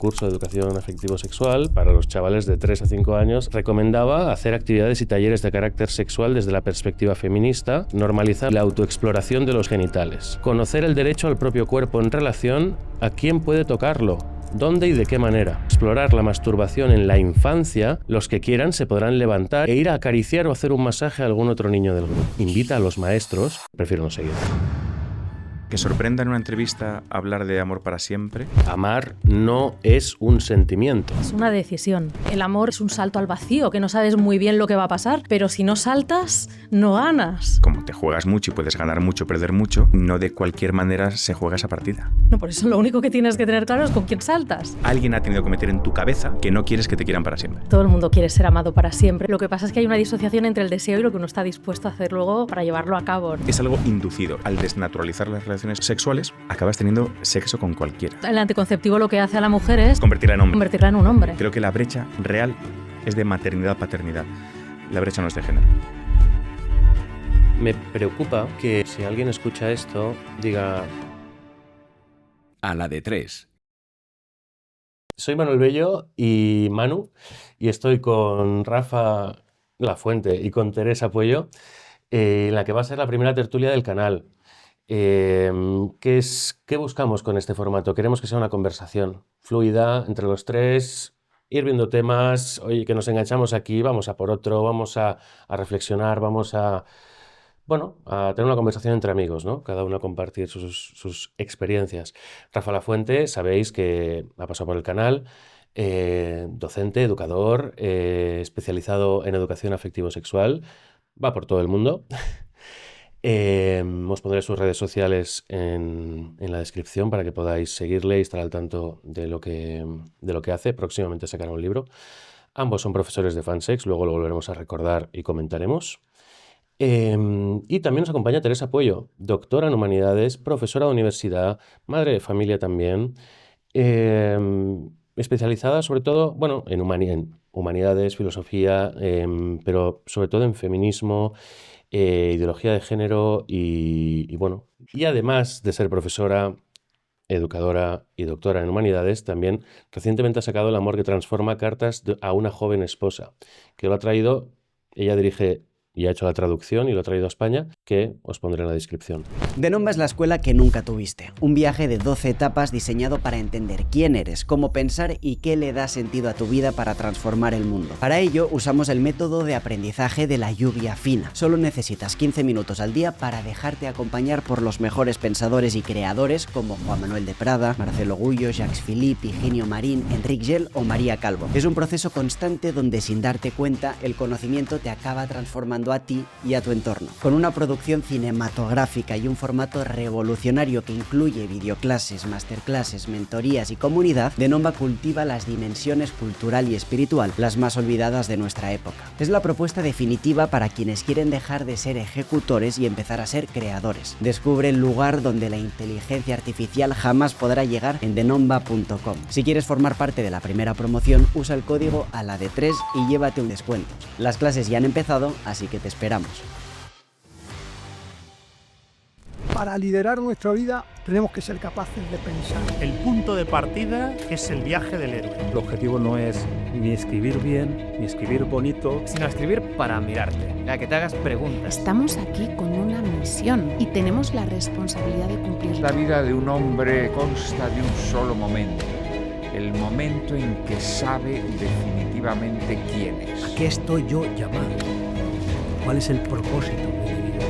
curso de educación afectivo-sexual para los chavales de 3 a 5 años, recomendaba hacer actividades y talleres de carácter sexual desde la perspectiva feminista, normalizar la autoexploración de los genitales, conocer el derecho al propio cuerpo en relación a quién puede tocarlo, dónde y de qué manera. Explorar la masturbación en la infancia, los que quieran se podrán levantar e ir a acariciar o hacer un masaje a algún otro niño del grupo. Invita a los maestros, prefiero no seguir. Que sorprenda en una entrevista hablar de amor para siempre. Amar no es un sentimiento. Es una decisión. El amor es un salto al vacío, que no sabes muy bien lo que va a pasar, pero si no saltas, no ganas. Como te juegas mucho y puedes ganar mucho, perder mucho, no de cualquier manera se juega esa partida. No, por eso lo único que tienes que tener claro es con quién saltas. Alguien ha tenido que meter en tu cabeza que no quieres que te quieran para siempre. Todo el mundo quiere ser amado para siempre. Lo que pasa es que hay una disociación entre el deseo y lo que uno está dispuesto a hacer luego para llevarlo a cabo. Es algo inducido. Al desnaturalizar las relaciones sexuales, acabas teniendo sexo con cualquiera. El anticonceptivo lo que hace a la mujer es Convertirla en hombre. convertirla en un hombre. Creo que la brecha real es de maternidad-paternidad. La brecha no es de género. Me preocupa que si alguien escucha esto, diga... A la de 3. Soy Manuel Bello y Manu, y estoy con Rafa La Fuente y con Teresa Puello, en la que va a ser la primera tertulia del canal. ¿Qué buscamos con este formato? Queremos que sea una conversación fluida entre los tres, ir viendo temas, oye, que nos enganchamos aquí, vamos a por otro, vamos a reflexionar, vamos a, bueno, a tener una conversación entre amigos, ¿no? Cada uno a compartir sus experiencias. Rafa La Fuente, sabéis que ha pasado por el canal, docente, educador, especializado en educación afectivo-sexual, va por todo el mundo. Os pondré sus redes sociales en la descripción para que podáis seguirle y estar al tanto de lo que hace. Próximamente sacará un libro. Ambos son profesores de Fansex, luego lo volveremos a recordar y comentaremos. Y también nos acompaña Teresa Puello, doctora en Humanidades, profesora de universidad, madre de familia también, especializada sobre todo, bueno, en humanidades, filosofía, pero sobre todo en feminismo, ideología de género y bueno, y además de ser profesora, educadora y doctora en humanidades, también recientemente ha sacado El amor que transforma, cartas a una joven esposa, que lo ha traído, ella dirige y ha hecho la traducción y lo ha traído a España, que os pondré en la descripción. Denomba es la escuela que nunca tuviste. Un viaje de 12 etapas diseñado para entender quién eres, cómo pensar y qué le da sentido a tu vida para transformar el mundo. Para ello, usamos el método de aprendizaje de la lluvia fina. Solo necesitas 15 minutos al día para dejarte acompañar por los mejores pensadores y creadores como Juan Manuel de Prada, Marcelo Gullo, Jacques Philippe, Higinio Marín, Enric Gel o María Calvo. Es un proceso constante donde, sin darte cuenta, el conocimiento te acaba transformando a ti y a tu entorno. Con una producción cinematográfica y un formato revolucionario que incluye videoclases, masterclasses, mentorías y comunidad, Denomba cultiva las dimensiones cultural y espiritual, las más olvidadas de nuestra época. Es la propuesta definitiva para quienes quieren dejar de ser ejecutores y empezar a ser creadores. Descubre el lugar donde la inteligencia artificial jamás podrá llegar en denomba.com. Si quieres formar parte de la primera promoción, usa el código ALADE3 y llévate un descuento. Las clases ya han empezado, así que te esperamos. Para liderar nuestra vida tenemos que ser capaces de pensar. El punto de partida es el viaje del héroe. El objetivo no es ni escribir bien, ni escribir bonito, sino escribir para mirarte, a que te hagas preguntas. Estamos aquí con una misión y tenemos la responsabilidad de cumplirla. La vida de un hombre consta de un solo momento. El momento en que sabe definitivamente quién es. ¿A qué estoy yo llamado? ¿Cuál es el propósito de mi vida?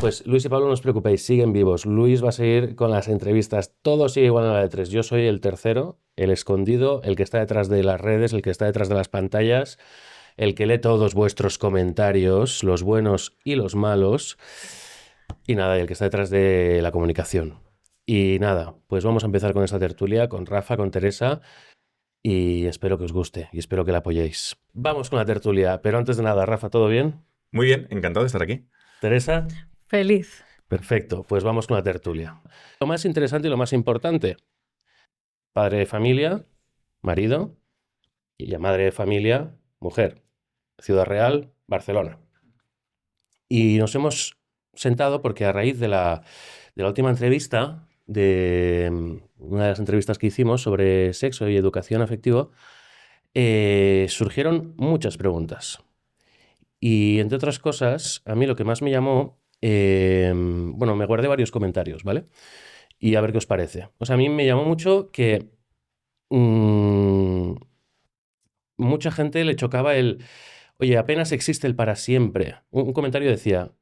Pues Luis y Pablo, no os preocupéis, siguen vivos. Luis va a seguir con las entrevistas. Todo sigue igual a la de 3. Yo soy el tercero, el escondido, el que está detrás de las redes, el que está detrás de las pantallas, el que lee todos vuestros comentarios, los buenos y los malos. Y nada, el que está detrás de la comunicación. Y nada, pues vamos a empezar con esta tertulia, con Rafa, con Teresa, y espero que os guste y espero que la apoyéis. Vamos con la tertulia, pero antes de nada, Rafa, ¿todo bien? Muy bien, encantado de estar aquí. ¿Teresa? Feliz. Perfecto, pues vamos con la tertulia. Lo más interesante y lo más importante, padre de familia, marido, y ya madre de familia, mujer. Ciudad Real, Barcelona. Y nos hemos sentado porque a raíz de la última entrevista, de una de las entrevistas que hicimos sobre sexo y educación afectiva, surgieron muchas preguntas. Y entre otras cosas, a mí lo que más me llamó, bueno, me guardé varios comentarios, ¿vale? Y a ver qué os parece. O sea, a mí me llamó mucho que mucha gente le chocaba oye, apenas existe el para siempre. Un comentario decía,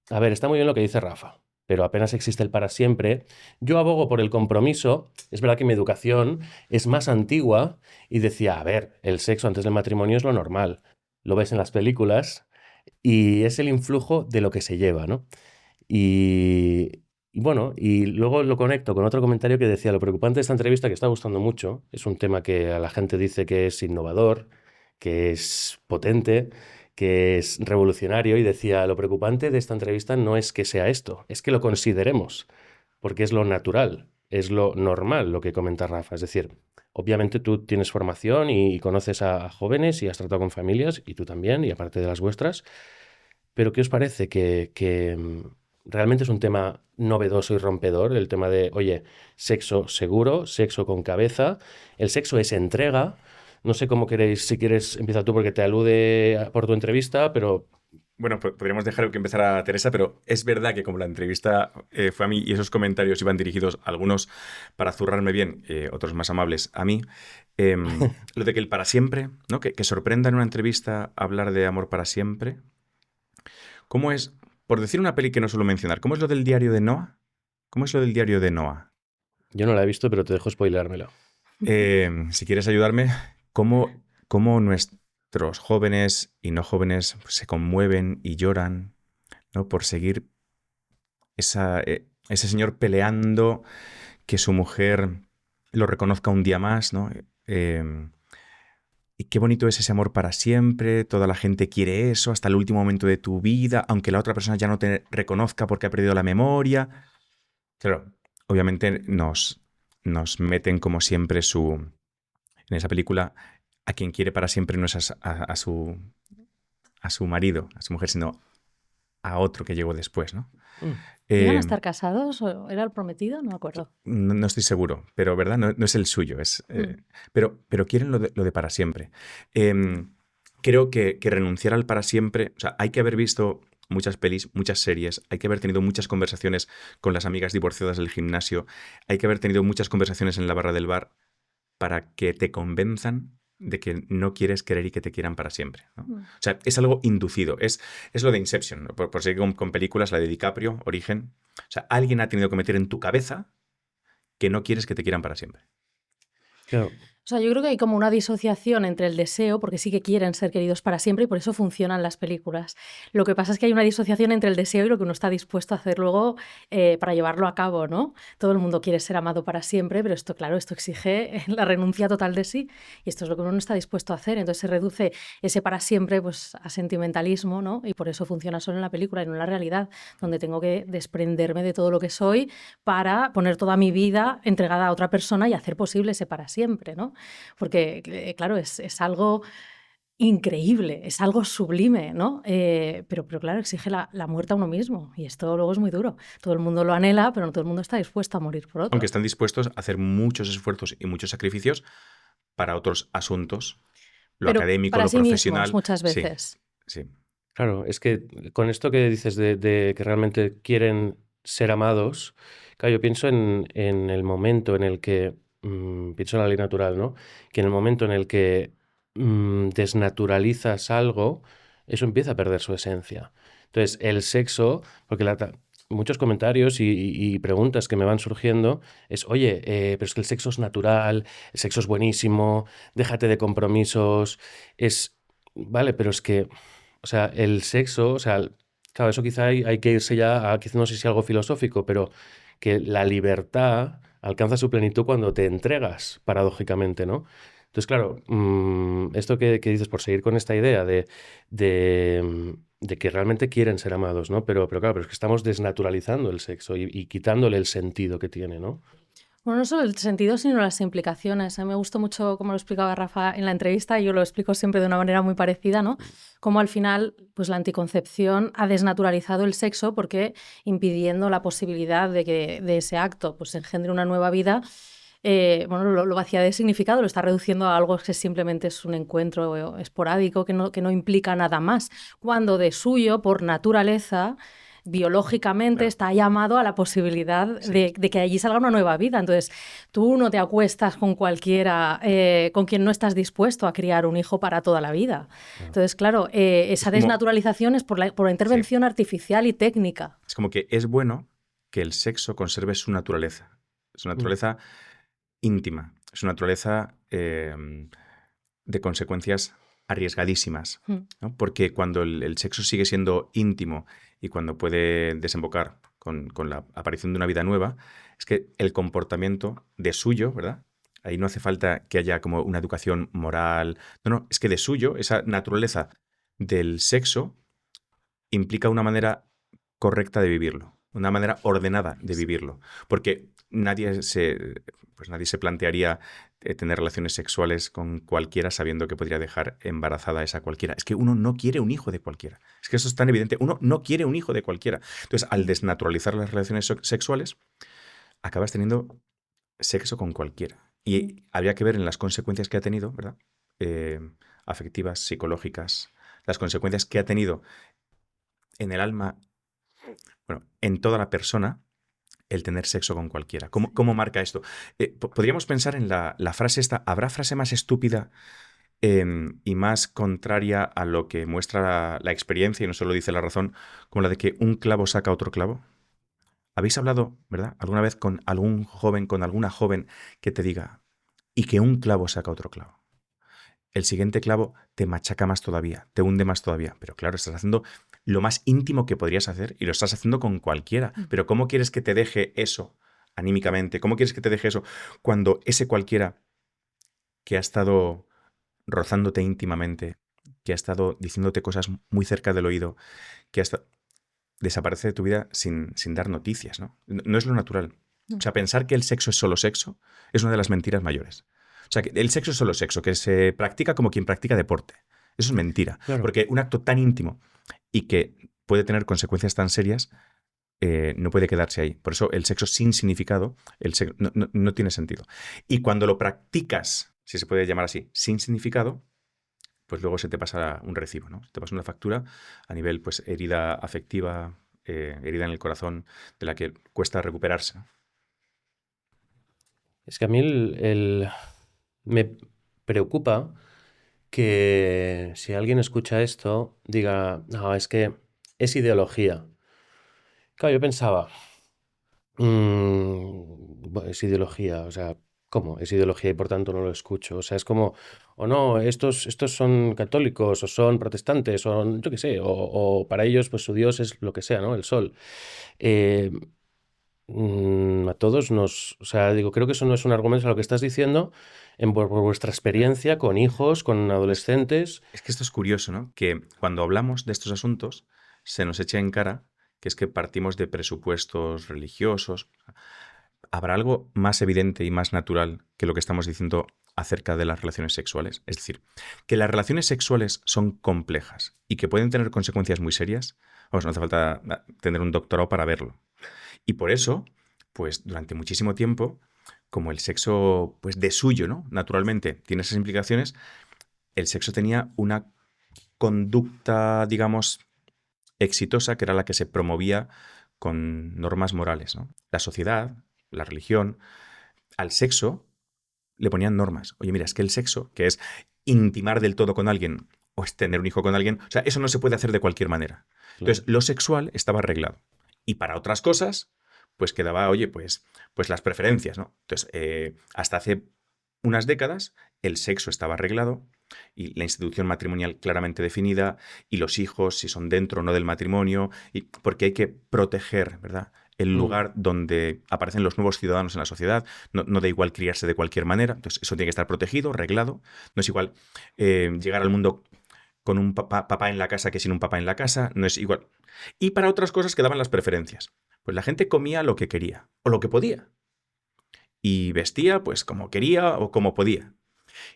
a ver, está muy bien lo que dice Rafa, pero apenas existe el para siempre. Yo abogo por el compromiso. Es verdad que mi educación es más antigua y decía, a ver, el sexo antes del matrimonio es lo normal. Lo ves en las películas y es el influjo de lo que se lleva, ¿no? Y bueno, y luego lo conecto con otro comentario que decía, lo preocupante de esta entrevista, que está gustando mucho, es un tema que a la gente dice que es innovador, que es potente, que es revolucionario, y decía, lo preocupante de esta entrevista no es que sea esto, es que lo consideremos, porque es lo natural, es lo normal lo que comenta Rafa. Es decir, obviamente tú tienes formación y conoces a jóvenes y has tratado con familias, y tú también, y aparte de las vuestras, pero ¿qué os parece que realmente es un tema novedoso y rompedor, el tema de, oye, sexo seguro, sexo con cabeza, el sexo es entrega? No sé cómo queréis, si quieres empieza tú porque te alude por tu entrevista, pero... Bueno, podríamos dejar que empezara Teresa, pero es verdad que como la entrevista fue a mí y esos comentarios iban dirigidos, algunos para zurrarme bien, otros más amables a mí, lo de que el para siempre, ¿no? Que sorprenda en una entrevista hablar de amor para siempre. ¿Cómo es, por decir una peli que no suelo mencionar, cómo es lo del diario de Noah? ¿Cómo es lo del diario de Noah? Yo no la he visto, pero te dejo spoileármelo. Si quieres ayudarme, ¿cómo nuestros jóvenes y no jóvenes se conmueven y lloran, ¿no? Por seguir ese señor peleando que su mujer lo reconozca un día más, ¿no? Y qué bonito es ese amor para siempre, toda la gente quiere eso hasta el último momento de tu vida, aunque la otra persona ya no te reconozca porque ha perdido la memoria. Claro, obviamente nos meten como siempre en esa película, a quien quiere para siempre no es a su marido, a su mujer, sino a otro que llegó después, ¿no? ¿Iban a estar casados o era el prometido? No me acuerdo. No estoy seguro, pero ¿verdad? No es el suyo. Pero quieren lo de para siempre. Creo que renunciar al para siempre... O sea, hay que haber visto muchas pelis, muchas series, hay que haber tenido muchas conversaciones con las amigas divorciadas del gimnasio, hay que haber tenido muchas conversaciones en la barra del bar para que te convenzan de que no quieres querer y que te quieran para siempre, ¿no? O sea, es algo inducido. Es lo de Inception, ¿no? Por seguir con películas, la de DiCaprio, Origen. O sea, alguien ha tenido que meter en tu cabeza que no quieres que te quieran para siempre. Claro. O sea, yo creo que hay como una disociación entre el deseo, porque sí que quieren ser queridos para siempre y por eso funcionan las películas. Lo que pasa es que hay una disociación entre el deseo y lo que uno está dispuesto a hacer luego para llevarlo a cabo, ¿no? Todo el mundo quiere ser amado para siempre, pero esto, claro, esto exige la renuncia total de sí y esto es lo que uno no está dispuesto a hacer. Entonces se reduce ese para siempre pues, a sentimentalismo, ¿no? Y por eso funciona solo en la película y no en la realidad, donde tengo que desprenderme de todo lo que soy para poner toda mi vida entregada a otra persona y hacer posible ese para siempre, ¿no? Porque, claro, es algo increíble, es algo sublime, ¿no? Pero claro, exige la muerte a uno mismo y esto luego es muy duro. Todo el mundo lo anhela, pero no todo el mundo está dispuesto a morir por otro. Aunque están dispuestos a hacer muchos esfuerzos y muchos sacrificios para otros asuntos, lo pero académico, para lo sí profesional. Mismos, muchas veces. Sí. Claro, es que con esto que dices de que realmente quieren ser amados, claro, yo pienso en el momento en el que pienso en la ley natural, ¿no? Que en el momento en el que desnaturalizas algo, eso empieza a perder su esencia. Entonces, el sexo, porque muchos comentarios y preguntas que me van surgiendo es, oye, pero es que el sexo es natural, el sexo es buenísimo, déjate de compromisos, vale, pero es que, o sea, el sexo, o sea, claro, eso quizá hay que irse ya a, no sé si algo filosófico, pero que la libertad alcanza su plenitud cuando te entregas, paradójicamente, ¿no? Entonces, claro, esto que dices, por seguir con esta idea de que realmente quieren ser amados, ¿no? Pero claro, pero es que estamos desnaturalizando el sexo y quitándole el sentido que tiene, ¿no? Bueno, no solo el sentido, sino las implicaciones. A mí me gustó mucho cómo lo explicaba Rafa en la entrevista, y yo lo explico siempre de una manera muy parecida, ¿no? Cómo al final, pues la anticoncepción ha desnaturalizado el sexo porque impidiendo la posibilidad de que de ese acto pues engendre una nueva vida, bueno, lo vacía de significado, lo está reduciendo a algo que simplemente es un encuentro esporádico, que no implica nada más, cuando de suyo, por naturaleza, biológicamente está llamado a la posibilidad de que allí salga una nueva vida. Entonces, tú no te acuestas con cualquiera con quien no estás dispuesto a criar un hijo para toda la vida. Entonces, claro, esa desnaturalización es por la intervención artificial y técnica. Es como que es bueno que el sexo conserve su naturaleza. Su naturaleza íntima, su naturaleza de consecuencias arriesgadísimas, ¿no? Porque cuando el sexo sigue siendo íntimo y cuando puede desembocar con la aparición de una vida nueva, es que el comportamiento de suyo, ¿verdad? Ahí no hace falta que haya como una educación moral. No, es que de suyo, esa naturaleza del sexo implica una manera correcta de vivirlo, una manera ordenada de vivirlo. Porque nadie se plantearía tener relaciones sexuales con cualquiera sabiendo que podría dejar embarazada a esa cualquiera. Es que uno no quiere un hijo de cualquiera. Es que eso es tan evidente. Uno no quiere un hijo de cualquiera. Entonces, al desnaturalizar las relaciones sexuales, acabas teniendo sexo con cualquiera. Y habría que ver en las consecuencias que ha tenido, ¿verdad? Afectivas, psicológicas, las consecuencias que ha tenido en el alma, bueno, en toda la persona, el tener sexo con cualquiera. ¿Cómo marca esto? Podríamos pensar en la frase esta. ¿Habrá frase más estúpida y más contraria a lo que muestra la experiencia, y no solo dice la razón, como la de que un clavo saca otro clavo? ¿Habéis hablado, verdad, alguna vez con algún joven, con alguna joven que te diga, y que un clavo saca otro clavo? El siguiente clavo te machaca más todavía, te hunde más todavía. Pero claro, estás haciendo lo más íntimo que podrías hacer y lo estás haciendo con cualquiera. Pero ¿cómo quieres que te deje eso anímicamente? ¿Cómo quieres que te deje eso cuando ese cualquiera que ha estado rozándote íntimamente, que ha estado diciéndote cosas muy cerca del oído, que hasta desaparece de tu vida sin dar noticias, ¿no? No es lo natural. O sea, pensar que el sexo es solo sexo es una de las mentiras mayores. O sea, que el sexo es solo sexo, que se practica como quien practica deporte. Eso es mentira. Claro. Porque un acto tan íntimo y que puede tener consecuencias tan serias no puede quedarse ahí. Por eso el sexo sin significado no tiene sentido. Y cuando lo practicas, si se puede llamar así, sin significado, pues luego se te pasa un recibo, ¿no? Se te pasa una factura a nivel, pues, herida afectiva, herida en el corazón, de la que cuesta recuperarse. Es que a mí me preocupa que si alguien escucha esto diga, no, es que es ideología. Claro, yo pensaba, bueno, es ideología, o sea, ¿cómo? Es ideología y por tanto no lo escucho. O sea, es como, o no, estos son católicos o son protestantes o yo qué sé, o para ellos pues su Dios es lo que sea, ¿no? El sol. A todos o sea, digo, creo que eso no es un argumento a lo que estás diciendo por vuestra experiencia con hijos, con adolescentes. Es que esto es curioso, ¿no? Que cuando hablamos de estos asuntos se nos echa en cara que es que partimos de presupuestos religiosos. ¿Habrá algo más evidente y más natural que lo que estamos diciendo acerca de las relaciones sexuales? Es decir, que las relaciones sexuales son complejas y que pueden tener consecuencias muy serias. Vamos, no hace falta tener un doctorado para verlo. Y por eso, pues durante muchísimo tiempo, como el sexo, pues de suyo, ¿no? Naturalmente tiene esas implicaciones, el sexo tenía una conducta, digamos, exitosa, que era la que se promovía con normas morales, ¿no? La sociedad, la religión, al sexo le ponían normas. Oye, mira, es que el sexo, que es intimar del todo con alguien o es tener un hijo con alguien, o sea, eso no se puede hacer de cualquier manera. Claro. Entonces, lo sexual estaba arreglado. Y para otras cosas, pues quedaba, oye, pues las preferencias, ¿no? Entonces, hasta hace unas décadas, el sexo estaba arreglado y la institución matrimonial claramente definida y los hijos, si son dentro o no del matrimonio, y porque hay que proteger, ¿verdad?, el lugar donde aparecen los nuevos ciudadanos en la sociedad. No da igual criarse de cualquier manera. Entonces, eso tiene que estar protegido, reglado. No es igual llegar al mundo con un papá en la casa que sin un papá en la casa. No es igual. Y para otras cosas quedaban las preferencias. Pues la gente comía lo que quería o lo que podía. y vestía pues como quería o como podía.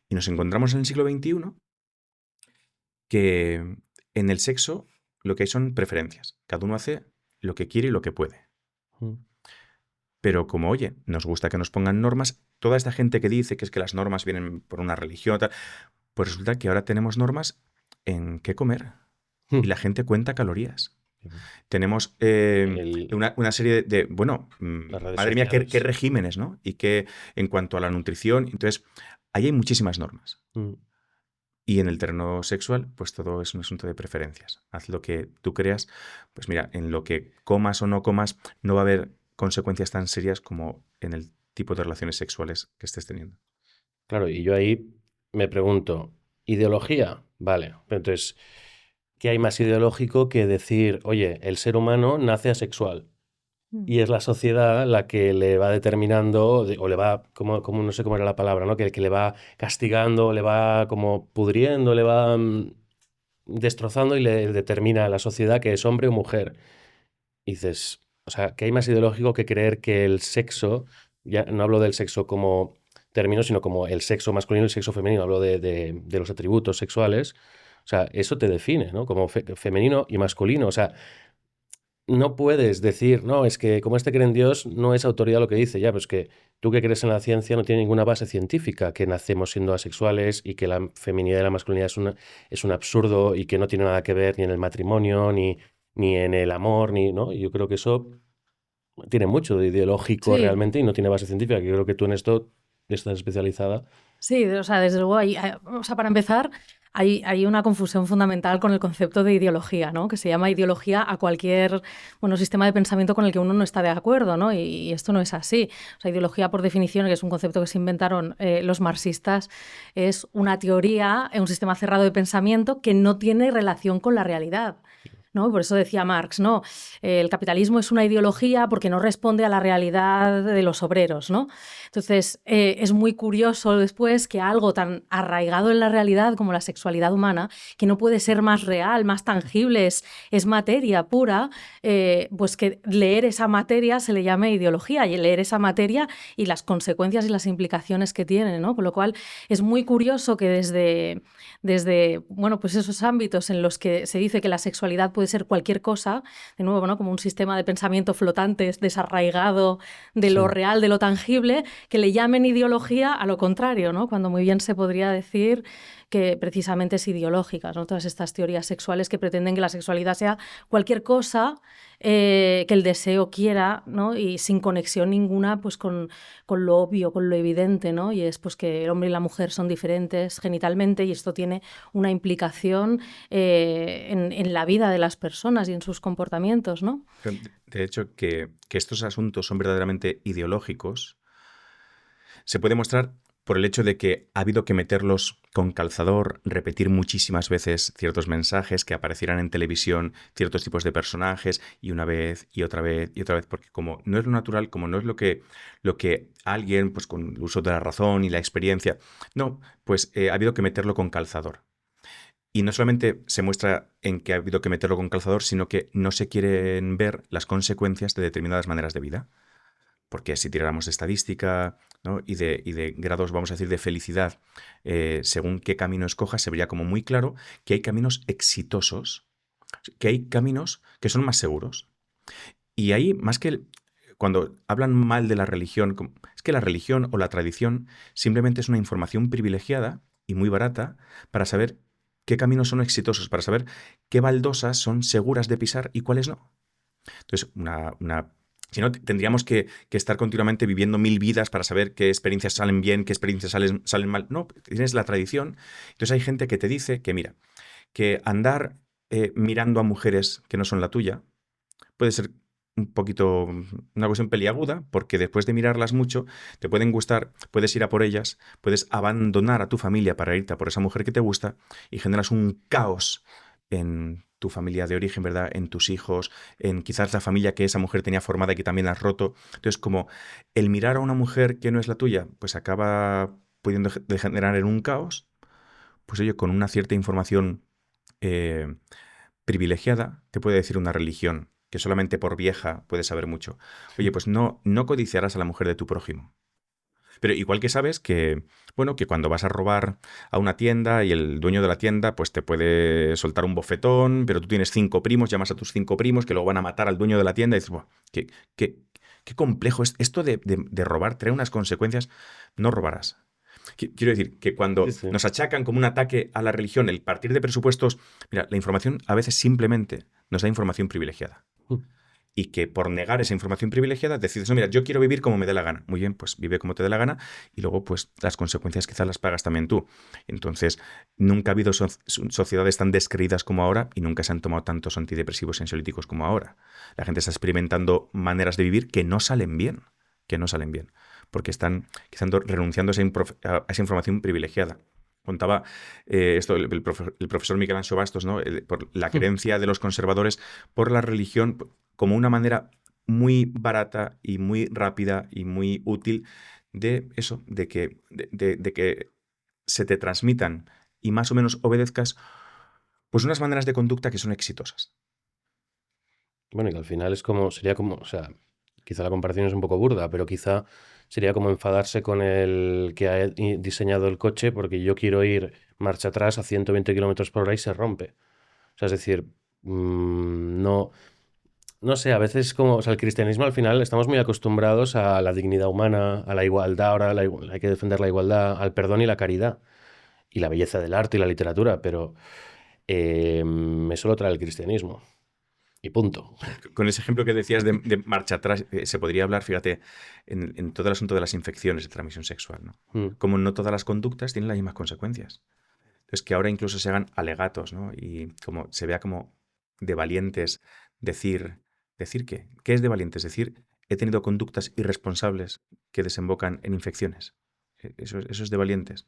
Y nos encontramos en el siglo XXI que en el sexo lo que hay son preferencias. Cada uno hace lo que quiere y lo que puede. Pero como, oye, nos gusta que nos pongan normas, toda esta gente que dice que es que las normas vienen por una religión, tal, pues resulta que ahora tenemos normas en qué comer. Y la gente cuenta calorías. Tenemos una serie bueno, madre mía, qué regímenes, ¿no? Y que en cuanto a la nutrición, entonces, ahí hay muchísimas normas. Y en el terreno sexual, pues todo es un asunto de preferencias. Haz lo que tú creas. Pues mira, en lo que comas o no comas, no va a haber consecuencias tan serias como en el tipo de relaciones sexuales que estés teniendo. Claro, y yo ahí me pregunto, ¿ideología? Vale, pero entonces, ¿qué hay más ideológico que decir, oye, el ser humano nace asexual? Y es la sociedad la que le va determinando, o le va, como no sé cómo era la palabra, ¿no? Que le va castigando, le va como pudriendo, le va destrozando y le determina a la sociedad que es hombre o mujer. Y dices, o sea, ¿qué hay más ideológico que creer que el sexo, ya no hablo del sexo como término, sino como el sexo masculino y el sexo femenino, hablo de los atributos sexuales, o sea, eso te define, ¿no? Como femenino y masculino, o sea, no puedes decir, no, es que como este cree en Dios, no es autoridad lo que dice. Ya, pues que tú que crees en la ciencia no tiene ninguna base científica, que nacemos siendo asexuales y que la feminidad y la masculinidad es un absurdo y que no tiene nada que ver ni en el matrimonio, ni en el amor, ¿no? Y yo creo que eso tiene mucho de ideológico realmente y no tiene base científica. Yo creo que tú en esto estás especializada. Sí, o sea, desde luego, o sea, para empezar, hay una confusión fundamental con el concepto de ideología, ¿no? Que se llama ideología a cualquier sistema de pensamiento con el que uno no está de acuerdo, ¿no? Y esto no es así. O sea, ideología, por definición, que es un concepto que se inventaron los marxistas, es una teoría, un sistema cerrado de pensamiento que no tiene relación con la realidad, ¿no? Por eso decía Marx, ¿no? El capitalismo es una ideología porque no responde a la realidad de los obreros, ¿no? Entonces, es muy curioso después que algo tan arraigado en la realidad como la sexualidad humana, que no puede ser más real, más tangible, es materia pura, pues que leer esa materia se le llame ideología, y leer esa materia y las consecuencias y las implicaciones que tiene, ¿no? Con lo cual, es muy curioso que desde pues esos ámbitos en los que se dice que la sexualidad puede ser cualquier cosa, de nuevo, ¿no? Como un sistema de pensamiento flotante, desarraigado de lo real, de lo tangible, que le llamen ideología a lo contrario, ¿no? Cuando muy bien se podría decir que precisamente es ideológica, ¿no? Todas estas teorías sexuales que pretenden que la sexualidad sea cualquier cosa que el deseo quiera, ¿no? Y sin conexión ninguna pues con lo obvio, con lo evidente, ¿no? Y es pues que el hombre y la mujer son diferentes genitalmente y esto tiene una implicación en la vida de las personas y en sus comportamientos, ¿no? De hecho, que estos asuntos son verdaderamente ideológicos se puede mostrar por el hecho de que ha habido que meterlos con calzador, repetir muchísimas veces ciertos mensajes, que aparecieran en televisión ciertos tipos de personajes, y una vez, y otra vez, y otra vez, porque como no es lo natural, como no es lo que alguien, pues con el uso de la razón y la experiencia, no, pues ha habido que meterlo con calzador. Y no solamente se muestra en que ha habido que meterlo con calzador, sino que no se quieren ver las consecuencias de determinadas maneras de vida. Porque si tiráramos de estadística, ¿no? y de grados, vamos a decir, de felicidad, según qué camino escojas, se vería como muy claro que hay caminos exitosos, que hay caminos que son más seguros. Y ahí, más que cuando hablan mal de la religión, es que la religión o la tradición simplemente es una información privilegiada y muy barata para saber qué caminos son exitosos, para saber qué baldosas son seguras de pisar y cuáles no. Entonces, si no, tendríamos que estar continuamente viviendo 1000 vidas para saber qué experiencias salen bien, qué experiencias salen mal. No, tienes la tradición. Entonces hay gente que te dice que, mira, que andar mirando a mujeres que no son la tuya puede ser un poquito una cuestión peliaguda, porque después de mirarlas mucho, te pueden gustar, puedes ir a por ellas, puedes abandonar a tu familia para irte a por esa mujer que te gusta y generas un caos en tu familia de origen, ¿verdad? En tus hijos, en quizás la familia que esa mujer tenía formada y que también has roto. Entonces, como el mirar a una mujer que no es la tuya, pues acaba pudiendo degenerar en un caos, pues oye, con una cierta información privilegiada, te puede decir una religión, que solamente por vieja puedes saber mucho. Oye, pues no codiciarás a la mujer de tu prójimo. Pero igual que sabes que, bueno, que cuando vas a robar a una tienda y el dueño de la tienda pues te puede soltar un bofetón, pero tú tienes 5 primos, llamas a tus 5 primos que luego van a matar al dueño de la tienda y dices, "Buah, qué complejo es esto de robar, trae unas consecuencias, no robarás". Quiero decir que cuando nos achacan como un ataque a la religión el partir de presupuestos, mira, la información a veces simplemente nos da información privilegiada. Y que por negar esa información privilegiada decides, no, mira, yo quiero vivir como me dé la gana. Muy bien, pues vive como te dé la gana y luego pues las consecuencias quizás las pagas también tú. Entonces, nunca ha habido sociedades tan descreídas como ahora y nunca se han tomado tantos antidepresivos y ansiolíticos como ahora. La gente está experimentando maneras de vivir que no salen bien, porque están quizás renunciando a esa información privilegiada. Contaba esto el profesor Miguel Anxo Bastos, ¿no? Por la creencia de los conservadores por la religión como una manera muy barata y muy rápida y muy útil de eso, de que se te transmitan y más o menos obedezcas pues unas maneras de conducta que son exitosas. Bueno, y que al final sería como, o sea, quizá la comparación es un poco burda, pero quizá sería como enfadarse con el que ha diseñado el coche porque yo quiero ir marcha atrás a 120 kilómetros por hora y se rompe. O sea, es decir, no sé, a veces o sea, el cristianismo al final estamos muy acostumbrados a la dignidad humana, a la igualdad, ahora hay que defender la igualdad, al perdón y la caridad, y la belleza del arte y la literatura, pero eso lo trae el cristianismo. Y punto. Con ese ejemplo que decías de marcha atrás, se podría hablar, fíjate, en todo el asunto de las infecciones de transmisión sexual, ¿no? Como no todas las conductas tienen las mismas consecuencias. Entonces, que ahora incluso se hagan alegatos, ¿no? Y como se vea como de valientes decir ¿qué es de valientes? Decir, he tenido conductas irresponsables que desembocan en infecciones. Eso es de valientes.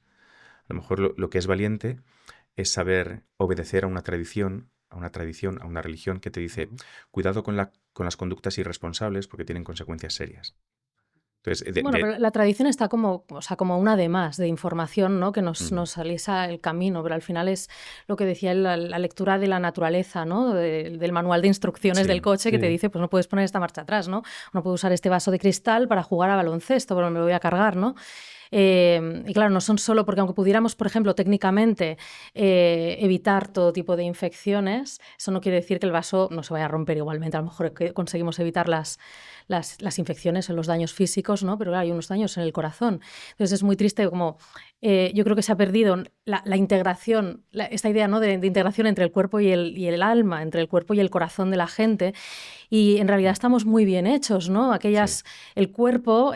A lo mejor lo que es valiente es saber obedecer a una tradición, a una religión que te dice, cuidado con las conductas irresponsables porque tienen consecuencias serias. Entonces, pero la tradición está como una de más de información, ¿no? Que nos alisa el camino, pero al final es lo que decía la lectura de la naturaleza, ¿no? Del manual de instrucciones del coche que te dice, pues no puedes poner esta marcha atrás, ¿no? No puedo usar este vaso de cristal para jugar a baloncesto, porque me lo voy a cargar, ¿no? Y claro, no son solo porque aunque pudiéramos, por ejemplo, técnicamente evitar todo tipo de infecciones, eso no quiere decir que el vaso no se vaya a romper igualmente. A lo mejor conseguimos evitar las infecciones o los daños físicos, ¿no? Pero claro, hay unos daños en el corazón. Entonces es muy triste como yo creo que se ha perdido la integración, esta idea, ¿no? de integración entre el cuerpo y el alma, entre el cuerpo y el corazón de la gente. Y en realidad estamos muy bien hechos, ¿no? El cuerpo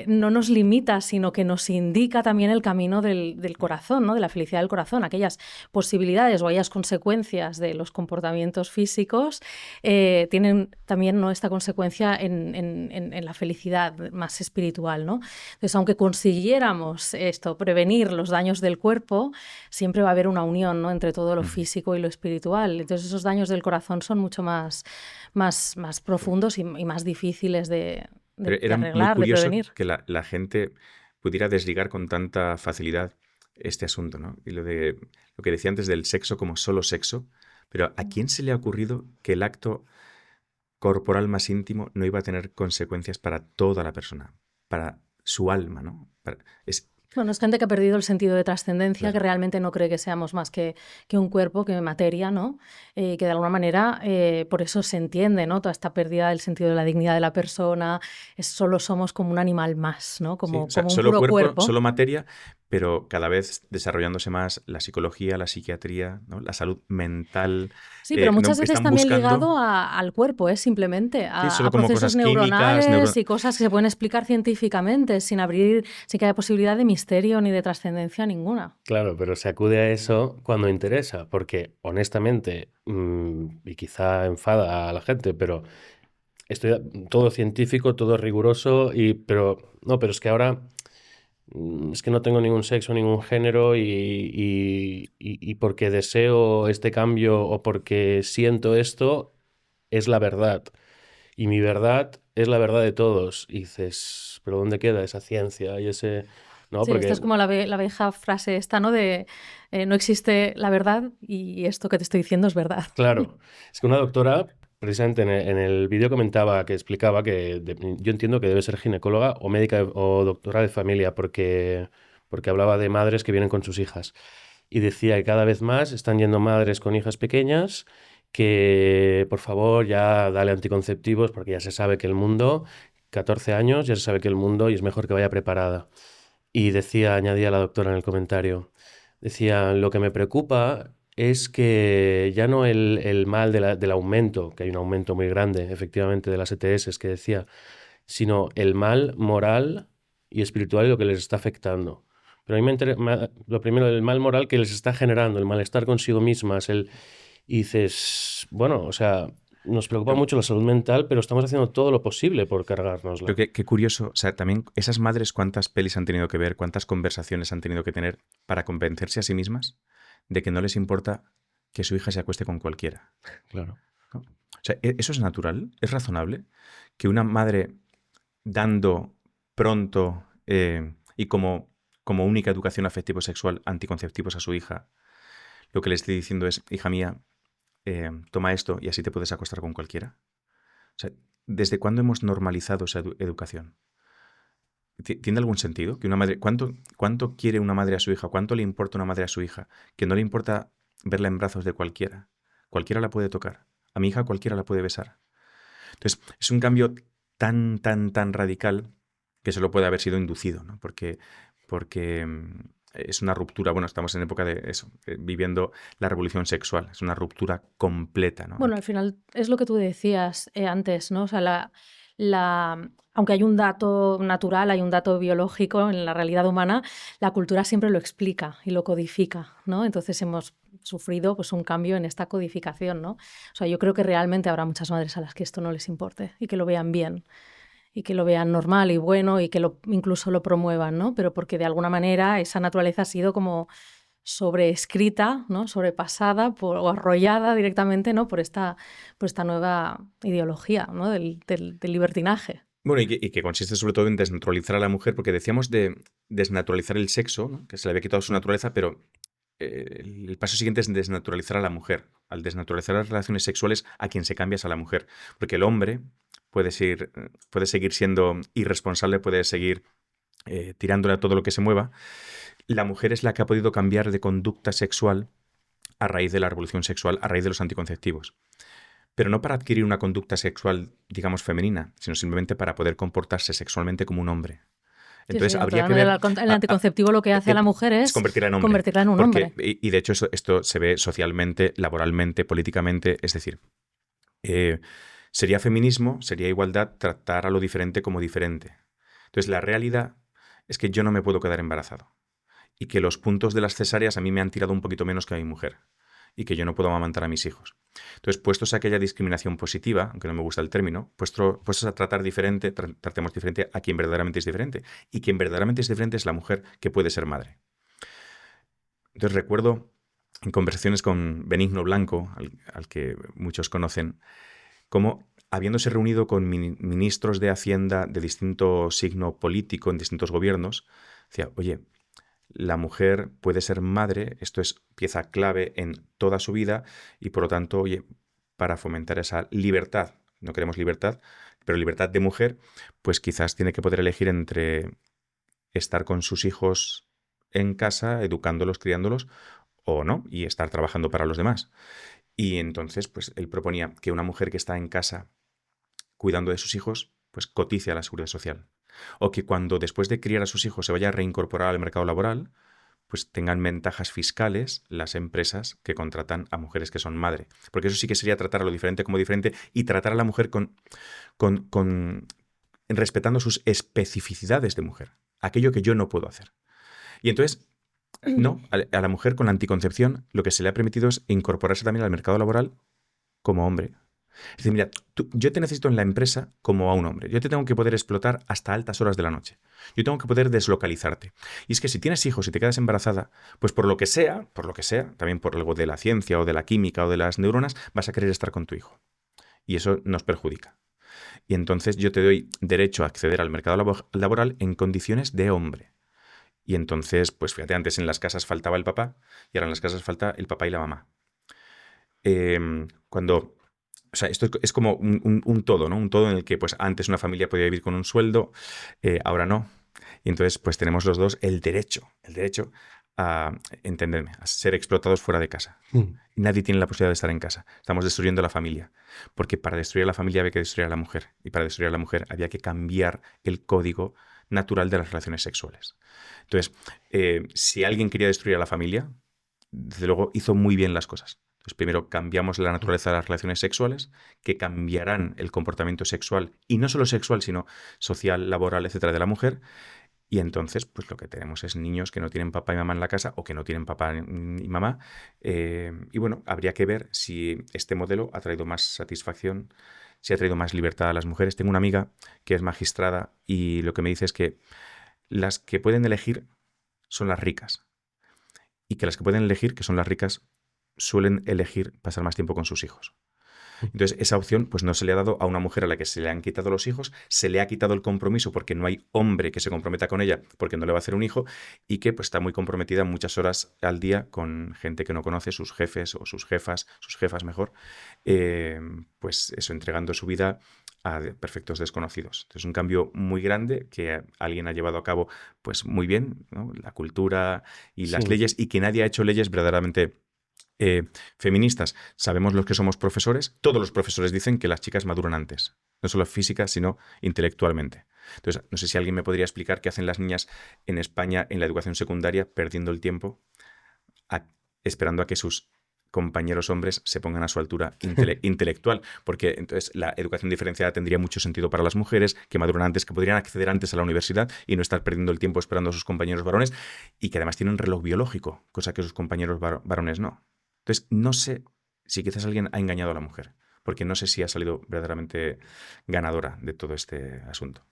no nos limita, sino que nos indica también el camino del corazón, ¿no? De la felicidad del corazón. Aquellas posibilidades o aquellas consecuencias de los comportamientos físicos tienen también, ¿no? esta consecuencia en la felicidad más espiritual, ¿no? Entonces, aunque consiguiéramos prevenir los daños del cuerpo, siempre va a haber una unión, ¿no? entre todo lo físico y lo espiritual. Entonces, esos daños del corazón son mucho más profundos y más difíciles de arreglar, muy curioso de prevenir. Que la gente pudiera desligar con tanta facilidad este asunto, ¿no? Y lo que decía antes del sexo como solo sexo, pero ¿a quién se le ha ocurrido que el acto corporal más íntimo no iba a tener consecuencias para toda la persona, para su alma, ¿no? Bueno, es gente que ha perdido el sentido de trascendencia, que realmente no cree que seamos más que un cuerpo, que materia, ¿no? Que de alguna manera por eso se entiende, ¿no? Toda esta pérdida del sentido de la dignidad de la persona, solo somos como un animal más, ¿no? Como un solo puro cuerpo. Solo materia, pero cada vez desarrollándose más la psicología, la psiquiatría, ¿no? La salud mental. Sí, pero muchas veces también ligado al cuerpo, Sí, simplemente, a como procesos cosas químicas, neuronales y cosas que se pueden explicar científicamente sin que haya posibilidad de misterio ni de trascendencia ninguna. Claro, pero se acude a eso cuando interesa, porque honestamente, y quizá enfada a la gente, pero todo científico, todo riguroso, pero es que ahora es que no tengo ningún sexo, ningún género y porque deseo este cambio o porque siento esto, es la verdad. Y mi verdad es la verdad de todos. Y dices, ¿pero dónde queda esa ciencia y ese...? ¿No? Sí, Porque... esto es como la vieja frase esta, ¿no? De no existe la verdad y esto que te estoy diciendo es verdad. Claro. Es que una doctora precisamente en el vídeo comentaba, que explicaba que yo entiendo que debe ser ginecóloga o médica o doctora de familia, porque hablaba de madres que vienen con sus hijas. Y decía que cada vez más están yendo madres con hijas pequeñas que, por favor, ya dale anticonceptivos, porque ya se sabe que el mundo, 14 años, ya se sabe que el mundo y es mejor que vaya preparada. Y decía, añadía la doctora en el comentario, decía, lo que me preocupa es que ya no el mal del aumento, que hay un aumento muy grande, efectivamente, de las ETS que decía, sino el mal moral y espiritual y lo que les está afectando. Pero a mí lo primero, el mal moral que les está generando, el malestar consigo mismas, y dices, bueno, o sea, nos preocupa mucho la salud mental, pero estamos haciendo todo lo posible por cargárnosla. Pero qué curioso, o sea, también esas madres cuántas pelis han tenido que ver, cuántas conversaciones han tenido que tener para convencerse a sí mismas de que no les importa que su hija se acueste con cualquiera. Claro. ¿No? O sea, ¿eso es natural? ¿Es razonable? Que una madre dando pronto y como única educación afectivo-sexual anticonceptivos a su hija, lo que le esté diciendo es, hija mía, toma esto y así te puedes acostar con cualquiera. O sea, ¿desde cuándo hemos normalizado esa educación? ¿Tiene algún sentido? Que una madre, ¿cuánto quiere una madre a su hija? ¿Cuánto le importa una madre a su hija? Que no le importa verla en brazos de cualquiera. Cualquiera la puede tocar. A mi hija cualquiera la puede besar. Entonces, es un cambio tan radical que solo puede haber sido inducido, ¿no? Porque es una ruptura, bueno, estamos en época de eso, viviendo la revolución sexual, es una ruptura completa, ¿no? Bueno, al final es lo que tú decías antes, ¿no? O sea, aunque hay un dato natural, hay un dato biológico en la realidad humana, la cultura siempre lo explica y lo codifica, ¿no? Entonces hemos sufrido pues, un cambio en esta codificación, ¿no? O sea, yo creo que realmente habrá muchas madres a las que esto no les importe y que lo vean bien y que lo vean normal y bueno y que incluso lo promuevan, ¿no? Pero porque de alguna manera esa naturaleza ha sido como sobreescrita, ¿no? Sobrepasada o arrollada directamente, ¿no? por esta nueva ideología, ¿no? del libertinaje. Bueno, y que consiste sobre todo en desnaturalizar a la mujer, porque decíamos de desnaturalizar el sexo, ¿no? Que se le había quitado su naturaleza, pero el paso siguiente es desnaturalizar a la mujer. Al desnaturalizar las relaciones sexuales, a quien se cambia es a la mujer. Porque el hombre puede seguir siendo irresponsable, puede seguir tirándole a todo lo que se mueva. La mujer es la que ha podido cambiar de conducta sexual a raíz de la revolución sexual, a raíz de los anticonceptivos. Pero no para adquirir una conducta sexual, digamos, femenina, sino simplemente para poder comportarse sexualmente como un hombre. Entonces, sí, habría que ver... El anticonceptivo lo que hace a la mujer es convertirla en un hombre. Y de hecho esto se ve socialmente, laboralmente, políticamente. Es decir, sería feminismo, sería igualdad tratar a lo diferente como diferente. Entonces, la realidad es que yo no me puedo quedar embarazado. Y que los puntos de las cesáreas a mí me han tirado un poquito menos que a mi mujer. Y que yo no puedo amamantar a mis hijos. Entonces, puestos a aquella discriminación positiva, aunque no me gusta el término, puestos a tratar diferente, tratemos diferente a quien verdaderamente es diferente. Y quien verdaderamente es diferente es la mujer que puede ser madre. Entonces, recuerdo en conversaciones con Benigno Blanco, al que muchos conocen, cómo, habiéndose reunido con ministros de Hacienda de distinto signo político en distintos gobiernos, decía, oye, la mujer puede ser madre, esto es pieza clave en toda su vida y por lo tanto, oye, para fomentar esa libertad, no queremos libertad, pero libertad de mujer, pues quizás tiene que poder elegir entre estar con sus hijos en casa, educándolos, criándolos, o no, y estar trabajando para los demás. Y entonces, pues él proponía que una mujer que está en casa cuidando de sus hijos, pues cotice a la Seguridad Social. O que cuando después de criar a sus hijos se vaya a reincorporar al mercado laboral, pues tengan ventajas fiscales las empresas que contratan a mujeres que son madre. Porque eso sí que sería tratar a lo diferente como diferente y tratar a la mujer respetando sus especificidades de mujer. Aquello que yo no puedo hacer. Y entonces, no, a la mujer con la anticoncepción lo que se le ha permitido es incorporarse también al mercado laboral como hombre. Es decir, mira, yo te necesito en la empresa como a un hombre. Yo te tengo que poder explotar hasta altas horas de la noche. Yo tengo que poder deslocalizarte. Y es que si tienes hijos y te quedas embarazada, pues por lo que sea, también por algo de la ciencia o de la química o de las neuronas, vas a querer estar con tu hijo. Y eso nos perjudica. Y entonces yo te doy derecho a acceder al mercado laboral en condiciones de hombre. Y entonces, pues fíjate, antes en las casas faltaba el papá y ahora en las casas falta el papá y la mamá. Cuando O sea, esto es como un todo, ¿no? Un todo en el que pues antes una familia podía vivir con un sueldo, ahora no. Y entonces pues tenemos los dos el derecho a, entenderme, a ser explotados fuera de casa. Nadie tiene la posibilidad de estar en casa. Estamos destruyendo la familia. Porque para destruir a la familia había que destruir a la mujer. Y para destruir a la mujer había que cambiar el código natural de las relaciones sexuales. Entonces, si alguien quería destruir a la familia, desde luego hizo muy bien las cosas. Entonces, primero cambiamos la naturaleza de las relaciones sexuales, que cambiarán el comportamiento sexual, y no solo sexual, sino social, laboral, etcétera, de la mujer. Y entonces, pues lo que tenemos es niños que no tienen papá y mamá en la casa o que no tienen papá y mamá. Y bueno, habría que ver si este modelo ha traído más satisfacción, si ha traído más libertad a las mujeres. Tengo una amiga que es magistrada y lo que me dice es que las que pueden elegir son las ricas. Y que las que pueden elegir, que son las ricas, suelen elegir pasar más tiempo con sus hijos. Entonces, esa opción pues no se le ha dado a una mujer a la que se le han quitado los hijos, se le ha quitado el compromiso porque no hay hombre que se comprometa con ella porque no le va a hacer un hijo y que pues está muy comprometida muchas horas al día con gente que no conoce, sus jefes o sus jefas mejor, pues eso, entregando su vida a perfectos desconocidos. Entonces, un cambio muy grande que alguien ha llevado a cabo pues muy bien, ¿no? La cultura y las leyes, y que nadie ha hecho leyes verdaderamente feministas. Sabemos los que somos profesores, todos los profesores dicen que las chicas maduran antes, no solo física, sino intelectualmente. Entonces, no sé si alguien me podría explicar qué hacen las niñas en España en la educación secundaria, perdiendo el tiempo, esperando a que sus compañeros hombres se pongan a su altura intelectual, porque entonces la educación diferenciada tendría mucho sentido para las mujeres, que maduran antes, que podrían acceder antes a la universidad y no estar perdiendo el tiempo esperando a sus compañeros varones, y que además tienen reloj biológico, cosa que sus compañeros varones no. Entonces, no sé si quizás alguien ha engañado a la mujer, porque no sé si ha salido verdaderamente ganadora de todo este asunto.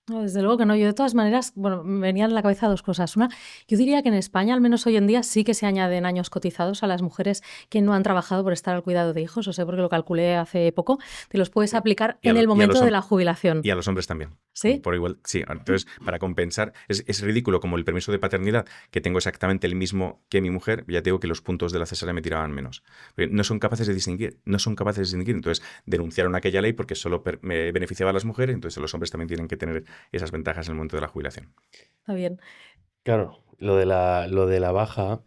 No, desde luego que no. Yo de todas maneras, bueno, me venían a la cabeza dos cosas. Una, yo diría que en España, al menos hoy en día, sí que se añaden años cotizados a las mujeres que no han trabajado por estar al cuidado de hijos. O sea, porque lo calculé hace poco. Te los puedes aplicar en el momento de la jubilación. Y a los hombres también. ¿Sí? Por igual, sí. Entonces, para compensar, es ridículo como el permiso de paternidad, que tengo exactamente el mismo que mi mujer, ya te digo que los puntos de la cesárea me tiraban menos. Pero no son capaces de distinguir, Entonces, denunciaron aquella ley porque solo me beneficiaba a las mujeres, entonces los hombres también tienen que tener esas ventajas en el momento de la jubilación. Está bien. Claro, lo de la baja,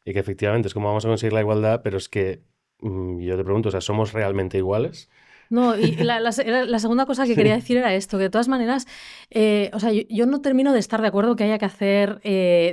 y que efectivamente es como vamos a conseguir la igualdad, pero es que yo te pregunto, o sea, ¿somos realmente iguales? No, y la segunda cosa que quería decir era esto, que de todas maneras, o sea, yo no termino de estar de acuerdo que haya que hacer,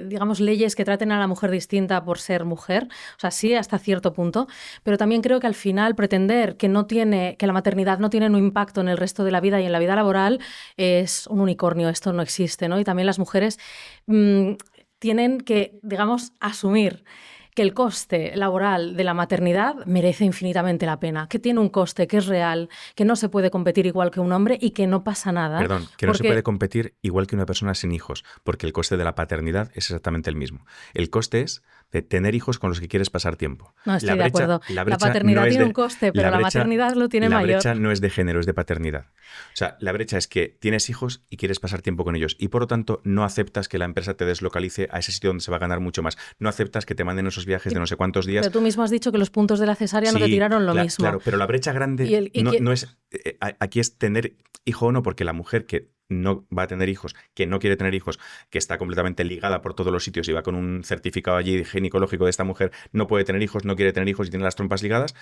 digamos, leyes que traten a la mujer distinta por ser mujer, o sea, sí, hasta cierto punto, pero también creo que al final pretender que la maternidad no tiene un impacto en el resto de la vida y en la vida laboral es un unicornio, esto no existe, ¿no? Y también las mujeres tienen que, digamos, asumir que el coste laboral de la maternidad merece infinitamente la pena, que tiene un coste, que es real, que no se puede competir igual que un hombre y que no pasa nada. Perdón, que no se puede competir igual que una persona sin hijos, porque el coste de la paternidad es exactamente el mismo. El coste es de tener hijos con los que quieres pasar tiempo. No, estoy de acuerdo. La paternidad tiene un coste, pero la maternidad lo tiene mayor. La brecha no es de género, es de paternidad. O sea, la brecha es que tienes hijos y quieres pasar tiempo con ellos y por lo tanto no aceptas que la empresa te deslocalice a ese sitio donde se va a ganar mucho más. No aceptas que te manden esos viajes de no sé cuántos días. Pero tú mismo has dicho que los puntos de la cesárea no te tiraron lo mismo. Claro, pero la brecha grande no es... Aquí es tener hijo o no, porque la mujer que no va a tener hijos, que no quiere tener hijos, que está completamente ligada por todos los sitios y va con un certificado allí ginecológico de esta mujer, no puede tener hijos, no quiere tener hijos y tiene las trompas ligadas,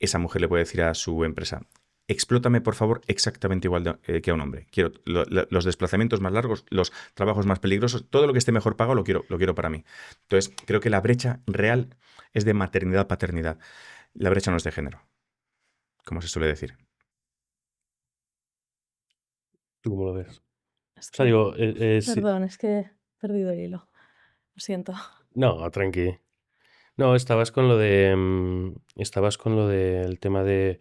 esa mujer le puede decir a su empresa: explótame, por favor, exactamente igual que a un hombre. Quiero los desplazamientos más largos, los trabajos más peligrosos, todo lo que esté mejor pago lo quiero para mí. Entonces, creo que la brecha real es de maternidad-paternidad. La brecha no es de género, como se suele decir. ¿Tú cómo lo ves? O sea, digo, Perdón, es que he perdido el hilo. Lo siento. No, tranqui. No, estabas con lo del tema de...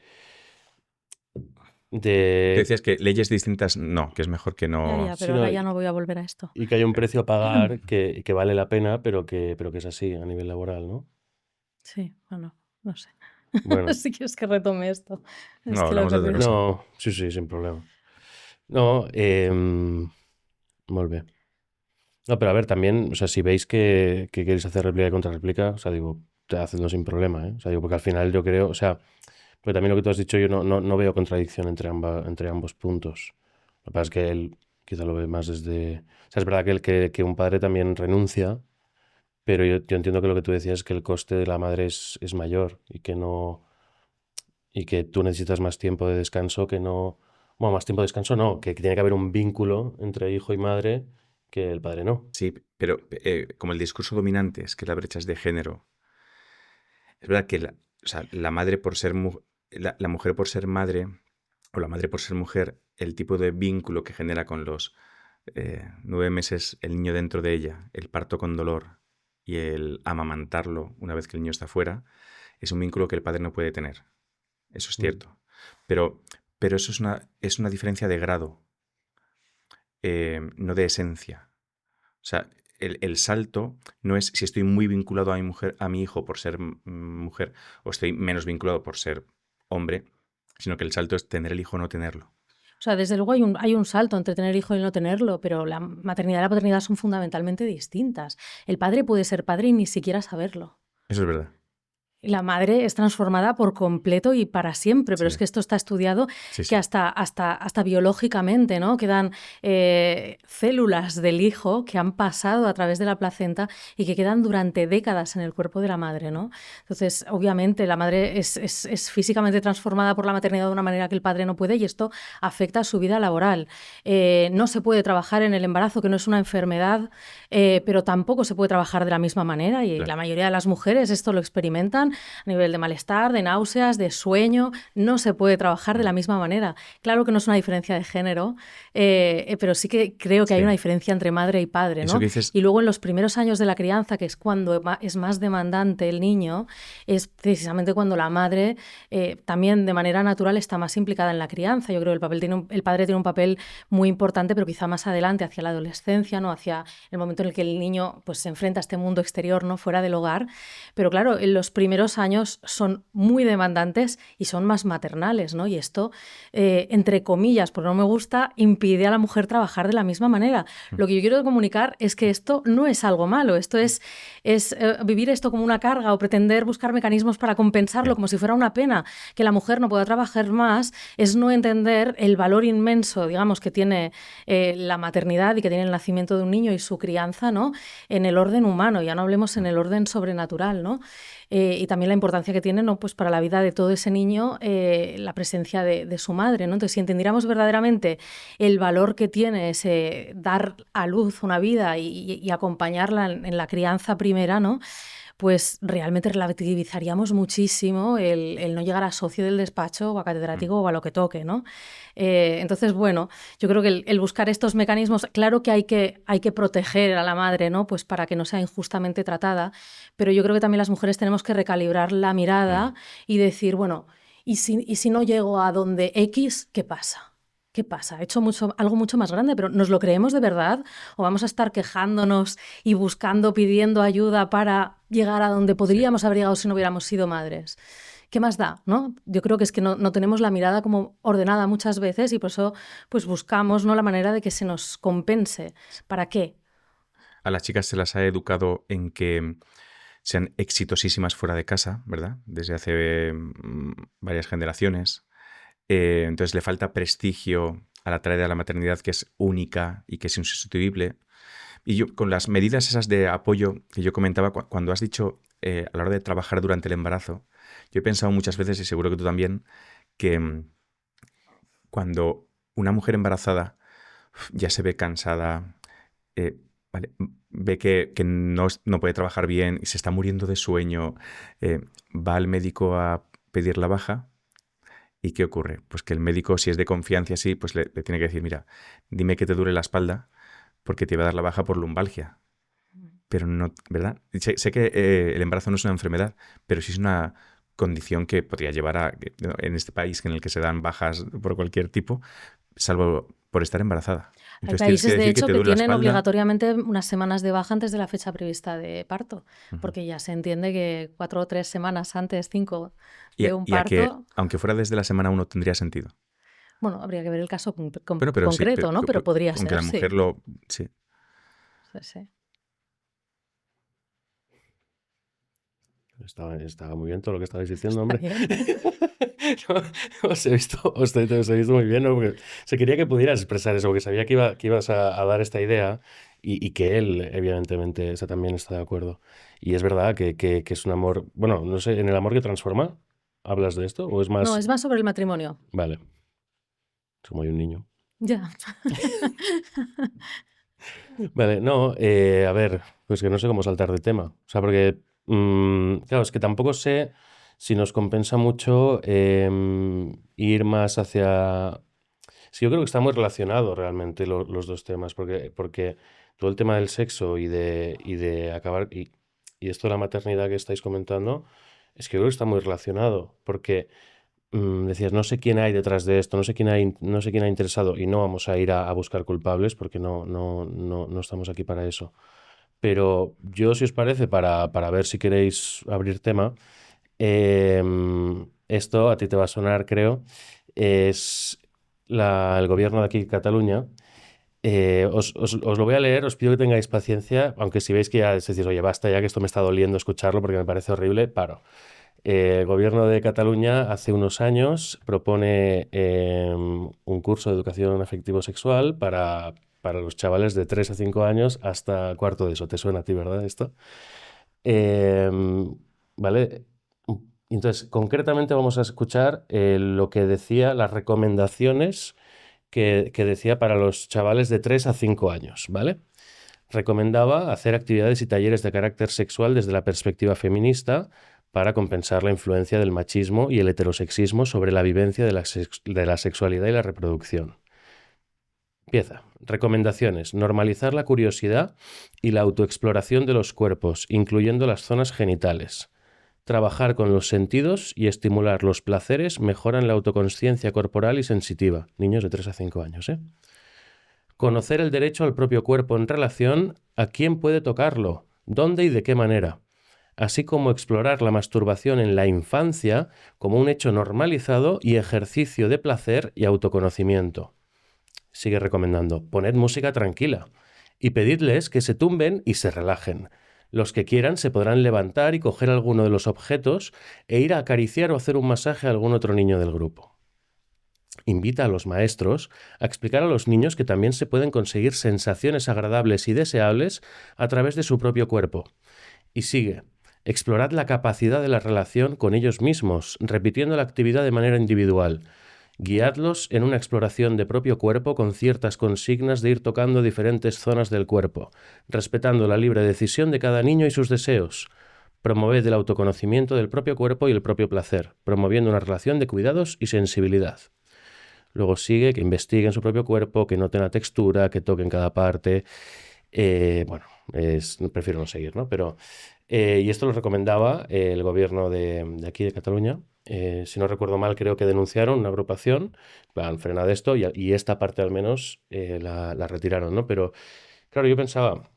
Te decías que leyes distintas no, que es mejor que no... Ya, pero ahora ya no voy a volver a esto. Y que hay un precio a pagar que vale la pena, pero que es así a nivel laboral, ¿no? Sí, bueno, no sé. Bueno. Si quieres que retome esto. No, hablamos de otra cosa. No, sí, sin problema. No, molt bé. No, pero a ver, también, o sea, si veis que queréis hacer réplica y contrarréplica, o sea, digo, hacedlo sin problema, ¿eh? O sea, digo, porque al final yo creo, o sea, Pero también lo que tú has dicho, yo no veo contradicción entre ambos puntos. Lo que pasa es que él quizá lo ve más desde... O sea, es verdad que un padre también renuncia, pero yo entiendo que lo que tú decías es que el coste de la madre es mayor y que no... Y que tú necesitas más tiempo de descanso que no... Bueno, más tiempo de descanso no, que tiene que haber un vínculo entre hijo y madre que el padre no. Sí, pero como el discurso dominante es que la brecha es de género, es verdad que o sea, la madre por ser la mujer por ser madre o la madre por ser mujer, el tipo de vínculo que genera con los 9 meses el niño dentro de ella, el parto con dolor y el amamantarlo una vez que el niño está fuera, es un vínculo que el padre no puede tener. Eso es cierto. Pero eso es una diferencia de grado, no de esencia. O sea, el salto no es si estoy muy vinculado a mi hijo por ser mujer o estoy menos vinculado por ser hombre, sino que el salto es tener el hijo o no tenerlo. O sea, desde luego hay un salto entre tener hijo y no tenerlo, pero la maternidad y la paternidad son fundamentalmente distintas. El padre puede ser padre y ni siquiera saberlo. Eso es verdad. La madre es transformada por completo y para siempre, pero Sí. es que esto está estudiado Sí, que sí. hasta biológicamente, ¿no? Quedan células del hijo que han pasado a través de la placenta y que quedan durante décadas en el cuerpo de la madre, ¿no? Entonces, obviamente, la madre es físicamente transformada por la maternidad de una manera que el padre no puede y esto afecta a su vida laboral. No se puede trabajar en el embarazo, que no es una enfermedad, pero tampoco se puede trabajar de la misma manera y Claro. la mayoría de las mujeres esto lo experimentan a nivel de malestar, de náuseas, de sueño. No se puede trabajar de la misma manera. Claro que no es una diferencia de género, pero sí que creo que hay Sí. una diferencia entre madre y padre, Eso ¿no? que dices- Y luego en los primeros años de la crianza, que es cuando es más demandante el niño, es precisamente cuando la madre también de manera natural está más implicada en la crianza. Yo creo que el padre tiene un papel muy importante, pero quizá más adelante, hacia la adolescencia, ¿no? Hacia el momento en el que el niño pues, se enfrenta a este mundo exterior, ¿no? Fuera del hogar. Pero claro, en los primeros años son muy demandantes y son más maternales, ¿no? Y esto, entre comillas, porque no me gusta, impide a la mujer trabajar de la misma manera. Lo que yo quiero comunicar es que esto no es algo malo, esto es vivir esto como una carga o pretender buscar mecanismos para compensarlo como si fuera una pena que la mujer no pueda trabajar más, es no entender el valor inmenso, digamos, que tiene la maternidad y que tiene el nacimiento de un niño y su crianza, ¿no? En el orden humano, ya no hablemos en el orden sobrenatural, ¿no? Y también la importancia que tiene, ¿no? Pues para la vida de todo ese niño la presencia de su madre, ¿no? Entonces, si entendiéramos verdaderamente el valor que tiene ese dar a luz una vida y acompañarla en la crianza primera, ¿no? Pues realmente relativizaríamos muchísimo el no llegar a socio del despacho o a catedrático o a lo que toque, ¿no? Entonces, bueno, yo creo que el buscar estos mecanismos, claro que hay que proteger a la madre, ¿no? Pues para que no sea injustamente tratada, pero yo creo que también las mujeres tenemos que recalibrar la mirada y decir, bueno, ¿y si no llego a donde X, qué pasa? ¿Qué pasa? He hecho algo mucho más grande, pero ¿nos lo creemos de verdad? ¿O vamos a estar quejándonos y buscando, pidiendo ayuda para llegar a donde podríamos haber llegado si no hubiéramos sido madres? ¿Qué más da? ¿No? Yo creo que es que no tenemos la mirada como ordenada muchas veces y por eso pues buscamos, ¿no? La manera de que se nos compense. ¿Para qué? A las chicas se las ha educado en que sean exitosísimas fuera de casa, ¿verdad? Desde hace varias generaciones. Entonces le falta prestigio a la tarea de la maternidad, que es única y que es insustituible. Y yo, con las medidas esas de apoyo que yo comentaba, cuando has dicho a la hora de trabajar durante el embarazo, yo he pensado muchas veces, y seguro que tú también, que cuando una mujer embarazada ya se ve cansada, ¿vale? Ve que no puede trabajar bien y se está muriendo de sueño, va al médico a pedir la baja. ¿Y qué ocurre? Pues que el médico, si es de confianza así, pues le tiene que decir, mira, dime que te duele la espalda porque te va a dar la baja por lumbalgia. Pero no, ¿verdad? Sé que el embarazo no es una enfermedad, pero sí es una condición que podría llevar a, en este país en el que se dan bajas por cualquier tipo, salvo por estar embarazada. Entonces, hay países, de hecho, que tienen espalda, obligatoriamente unas semanas de baja antes de la fecha prevista de parto, porque ya se entiende que 4 o 3 semanas antes, 5 de un parto... que, aunque fuera desde la semana 1, tendría sentido. Bueno, habría que ver el caso pero concreto, sí, ¿no? Pero podría ser, aunque la mujer sí. lo... Sí. Sí. Estaba muy bien todo lo que estabais diciendo, hombre. Os he visto muy bien, ¿no? Porque se quería que pudieras expresar eso, porque sabía que ibas a dar esta idea y que él, evidentemente, también está de acuerdo. Y es verdad que es un amor, bueno, no sé, ¿en el amor que transforma hablas de esto? ¿O es más...? No, es más sobre el matrimonio. Vale. Como hay un niño. Ya. Vale, no, a ver, pues que no sé cómo saltar de tema. O sea, porque, claro, es que tampoco sé si nos compensa mucho ir más hacia... Sí, yo creo que está muy relacionado realmente los dos temas, porque todo el tema del sexo y de acabar, y esto de la maternidad que estáis comentando, es que yo creo que está muy relacionado, porque decías, no sé quién hay detrás de esto, no sé quién ha interesado, y no vamos a ir a buscar culpables porque no estamos aquí para eso. Pero yo, si os parece, para ver si queréis abrir tema, esto a ti te va a sonar, creo, es el gobierno de aquí, Cataluña. Os lo voy a leer, os pido que tengáis paciencia, aunque si veis que ya decís, oye, basta ya que esto me está doliendo escucharlo porque me parece horrible, paro. El gobierno de Cataluña hace unos años propone un curso de educación afectivo-sexual para los chavales de 3 a 5 años hasta cuarto de eso. ¿Te suena a ti, verdad, esto? ¿Vale? Entonces, concretamente vamos a escuchar lo que decía, las recomendaciones que decía para los chavales de 3 a 5 años, ¿vale? Recomendaba hacer actividades y talleres de carácter sexual desde la perspectiva feminista para compensar la influencia del machismo y el heterosexismo sobre la vivencia de la sexualidad y la reproducción. Empieza. Recomendaciones. Normalizar la curiosidad y la autoexploración de los cuerpos, incluyendo las zonas genitales. Trabajar con los sentidos y estimular los placeres mejoran la autoconsciencia corporal y sensitiva. Niños de 3 a 5 años, ¿eh? Conocer el derecho al propio cuerpo en relación a quién puede tocarlo, dónde y de qué manera, así como explorar la masturbación en la infancia como un hecho normalizado y ejercicio de placer y autoconocimiento. Sigue recomendando, poned música tranquila y pedidles que se tumben y se relajen. Los que quieran se podrán levantar y coger alguno de los objetos e ir a acariciar o hacer un masaje a algún otro niño del grupo. Invita a los maestros a explicar a los niños que también se pueden conseguir sensaciones agradables y deseables a través de su propio cuerpo. Y sigue. Explorad la capacidad de la relación con ellos mismos, repitiendo la actividad de manera individual. Guiadlos en una exploración de propio cuerpo con ciertas consignas de ir tocando diferentes zonas del cuerpo, respetando la libre decisión de cada niño y sus deseos. Promoved el autoconocimiento del propio cuerpo y el propio placer, promoviendo una relación de cuidados y sensibilidad. Luego sigue que investiguen su propio cuerpo, que noten la textura, que toquen cada parte. Prefiero no seguir, ¿no? Pero, y esto lo recomendaba el gobierno de aquí de Cataluña. Si no recuerdo mal, creo que denunciaron una agrupación, han frenado esto y esta parte al menos la retiraron, ¿no? Pero, claro, yo pensaba,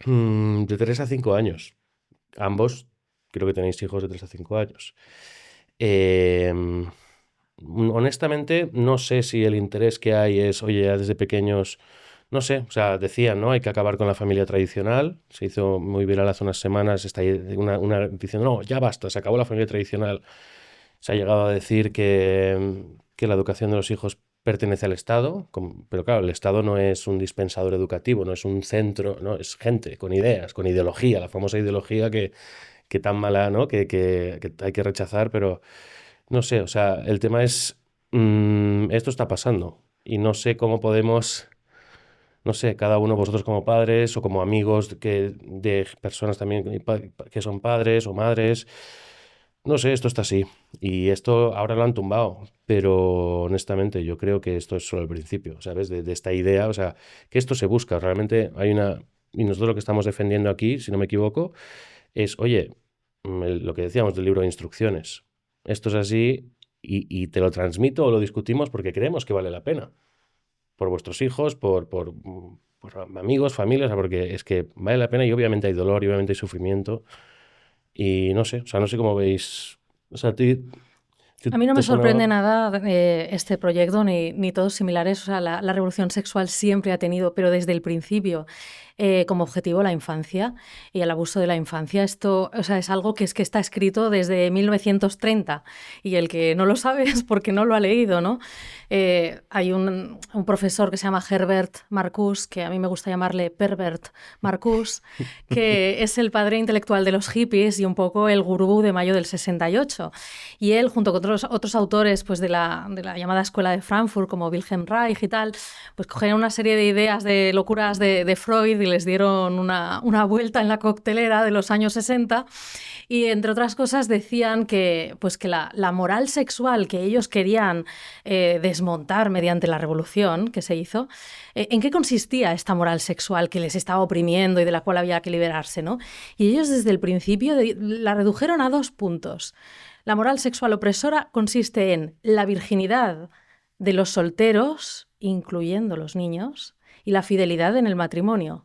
de 3 a 5 años, ambos creo que tenéis hijos de 3 a 5 años. Honestamente, no sé si el interés que hay es, oye, ya desde pequeños, no sé, o sea, decían, ¿no? Hay que acabar con la familia tradicional. Se hizo muy viral hace unas semanas una diciendo, no, ya basta, se acabó la familia tradicional. Se ha llegado a decir que la educación de los hijos pertenece al Estado, pero claro, el Estado no es un dispensador educativo, no es un centro, no, es gente con ideas, con ideología, la famosa ideología que tan mala, ¿no? Que hay que rechazar, pero no sé, o sea, el tema es, esto está pasando y no sé cómo podemos, no sé, cada uno vosotros como padres o como amigos de personas también que son padres o madres, no sé, esto está así y esto ahora lo han tumbado, pero honestamente yo creo que esto es solo el principio, ¿sabes? De esta idea, o sea, que esto se busca, realmente hay una, y nosotros lo que estamos defendiendo aquí, si no me equivoco, es, oye, lo que decíamos del libro de instrucciones, esto es así y te lo transmito o lo discutimos porque creemos que vale la pena. Por vuestros hijos, por amigos, familias, porque es que vale la pena y obviamente hay dolor y obviamente hay sufrimiento. Y no sé, o sea, no sé cómo veis. O sea, A mí no me ¿Te sonaba? sorprende nada este proyecto ni todos similares. O sea, la revolución sexual siempre ha tenido, pero desde el principio, como objetivo la infancia y el abuso de la infancia. Esto, o sea, es algo que está escrito desde 1930 y el que no lo sabe es porque no lo ha leído, ¿no? Hay un profesor que se llama Herbert Marcuse, que a mí me gusta llamarle Pervert Marcuse, que es el padre intelectual de los hippies y un poco el gurú de mayo del 68. Y él, junto con otros autores pues, de la llamada Escuela de Frankfurt, como Wilhelm Reich y tal, pues cogieron una serie de ideas de locuras de Freud y les dieron una vuelta en la coctelera de los años 60. Y entre otras cosas decían que, pues, que la moral sexual que ellos querían desmontar mediante la revolución que se hizo, ¿en qué consistía esta moral sexual que les estaba oprimiendo y de la cual había que liberarse, ¿no? Y ellos desde el principio la redujeron a 2 puntos. La moral sexual opresora consiste en la virginidad de los solteros, incluyendo los niños, y la fidelidad en el matrimonio.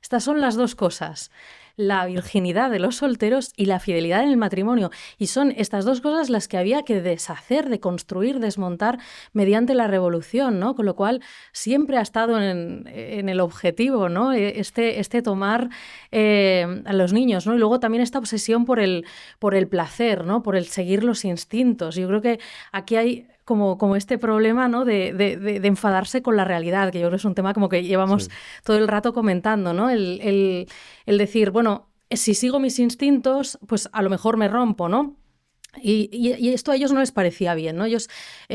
Estas son las 2 cosas. La virginidad de los solteros y la fidelidad en el matrimonio. Y son estas 2 cosas las que había que deshacer, deconstruir, desmontar mediante la revolución, ¿no? Con lo cual siempre ha estado en el objetivo, ¿no? Este tomar a los niños, ¿no? Y luego también esta obsesión por el placer, ¿no? Por el seguir los instintos. Yo creo que aquí hay como este problema, ¿no? de enfadarse con la realidad, que yo creo que es un tema como que llevamos todo el rato comentando, ¿no? El decir, bueno, si sigo mis instintos, pues a lo mejor me rompo, ¿no? Y esto a ellos no les parecía bien, ¿no? Ellos,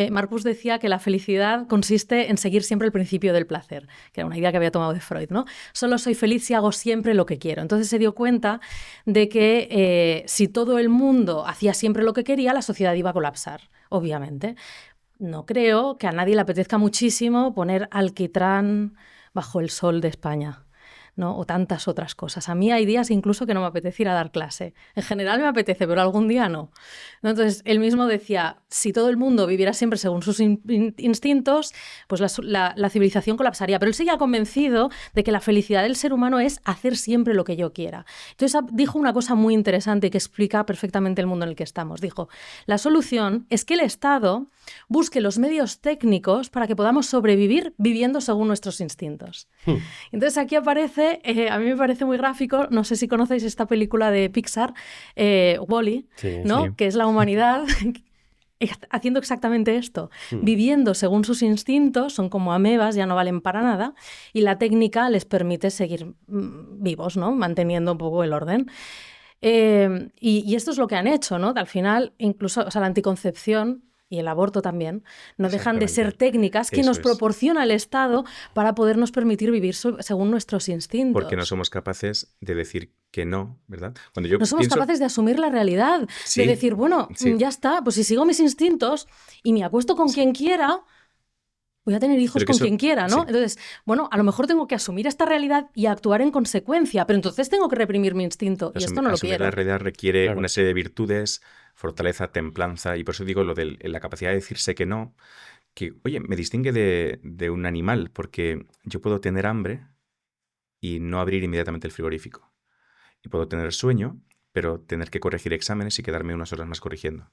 Marcuse decía que la felicidad consiste en seguir siempre el principio del placer, que era una idea que había tomado de Freud, ¿no? Solo soy feliz si hago siempre lo que quiero. Entonces se dio cuenta de que si todo el mundo hacía siempre lo que quería, la sociedad iba a colapsar, obviamente. No creo que a nadie le apetezca muchísimo poner alquitrán bajo el sol de España, ¿no? O tantas otras cosas. A mí hay días incluso que no me apetece ir a dar clase. En general me apetece, pero algún día no. Entonces, él mismo decía, si todo el mundo viviera siempre según sus instintos, pues la civilización colapsaría. Pero él seguía convencido de que la felicidad del ser humano es hacer siempre lo que yo quiera. Entonces, dijo una cosa muy interesante que explica perfectamente el mundo en el que estamos. Dijo, la solución es que el Estado busque los medios técnicos para que podamos sobrevivir viviendo según nuestros instintos. Entonces, aquí aparece, a mí me parece muy gráfico, no sé si conocéis esta película de Pixar, Wall-E, ¿no? Sí. Que es la humanidad haciendo exactamente esto, viviendo según sus instintos, son como amebas, ya no valen para nada, y la técnica les permite seguir vivos, ¿no? Manteniendo un poco el orden. Y esto es lo que han hecho, ¿no? Al final, incluso, o sea, la anticoncepción y el aborto también, no dejan de ser técnicas que nos proporciona el Estado para podernos permitir vivir según nuestros instintos. Porque no somos capaces de decir que no, ¿verdad? Cuando no somos capaces de asumir la realidad, de decir, bueno, ya está, pues si sigo mis instintos y me acuesto con quien quiera, voy a tener hijos con quien quiera, ¿no? Entonces, bueno, a lo mejor tengo que asumir esta realidad y actuar en consecuencia, pero entonces tengo que reprimir mi instinto y esto no lo quiero. Asumir la realidad requiere una serie de virtudes, fortaleza, templanza, y por eso digo lo de la capacidad de decirse que no, que, oye, me distingue de un animal, porque yo puedo tener hambre y no abrir inmediatamente el frigorífico. Y puedo tener sueño, pero tener que corregir exámenes y quedarme unas horas más corrigiendo.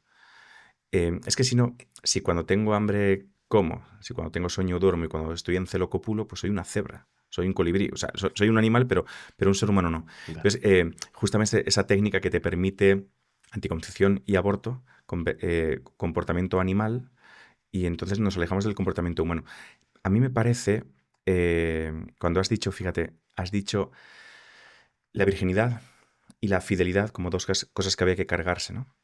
Es que si cuando tengo hambre como, si cuando tengo sueño duermo y cuando estoy en celo copulo, pues soy una cebra, soy un colibrí, o sea, soy un animal, pero un ser humano no. Claro. Entonces, justamente esa técnica que te permite anticoncepción y aborto, comportamiento animal, y entonces nos alejamos del comportamiento humano. A mí me parece, cuando has dicho, fíjate, has dicho la virginidad y la fidelidad como 2 cosas que había que cargarse, ¿no?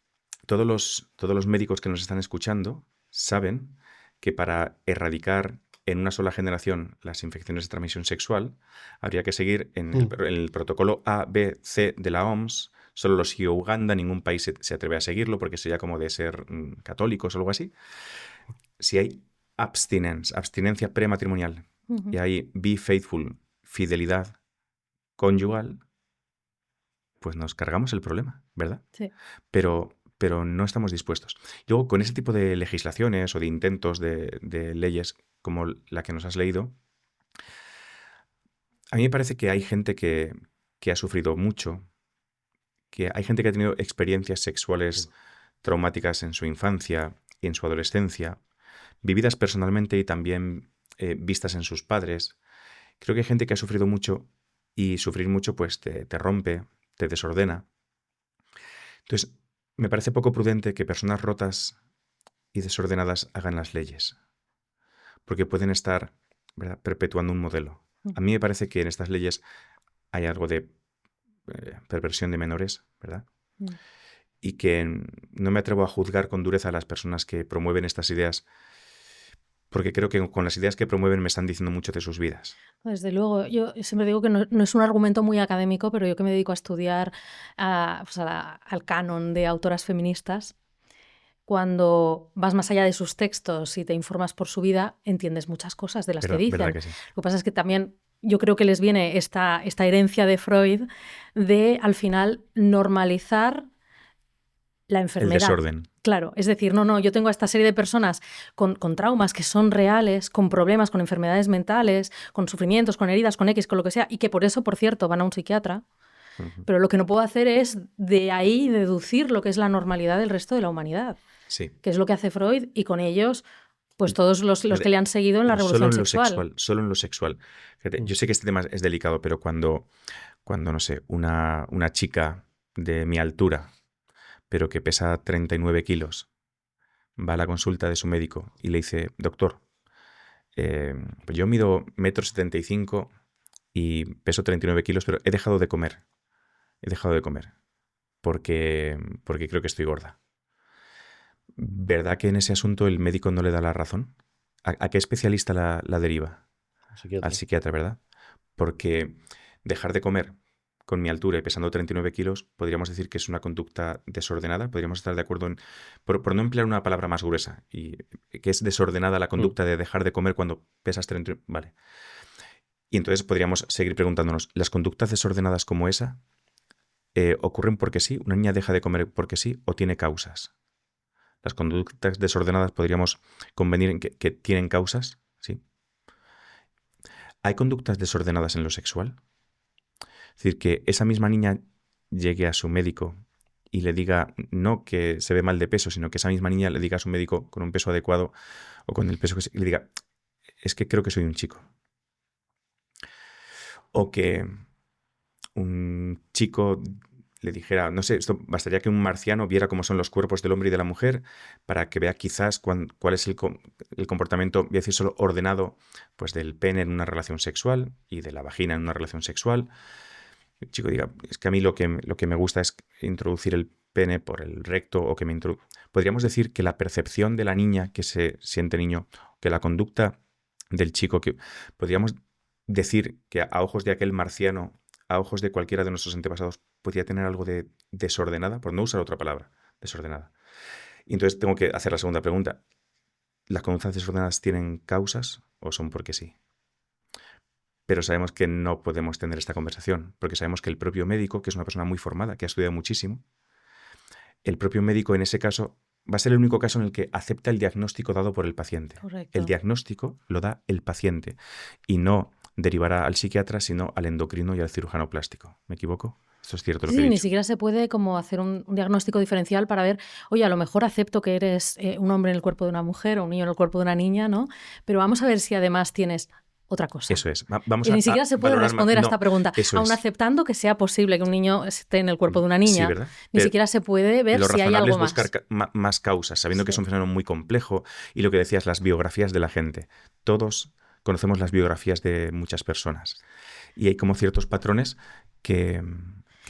Todos los médicos que nos están escuchando saben que para erradicar en una sola generación las infecciones de transmisión sexual habría que seguir en el protocolo A, B, C de la OMS. Solo lo sigue Uganda, ningún país se atreve a seguirlo porque sería como de ser católicos o algo así. Si hay abstinencia prematrimonial y hay be faithful, fidelidad conyugal, pues nos cargamos el problema, ¿verdad? Sí. Pero no estamos dispuestos. Luego, con ese tipo de legislaciones o de intentos de leyes como la que nos has leído, a mí me parece que hay gente que ha sufrido mucho, que hay gente que ha tenido experiencias sexuales traumáticas en su infancia y en su adolescencia, vividas personalmente y también vistas en sus padres. Creo que hay gente que ha sufrido mucho y sufrir mucho pues te rompe, te desordena. Entonces, me parece poco prudente que personas rotas y desordenadas hagan las leyes, porque pueden estar, ¿verdad?, perpetuando un modelo. A mí me parece que en estas leyes hay algo de perversión de menores, ¿verdad? Y que no me atrevo a juzgar con dureza a las personas que promueven estas ideas, porque creo que con las ideas que promueven me están diciendo mucho de sus vidas. Desde luego, yo siempre digo que no es un argumento muy académico, pero yo que me dedico a estudiar al canon de autoras feministas, cuando vas más allá de sus textos y te informas por su vida, entiendes muchas cosas de las que dicen. Que sí. Lo que pasa es que también yo creo que les viene esta herencia de Freud de, al final, normalizar la enfermedad. El desorden. Claro, es decir, no, yo tengo a esta serie de personas con traumas que son reales, con problemas, con enfermedades mentales, con sufrimientos, con heridas, con X, con lo que sea, y que por eso, por cierto, van a un psiquiatra. Pero lo que no puedo hacer es de ahí deducir lo que es la normalidad del resto de la humanidad. Sí. Que es lo que hace Freud, y con ellos, pues todos los que le han seguido en la revolución sexual. Solo en lo sexual. Fíjate, yo sé que este tema es delicado, pero cuando no sé, una chica de mi altura, pero que pesa 39 kilos, va a la consulta de su médico y le dice: doctor, pues yo mido 1,75 m y peso 39 kilos, pero he dejado de comer. Porque creo que estoy gorda. ¿Verdad que en ese asunto el médico no le da la razón? ¿A qué especialista la deriva? Al psiquiatra, ¿verdad? Porque dejar de comer con mi altura y pesando 39 kilos, podríamos decir que es una conducta desordenada. Podríamos estar de acuerdo en, por no emplear una palabra más gruesa, y que es desordenada la conducta de dejar de comer cuando pesas 39. Vale. Y entonces podríamos seguir preguntándonos, ¿las conductas desordenadas como esa ocurren porque sí? ¿Una niña deja de comer porque sí o tiene causas? Las conductas desordenadas podríamos convenir en que tienen causas, ¿sí? ¿Hay conductas desordenadas en lo sexual? Es decir, que esa misma niña llegue a su médico y le diga no que se ve mal de peso, sino que esa misma niña le diga a su médico con un peso adecuado o con el peso que le diga, es que creo que soy un chico. O que un chico le dijera, no sé, esto bastaría que un marciano viera cómo son los cuerpos del hombre y de la mujer para que vea quizás cuál es el comportamiento, voy a decir solo ordenado, pues del pene en una relación sexual y de la vagina en una relación sexual. El chico diga, es que a mí lo que me gusta es introducir el pene por el recto, o que podríamos decir que la percepción de la niña que se siente niño, que la conducta del chico, que podríamos decir que a ojos de aquel marciano, a ojos de cualquiera de nuestros antepasados, podría tener algo de desordenada, por no usar otra palabra, desordenada. Y entonces tengo que hacer la segunda pregunta. ¿Las conductas desordenadas tienen causas o son porque sí? Pero sabemos que no podemos tener esta conversación, porque sabemos que el propio médico, que es una persona muy formada, que ha estudiado muchísimo, el propio médico en ese caso va a ser el único caso en el que acepta el diagnóstico dado por el paciente. Correcto. El diagnóstico lo da el paciente y no derivará al psiquiatra, sino al endocrino y al cirujano plástico. ¿Me equivoco? Esto es cierto lo que he dicho. Ni siquiera se puede como hacer un diagnóstico diferencial para ver, oye, a lo mejor acepto que eres un hombre en el cuerpo de una mujer o un niño en el cuerpo de una niña, ¿no? Pero vamos a ver si además tienes otra cosa. Eso es. Vamos ni siquiera se puede responder a esta pregunta. Aún aceptando que sea posible que un niño esté en el cuerpo de una niña, sí, ni siquiera se puede ver si hay algo más. Lo razonable es buscar más causas, sabiendo que es un fenómeno muy complejo. Y lo que decías, las biografías de la gente. Todos conocemos las biografías de muchas personas. Y hay como ciertos patrones que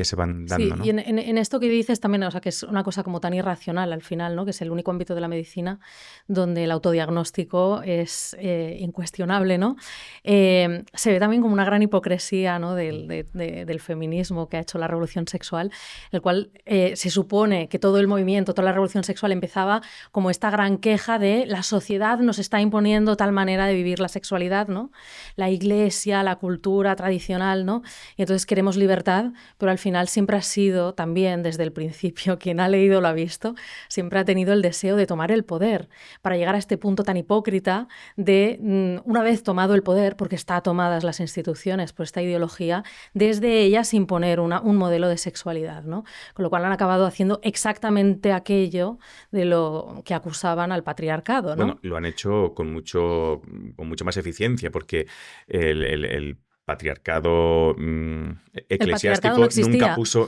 se van dando, sí, ¿no? Y en esto que dices también, o sea, que es una cosa como tan irracional al final, ¿no? Que es el único ámbito de la medicina donde el autodiagnóstico es incuestionable, ¿no? Se ve también como una gran hipocresía, ¿no? del feminismo que ha hecho la revolución sexual, el cual se supone que todo el movimiento, toda la revolución sexual empezaba como esta gran queja de la sociedad nos está imponiendo tal manera de vivir la sexualidad, ¿no? La iglesia, la cultura tradicional, ¿no? Y entonces queremos libertad, pero al final siempre ha sido también desde el principio, quien ha leído lo ha visto, siempre ha tenido el deseo de tomar el poder para llegar a este punto tan hipócrita de, una vez tomado el poder, porque está tomadas las instituciones por esta ideología, desde ellas imponer un modelo de sexualidad, ¿no? Con lo cual han acabado haciendo exactamente aquello de lo que acusaban al patriarcado, ¿no? Bueno, lo han hecho con mucho más eficiencia, porque el patriarcado eclesiástico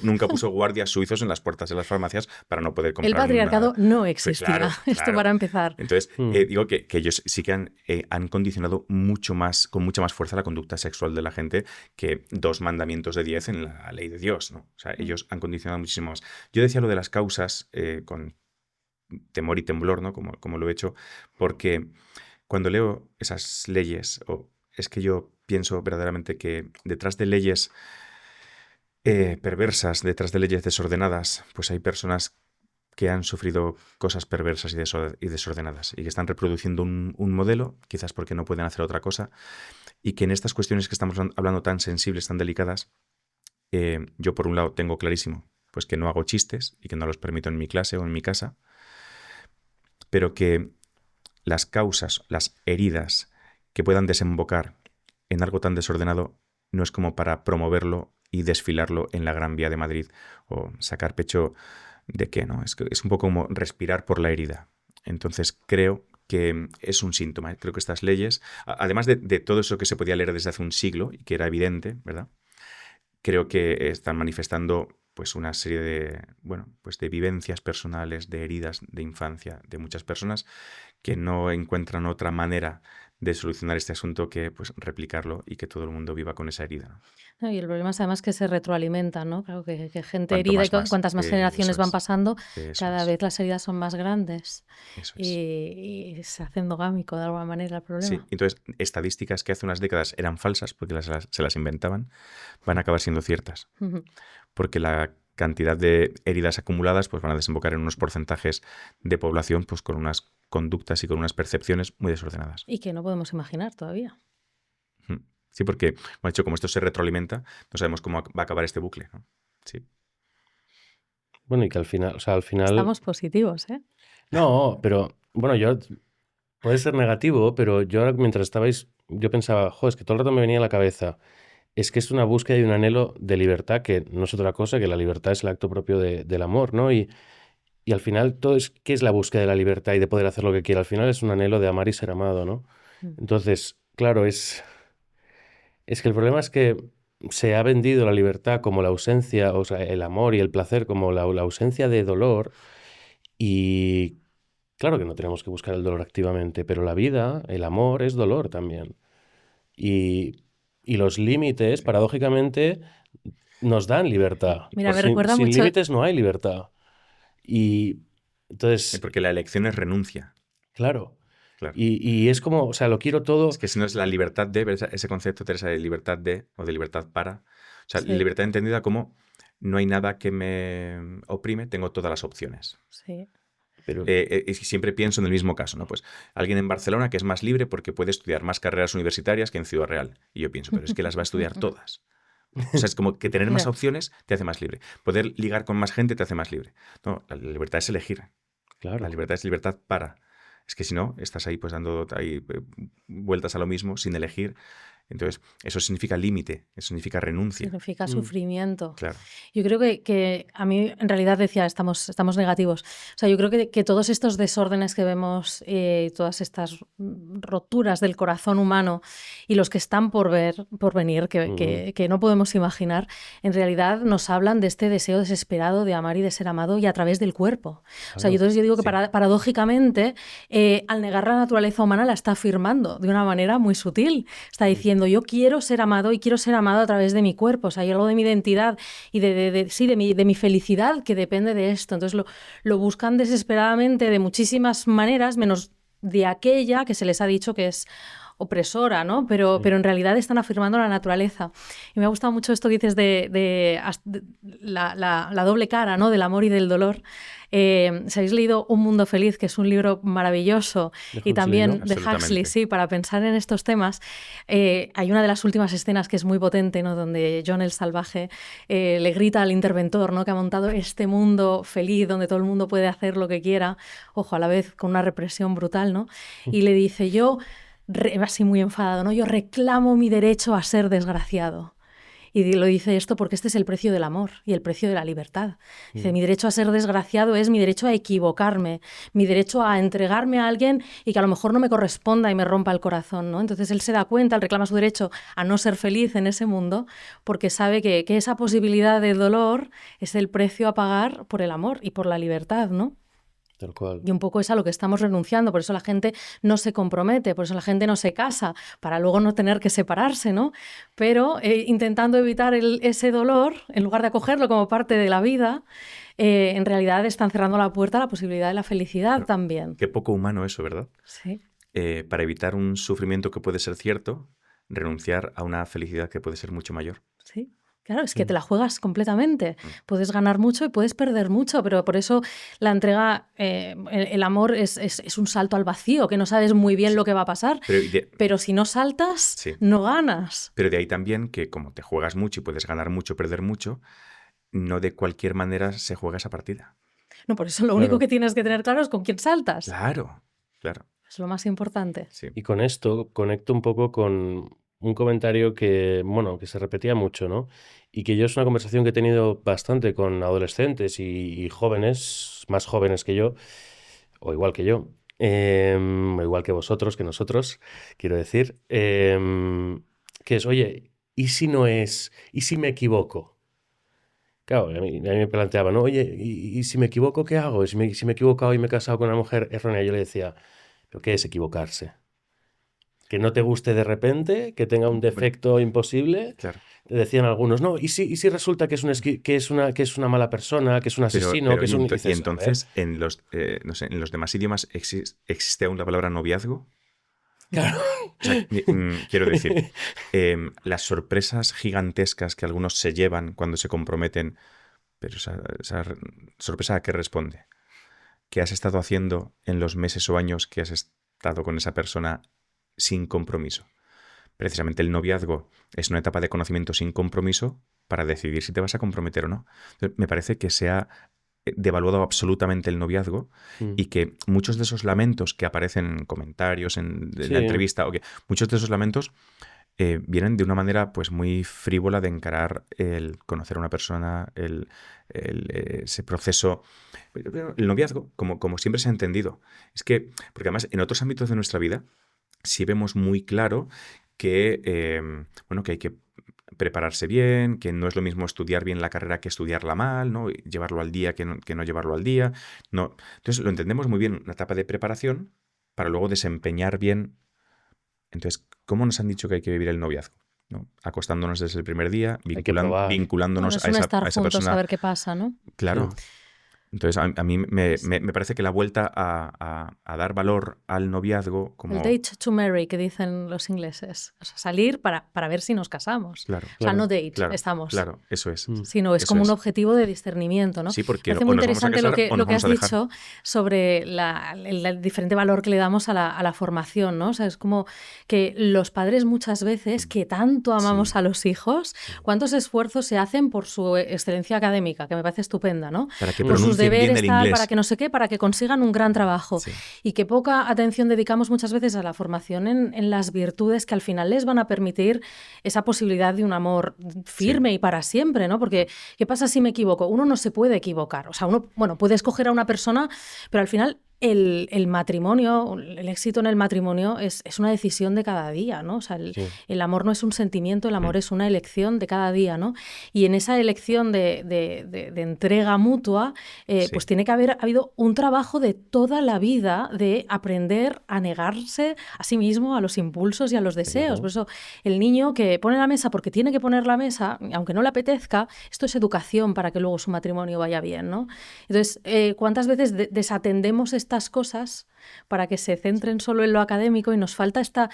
nunca puso guardias suizos en las puertas de las farmacias para no poder comprar. El patriarcado no existía, Claro. esto para empezar. Entonces, digo que ellos sí que han condicionado con mucha más fuerza la conducta sexual de la gente que 2 mandamientos de 10 en la ley de Dios, ¿no? O sea, ellos han condicionado muchísimo más. Yo decía lo de las causas con temor y temblor, ¿no? Como lo he hecho, porque cuando leo esas leyes, es que yo pienso verdaderamente que detrás de leyes perversas, detrás de leyes desordenadas, pues hay personas que han sufrido cosas perversas y desordenadas y que están reproduciendo un modelo, quizás porque no pueden hacer otra cosa, y que en estas cuestiones que estamos hablando tan sensibles, tan delicadas, yo por un lado tengo clarísimo pues que no hago chistes y que no los permito en mi clase o en mi casa, pero que las causas, las heridas que puedan desembocar en algo tan desordenado no es como para promoverlo y desfilarlo en la Gran Vía de Madrid o sacar pecho de qué, ¿no? Es un poco como respirar por la herida. Entonces creo que es un síntoma. Creo que estas leyes, además de todo eso que se podía leer desde hace un siglo y que era evidente, ¿verdad? Creo que están manifestando pues una serie de vivencias personales, de heridas de infancia de muchas personas que no encuentran otra manera de solucionar este asunto que pues replicarlo y que todo el mundo viva con esa herida, ¿no? No, y el problema es además que se retroalimenta, ¿no? Claro, que gente herida y cuantas más generaciones van pasando, cada vez las heridas son más grandes. Y se hace endogámico de alguna manera el problema. Sí, entonces estadísticas que hace unas décadas eran falsas porque se las inventaban, van a acabar siendo ciertas. Porque la cantidad de heridas acumuladas pues van a desembocar en unos porcentajes de población pues con unas conductas y con unas percepciones muy desordenadas. Y que no podemos imaginar todavía. Sí, porque, como esto se retroalimenta, no sabemos cómo va a acabar este bucle, ¿no? Sí. Bueno, y que al final... Estamos positivos, ¿eh? No, pero, bueno, puede ser negativo, pero yo ahora mientras estabais, yo pensaba, es que todo el rato me venía a la cabeza, es que es una búsqueda y un anhelo de libertad, que no es otra cosa, que la libertad es el acto propio del amor, ¿no? Y al final, ¿qué es la búsqueda de la libertad y de poder hacer lo que quiera? Al final es un anhelo de amar y ser amado, ¿no? Entonces, claro, es que el problema es que se ha vendido la libertad como la ausencia, o sea, el amor y el placer como la ausencia de dolor, y claro que no tenemos que buscar el dolor activamente, pero la vida, el amor, es dolor también. Y los límites, paradójicamente, nos dan libertad. Mira, me recuerda sin mucho... límites no hay libertad. Y entonces... Porque la elección es renuncia. Claro. Y es como, o sea, lo quiero todo... Es que si no es la libertad de, ese concepto, Teresa, de libertad de o de libertad para. O sea, libertad entendida como no hay nada que me oprime, tengo todas las opciones. Sí. Pero... siempre pienso en el mismo caso, ¿no? Pues alguien en Barcelona que es más libre porque puede estudiar más carreras universitarias que en Ciudad Real. Y yo pienso, pero es que las va a estudiar todas. O sea, es como que tener más opciones te hace más libre. Poder ligar con más gente te hace más libre. No, la libertad es elegir. Claro. La libertad es libertad para. Es que si no, estás ahí pues dando vueltas a lo mismo sin elegir. Entonces, eso significa límite, eso significa renuncia. Significa sufrimiento. Claro. Yo creo que a mí, en realidad, decía, estamos negativos. O sea, yo creo que todos estos desórdenes que vemos, todas estas roturas del corazón humano y los que están por venir, que no podemos imaginar, en realidad nos hablan de este deseo desesperado de amar y de ser amado y a través del cuerpo. Claro. O sea, yo digo que paradójicamente, al negar la naturaleza humana, la está afirmando de una manera muy sutil. Está diciendo, yo quiero ser amado y quiero ser amado a través de mi cuerpo. O sea, hay algo de mi identidad y de mi felicidad que depende de esto. Entonces lo buscan desesperadamente de muchísimas maneras, menos de aquella que se les ha dicho que es opresora, ¿no? Pero en realidad están afirmando la naturaleza. Y me ha gustado mucho esto que dices de la doble cara, ¿no? Del amor y del dolor. Si habéis leído Un mundo feliz, que es un libro maravilloso, y también de Huxley, sí, para pensar en estos temas, hay una de las últimas escenas que es muy potente, ¿no? Donde John el salvaje le grita al interventor, ¿no? Que ha montado este mundo feliz donde todo el mundo puede hacer lo que quiera, ojo, a la vez con una represión brutal, ¿no? Y le dice, así muy enfadado, ¿no? Yo reclamo mi derecho a ser desgraciado. Y lo dice esto porque este es el precio del amor y el precio de la libertad. Dice, mi derecho a ser desgraciado es mi derecho a equivocarme, mi derecho a entregarme a alguien y que a lo mejor no me corresponda y me rompa el corazón, ¿no? Entonces él se da cuenta, él reclama su derecho a no ser feliz en ese mundo porque sabe que esa posibilidad de dolor es el precio a pagar por el amor y por la libertad, ¿no? Tal cual. Y un poco es a lo que estamos renunciando, por eso la gente no se compromete, por eso la gente no se casa, para luego no tener que separarse, ¿no? Pero intentando evitar ese dolor, en lugar de acogerlo como parte de la vida, en realidad están cerrando la puerta a la posibilidad de la felicidad también. Qué poco humano eso, ¿verdad? Sí. Para evitar un sufrimiento que puede ser cierto, renunciar a una felicidad que puede ser mucho mayor. Sí. Claro, es que te la juegas completamente. Puedes ganar mucho y puedes perder mucho, pero por eso la entrega, el amor es un salto al vacío, que no sabes muy bien lo que va a pasar, pero si no saltas, no ganas. Pero de ahí también que como te juegas mucho y puedes ganar mucho, perder mucho, no de cualquier manera se juega esa partida. No, por eso lo único que tienes que tener claro es con quién saltas. Claro, claro. Es lo más importante. Sí. Y con esto conecto un poco con un comentario que se repetía mucho, ¿no? Y que yo es una conversación que he tenido bastante con adolescentes y jóvenes, más jóvenes que yo, o igual que yo, o igual que vosotros, que nosotros, quiero decir, que es, oye, ¿y si no es? ¿Y si me equivoco? Claro, a mí me planteaba, ¿no? Oye, ¿y si me equivoco, qué hago? ¿Y si me he equivocado y me he casado con una mujer errónea? Yo le decía, ¿pero qué es equivocarse? Que no te guste de repente, que tenga un defecto imposible. Claro. Decían algunos, no, ¿y si resulta que es una mala persona, que es un asesino, pero que es un... Y entonces, en los demás idiomas ¿existe aún la palabra noviazgo? Claro. O sea, quiero decir, las sorpresas gigantescas que algunos se llevan cuando se comprometen, pero esa sorpresa ¿a qué responde? ¿Qué has estado haciendo en los meses o años que has estado con esa persona sin compromiso? Precisamente el noviazgo es una etapa de conocimiento sin compromiso para decidir si te vas a comprometer o no. Entonces, me parece que se ha devaluado absolutamente el noviazgo y que muchos de esos lamentos que aparecen en comentarios, en la entrevista, muchos de esos lamentos vienen de una manera pues muy frívola de encarar el conocer a una persona, ese proceso, el noviazgo, como siempre se ha entendido. Es que, porque además en otros ámbitos de nuestra vida sí vemos muy claro que, que hay que prepararse bien, que no es lo mismo estudiar bien la carrera que estudiarla mal, ¿no? Llevarlo al día que no llevarlo al día. No. Entonces lo entendemos muy bien, una etapa de preparación para luego desempeñar bien. Entonces, ¿cómo nos han dicho que hay que vivir el noviazgo? ¿No? Acostándonos desde el primer día, vinculándonos a esa persona. A ver qué pasa, ¿no? Claro. Entonces, a mí me parece que la vuelta a dar valor al noviazgo como... El date to marry, que dicen los ingleses. O sea, salir para ver si nos casamos. Claro. O sea, no date, estamos. Claro, eso es. Sino es como un objetivo de discernimiento, ¿no? Sí, porque me parece muy interesante lo que has dicho sobre el diferente valor que le damos a la formación, ¿no? O sea, es como que los padres muchas veces, que tanto amamos a los hijos, cuántos esfuerzos se hacen por su excelencia académica, que me parece estupenda, ¿no? Para que por sus deberes, tal, para que no sé qué, para que consigan un gran trabajo. Sí. Y que poca atención dedicamos muchas veces a la formación en las virtudes que al final les van a permitir esa posibilidad de un amor firme y para siempre, ¿no? Porque, ¿qué pasa si me equivoco? Uno no se puede equivocar. O sea, uno, puede escoger a una persona, pero al final el matrimonio, el éxito en el matrimonio es una decisión de cada día, ¿no? O sea, el amor no es un sentimiento, el amor es una elección de cada día, ¿no? Y en esa elección de entrega mutua, pues tiene que haber habido un trabajo de toda la vida de aprender a negarse a sí mismo, a los impulsos y a los deseos. Por eso el niño que pone la mesa porque tiene que poner la mesa, aunque no le apetezca, esto es educación para que luego su matrimonio vaya bien, ¿no? Entonces, ¿cuántas veces desatendemos estas cosas para que se centren solo en lo académico y nos falta esta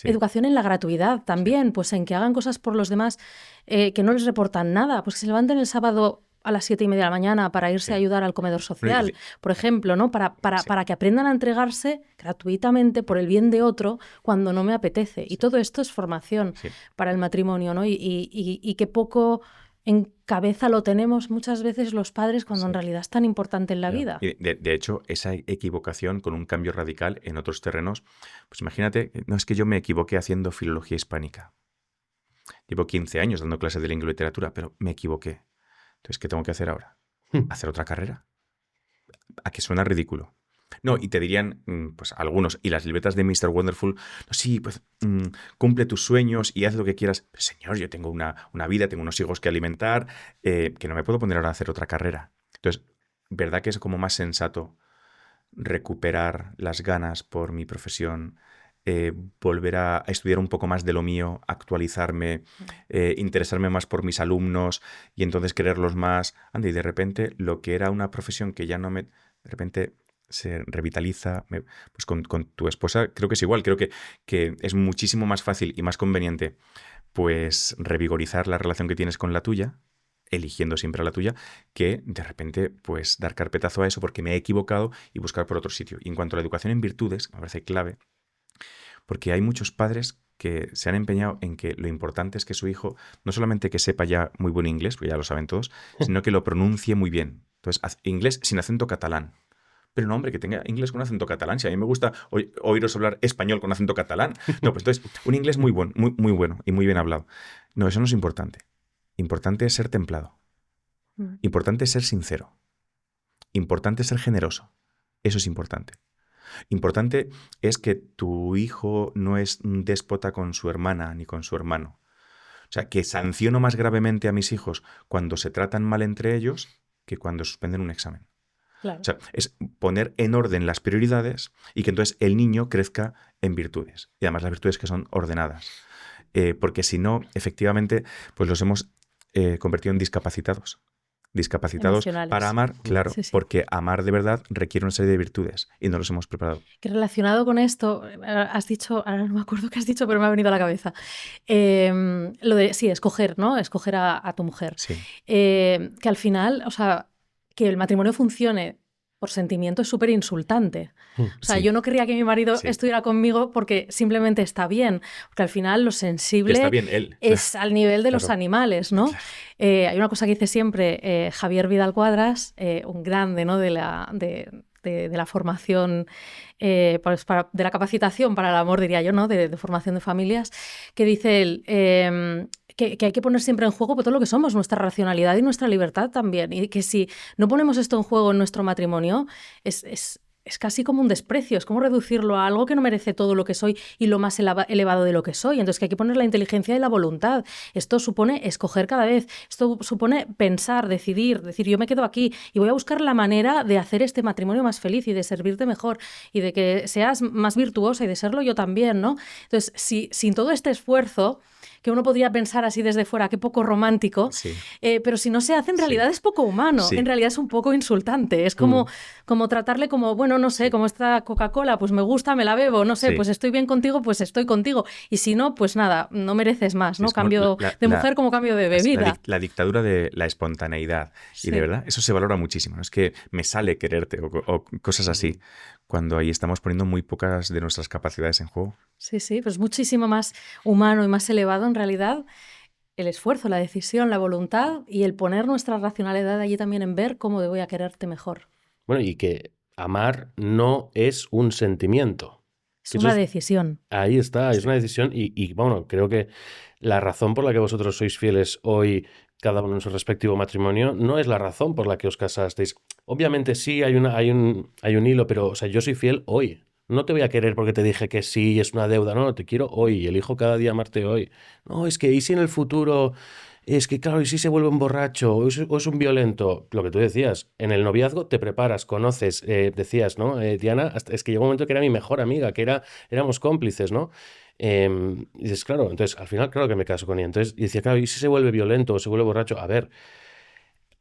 educación en la gratuidad también, pues en que hagan cosas por los demás que no les reportan nada, pues que se levanten el sábado a las 7:30 de la mañana para irse a ayudar al comedor social, por ejemplo, ¿no? Para que aprendan a entregarse gratuitamente por el bien de otro cuando no me apetece. Y todo esto es formación para el matrimonio, ¿no? Y que poco en cabeza lo tenemos muchas veces los padres cuando en realidad es tan importante en la vida. Y de hecho, esa equivocación con un cambio radical en otros terrenos, pues imagínate, no es que yo me equivoqué haciendo filología hispánica. Llevo 15 años dando clases de lengua y literatura, pero me equivoqué. Entonces, ¿qué tengo que hacer ahora? ¿Hacer otra carrera? ¿A que suena ridículo? No, y te dirían, pues algunos, y las libretas de Mr. Wonderful, no, sí, pues cumple tus sueños y haz lo que quieras. Pero, señor, yo tengo una vida, tengo unos hijos que alimentar, que no me puedo poner ahora a hacer otra carrera. Entonces, ¿verdad que es como más sensato recuperar las ganas por mi profesión, volver a estudiar un poco más de lo mío, actualizarme, interesarme más por mis alumnos y entonces quererlos más? Anda, y de repente lo que era una profesión que ya no me... De repente se revitaliza. Pues con tu esposa creo que es igual. Creo que es muchísimo más fácil y más conveniente pues revigorizar la relación que tienes con la tuya, eligiendo siempre a la tuya, que de repente pues dar carpetazo a eso porque me he equivocado y buscar por otro sitio. Y en cuanto a la educación en virtudes, me parece clave, porque hay muchos padres que se han empeñado en que lo importante es que su hijo no solamente que sepa ya muy buen inglés, porque ya lo saben todos, sino que lo pronuncie muy bien. Entonces, inglés sin acento catalán. Pero no, hombre, que tenga inglés con acento catalán. Si a mí me gusta oíros hablar español con acento catalán. No, pues entonces, un inglés muy bueno, muy bueno y muy bien hablado. No, eso no es importante. Importante es ser templado. Importante es ser sincero. Importante es ser generoso. Eso es importante. Importante es que tu hijo no es un déspota con su hermana ni con su hermano. O sea, que sanciono más gravemente a mis hijos cuando se tratan mal entre ellos que cuando suspenden un examen. Claro. O sea, es poner en orden las prioridades y que entonces el niño crezca en virtudes. Y además las virtudes que son ordenadas. Porque si no, efectivamente, pues los hemos convertido en discapacitados. Discapacitados para amar, claro, sí. Porque amar de verdad requiere una serie de virtudes y no los hemos preparado. Que relacionado con esto, has dicho, ahora no me acuerdo qué has dicho, pero me ha venido a la cabeza, lo de, sí, escoger, ¿no? Escoger a tu mujer. Sí. Que al final, o sea, que el matrimonio funcione por sentimiento es súper insultante. O sea, sí. Yo no querría que mi marido estuviera conmigo porque simplemente está bien, porque al final lo sensible está bien él. Es al nivel de los animales, ¿no? Claro. Hay una cosa que dice siempre Javier Vidal Cuadras, un grande, ¿no? de la formación, de la capacitación para el amor, diría yo, ¿no? de formación de familias, que dice él que hay que poner siempre en juego todo lo que somos, nuestra racionalidad y nuestra libertad también, y que si no ponemos esto en juego en nuestro matrimonio, es casi como un desprecio, es como reducirlo a algo que no merece todo lo que soy y lo más elevado de lo que soy. Entonces que hay que poner la inteligencia y la voluntad. Esto supone escoger cada vez, esto supone pensar, decidir, decir yo me quedo aquí y voy a buscar la manera de hacer este matrimonio más feliz y de servirte mejor y de que seas más virtuosa y de serlo yo también, ¿no? Entonces, sin todo este esfuerzo, que uno podría pensar así desde fuera, qué poco romántico, sí. Pero si no se hace, en realidad es poco humano, en realidad es un poco insultante, es como tratarle como, bueno, no sé, como esta Coca-Cola, pues me gusta, me la bebo, no sé, pues estoy bien contigo, pues estoy contigo, y si no, pues nada, no mereces más, ¿no? Cambio de mujer como cambio de bebida. La dictadura de la espontaneidad, y de verdad, eso se valora muchísimo, ¿no? Es que me sale quererte o cosas así, cuando ahí estamos poniendo muy pocas de nuestras capacidades en juego. Sí, sí, pues muchísimo más humano y más elevado en realidad el esfuerzo, la decisión, la voluntad y el poner nuestra racionalidad allí también en ver cómo voy a quererte mejor. Bueno, y que amar no es un sentimiento. Es una decisión. Ahí está, es una decisión y bueno, creo que la razón por la que vosotros sois fieles hoy, cada uno en su respectivo matrimonio, no es la razón por la que os casasteis. Obviamente sí hay un hilo, pero o sea, yo soy fiel hoy. No te voy a querer porque te dije que sí, es una deuda. No, te quiero hoy y elijo cada día amarte hoy. No, es que ¿y si en el futuro? Es que claro, ¿y si se vuelve un borracho o es un violento? Lo que tú decías, en el noviazgo te preparas, conoces, decías, ¿no? Diana, es que llegó un momento que era mi mejor amiga, que éramos cómplices, ¿no? Y dices, claro, entonces al final claro que me caso con ella. Entonces y decía, claro, ¿y si se vuelve violento o se vuelve borracho? A ver,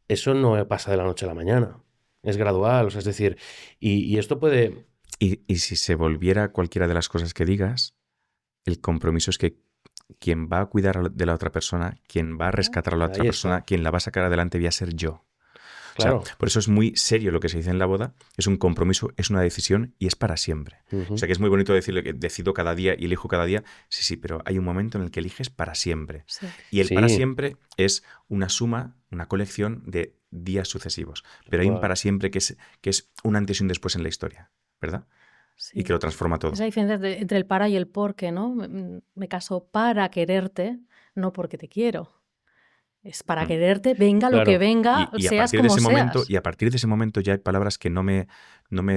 eso no pasa de la noche a la mañana. es gradual, o sea, es decir, y esto puede... Y si se volviera cualquiera de las cosas que digas, el compromiso es que quien va a cuidar de la otra persona, quien va a rescatar a la otra Ahí persona, está. quien la va a sacar adelante, voy a ser yo. Claro. O sea, por eso es muy serio lo que se dice en la boda. Es un compromiso, es una decisión y es para siempre. O sea, que es muy bonito decirle que decido cada día y elijo cada día. Sí, pero hay un momento en el que eliges para siempre. Sí. Y el Sí. para siempre es una suma, una colección de días sucesivos. Pero hay un Wow. para siempre que es un antes y un después en la historia, ¿verdad? Sí. Y que lo transforma todo. Esa diferencia entre el para y el porque, ¿no? Me caso para quererte, no porque te quiero. Es para Mm. quererte, venga lo Claro. que venga, Y a seas partir de como ese momento, seas. y a partir de ese momento ya hay palabras que no me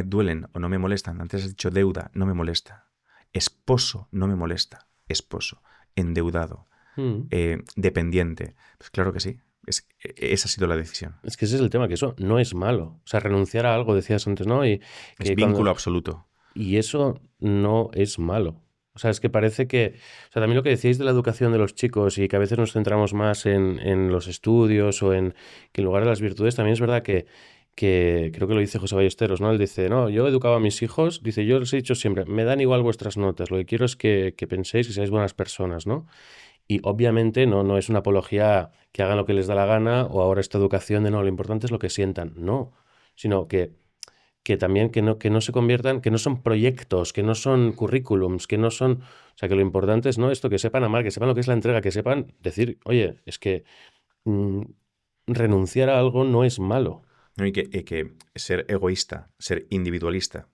duelen o no me molestan. Antes has dicho deuda, no me molesta. Esposo, no me molesta. Esposo. Endeudado. Mm. Dependiente. Pues claro que sí. Esa ha sido la decisión. Es que ese es el tema, que eso no es malo. O sea, renunciar a algo, decías antes, ¿no? Y Es que vínculo absoluto. Y eso no es malo. O sea, es que parece que... O sea, también lo que decíais de la educación de los chicos y que a veces nos centramos más en los estudios o en que en lugar de las virtudes, también es verdad que creo que lo dice José Ballesteros, ¿no? Él dice, no, yo he educado a mis hijos, dice, yo les he dicho siempre, me dan igual vuestras notas, lo que quiero es que penséis que seáis buenas personas, ¿no? Y obviamente no es una apología que hagan lo que les da la gana o ahora esta educación de no, lo importante es lo que sientan, no, sino que también que no se conviertan, que no son proyectos, que no son currículums, que no son... O sea, que lo importante es, ¿no? Esto, que sepan amar, que sepan lo que es la entrega, que sepan decir, oye, es que renunciar a algo no es malo. ¿No? Y que ser egoísta, ser individualista,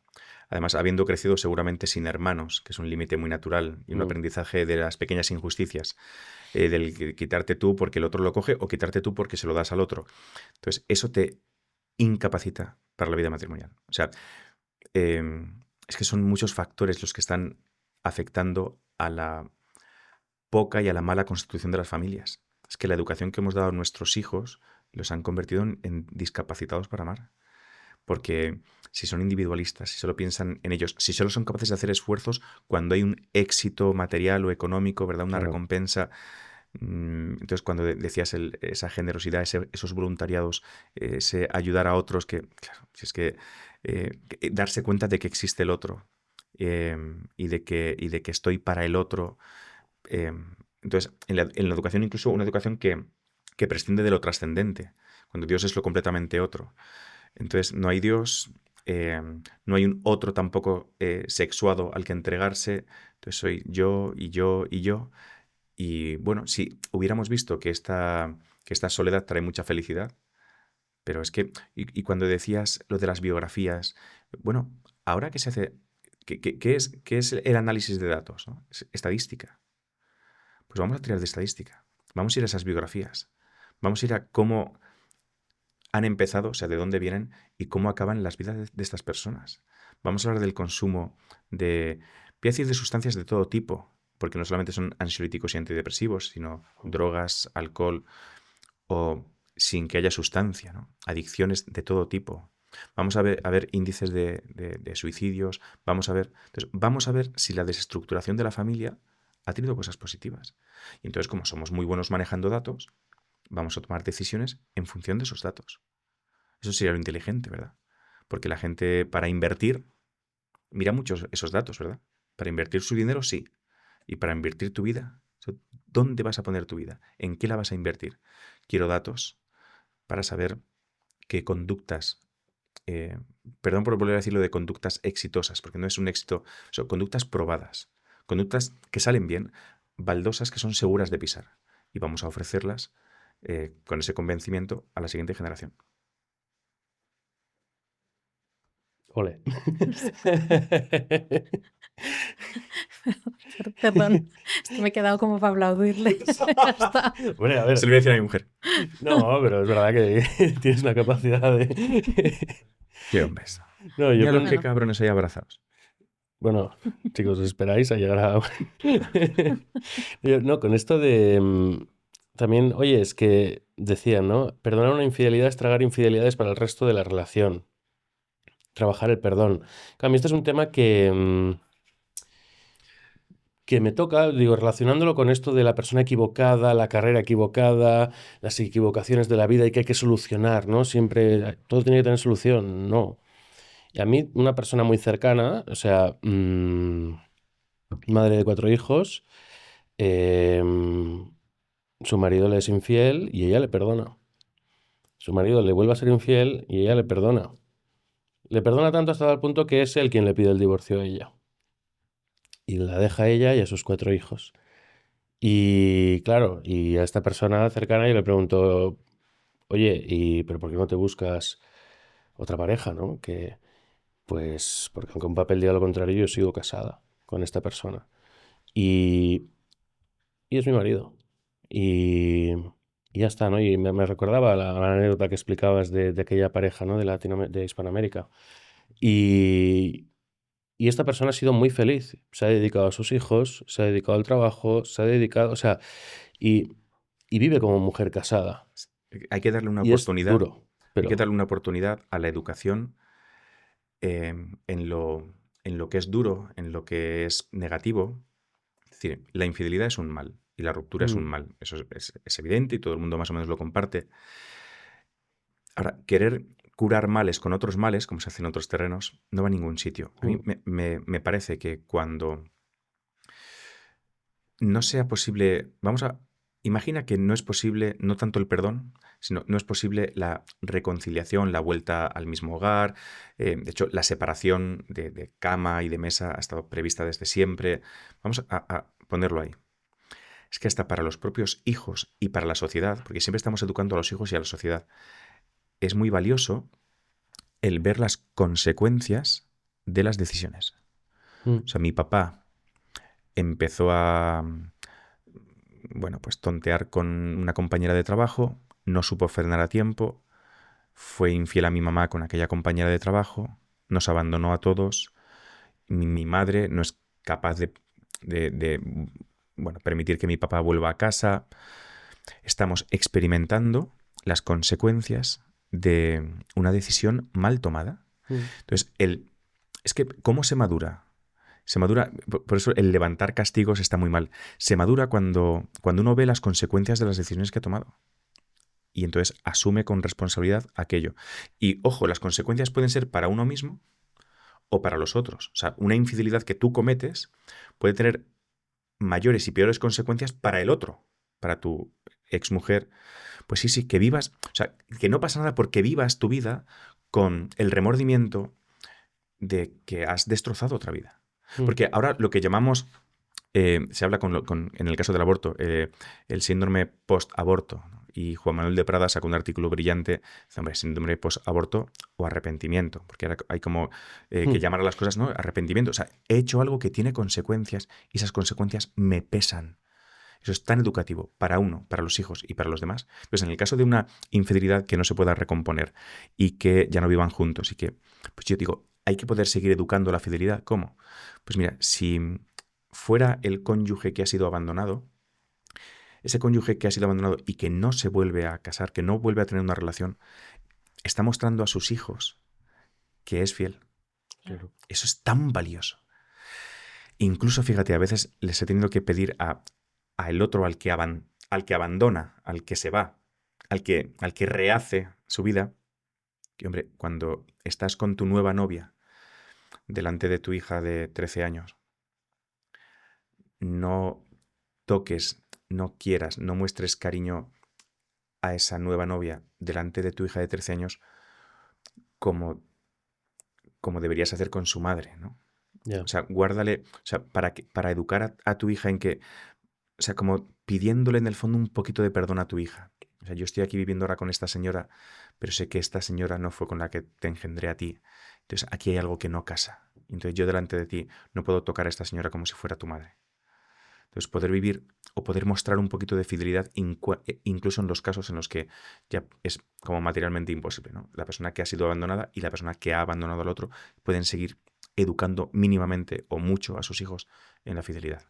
además habiendo crecido seguramente sin hermanos, que es un límite muy natural y un aprendizaje de las pequeñas injusticias, del quitarte tú porque el otro lo coge o quitarte tú porque se lo das al otro. Entonces, eso te incapacita para la vida matrimonial. O sea, es que son muchos factores los que están afectando a la poca y a la mala constitución de las familias. Es que la educación que hemos dado a nuestros hijos los han convertido en discapacitados para amar. Porque si son individualistas, si solo piensan en ellos, si solo son capaces de hacer esfuerzos cuando hay un éxito material o económico, ¿verdad? Una recompensa. Entonces, cuando decías esa generosidad, esos voluntariados, ese ayudar a otros, que, claro, si es que darse cuenta de que existe el otro y de que estoy para el otro. Entonces, en la educación, incluso una educación que prescinde de lo trascendente, cuando Dios es lo completamente otro. Entonces, no hay Dios, no hay un otro tampoco sexuado al que entregarse. Entonces, soy yo y yo y yo. Y bueno, si hubiéramos visto que esta soledad trae mucha felicidad, pero es que, y cuando decías lo de las biografías, bueno, ahora que se hace, ¿qué es el análisis de datos? ¿No? Es estadística. Pues vamos a tirar de estadística. Vamos a ir a esas biografías. Vamos a ir a cómo han empezado, o sea, de dónde vienen y cómo acaban las vidas de estas personas. Vamos a hablar del consumo de, voy a decir, de sustancias de todo tipo, porque no solamente son ansiolíticos y antidepresivos, sino drogas, alcohol o sin que haya sustancia, ¿no? Adicciones de todo tipo. Vamos a ver índices de suicidios, vamos a ver si la desestructuración de la familia ha tenido cosas positivas. Y entonces, como somos muy buenos manejando datos, vamos a tomar decisiones en función de esos datos. Eso sería lo inteligente, ¿verdad? Porque la gente, para invertir, mira mucho esos datos, ¿verdad? Para invertir su dinero, sí. Y para invertir tu vida, ¿dónde vas a poner tu vida? ¿En qué la vas a invertir? Quiero datos para saber qué conductas, perdón por volver a decirlo de conductas exitosas, porque no es un éxito, son conductas probadas, conductas que salen bien, baldosas que son seguras de pisar. Y vamos a ofrecerlas con ese convencimiento a la siguiente generación. Ole. Perdón, es que me he quedado como para aplaudirle. Bueno, a ver. Se lo voy a decir a mi mujer. No, pero es verdad que tienes una capacidad de... Qué hombres. No, yo Mira qué cabrones hay abrazados. Bueno, chicos, os esperáis a llegar a... No, con esto de... También, oye, es que decían, ¿no? Perdonar una infidelidad es tragar infidelidades para el resto de la relación. Trabajar el perdón. A mí este es un tema que que me toca, digo, relacionándolo con esto de la persona equivocada, la carrera equivocada, las equivocaciones de la vida y que hay que solucionar, ¿no? Siempre, todo tiene que tener solución, no. Y a mí, una persona muy cercana, o sea, madre de 4 hijos, su marido le es infiel y ella le perdona. Su marido le vuelve a ser infiel y ella le perdona. Le perdona tanto hasta el punto que es él quien le pide el divorcio a ella. Y la deja a ella y a sus 4 hijos. Y claro, y a esta persona cercana yo le pregunto, oye, ¿pero por qué no te buscas otra pareja, ¿no? Pues, porque aunque un papel diga lo contrario, yo sigo casada con esta persona. Y es mi marido. Y ya está, ¿no? Y me recordaba la anécdota que explicabas de aquella pareja, ¿no? De Hispanoamérica. Y esta persona ha sido muy feliz. Se ha dedicado a sus hijos, se ha dedicado al trabajo, se ha dedicado, o sea, y vive como mujer casada. Hay que darle una Y es oportunidad. duro, Hay que pero darle una oportunidad a la educación en lo que es duro, en lo que es negativo. Es decir, la infidelidad es un mal y la ruptura es un mal. Eso es evidente y todo el mundo más o menos lo comparte. Ahora, querer curar males con otros males, como se hace en otros terrenos, no va a ningún sitio. A mí me parece que cuando no sea posible, imagina que no es posible no tanto el perdón, sino no es posible la reconciliación, la vuelta al mismo hogar. De hecho, la separación de cama y de mesa ha estado prevista desde siempre. Vamos a ponerlo ahí. Es que hasta para los propios hijos y para la sociedad, porque siempre estamos educando a los hijos y a la sociedad, es muy valioso el ver las consecuencias de las decisiones. O sea, mi papá empezó a, bueno, pues tontear con una compañera de trabajo, no supo frenar a tiempo, fue infiel a mi mamá con aquella compañera de trabajo, nos abandonó a todos, mi madre no es capaz de bueno, permitir que mi papá vuelva a casa. Estamos experimentando las consecuencias de una decisión mal tomada. Entonces, es que, ¿cómo se madura? Se madura, por eso el levantar castigos está muy mal. Se madura cuando uno ve las consecuencias de las decisiones que ha tomado. Y entonces asume con responsabilidad aquello. Y, ojo, las consecuencias pueden ser para uno mismo o para los otros. O sea, una infidelidad que tú cometes puede tener mayores y peores consecuencias para el otro, para tu exmujer. Pues sí, que vivas, o sea, que no pasa nada porque vivas tu vida con el remordimiento de que has destrozado otra vida. Porque ahora lo que llamamos, se habla en el caso del aborto, el síndrome post-aborto. Y Juan Manuel de Prada sacó un artículo brillante, dice, hombre, síndrome post-aborto o arrepentimiento, porque ahora hay como que llamar a las cosas, ¿no? Arrepentimiento. O sea, he hecho algo que tiene consecuencias y esas consecuencias me pesan. Eso es tan educativo para uno, para los hijos y para los demás. Pues en el caso de una infidelidad que no se pueda recomponer y que ya no vivan juntos y que, pues yo digo, hay que poder seguir educando la fidelidad. ¿Cómo? Pues mira, si fuera el cónyuge que ha sido abandonado, ese cónyuge que ha sido abandonado y que no se vuelve a casar, que no vuelve a tener una relación, está mostrando a sus hijos que es fiel. Claro. Eso es tan valioso. Incluso, fíjate, a veces les he tenido que pedir al otro, al que abandona, al que se va, al que rehace su vida, que, hombre, cuando estás con tu nueva novia delante de tu hija de 13 años, no toques, no quieras, no muestres cariño a esa nueva novia delante de tu hija de 13 años como deberías hacer con su madre, ¿no? Yeah. O sea, guárdale, o sea, para educar a tu hija en que, o sea, como pidiéndole en el fondo un poquito de perdón a tu hija. O sea, yo estoy aquí viviendo ahora con esta señora, pero sé que esta señora no fue con la que te engendré a ti. Entonces, aquí hay algo que no casa. Entonces, yo delante de ti no puedo tocar a esta señora como si fuera tu madre. Entonces, poder vivir o poder mostrar un poquito de fidelidad incluso en los casos en los que ya es como materialmente imposible, ¿no? La persona que ha sido abandonada y la persona que ha abandonado al otro pueden seguir educando mínimamente o mucho a sus hijos en la fidelidad.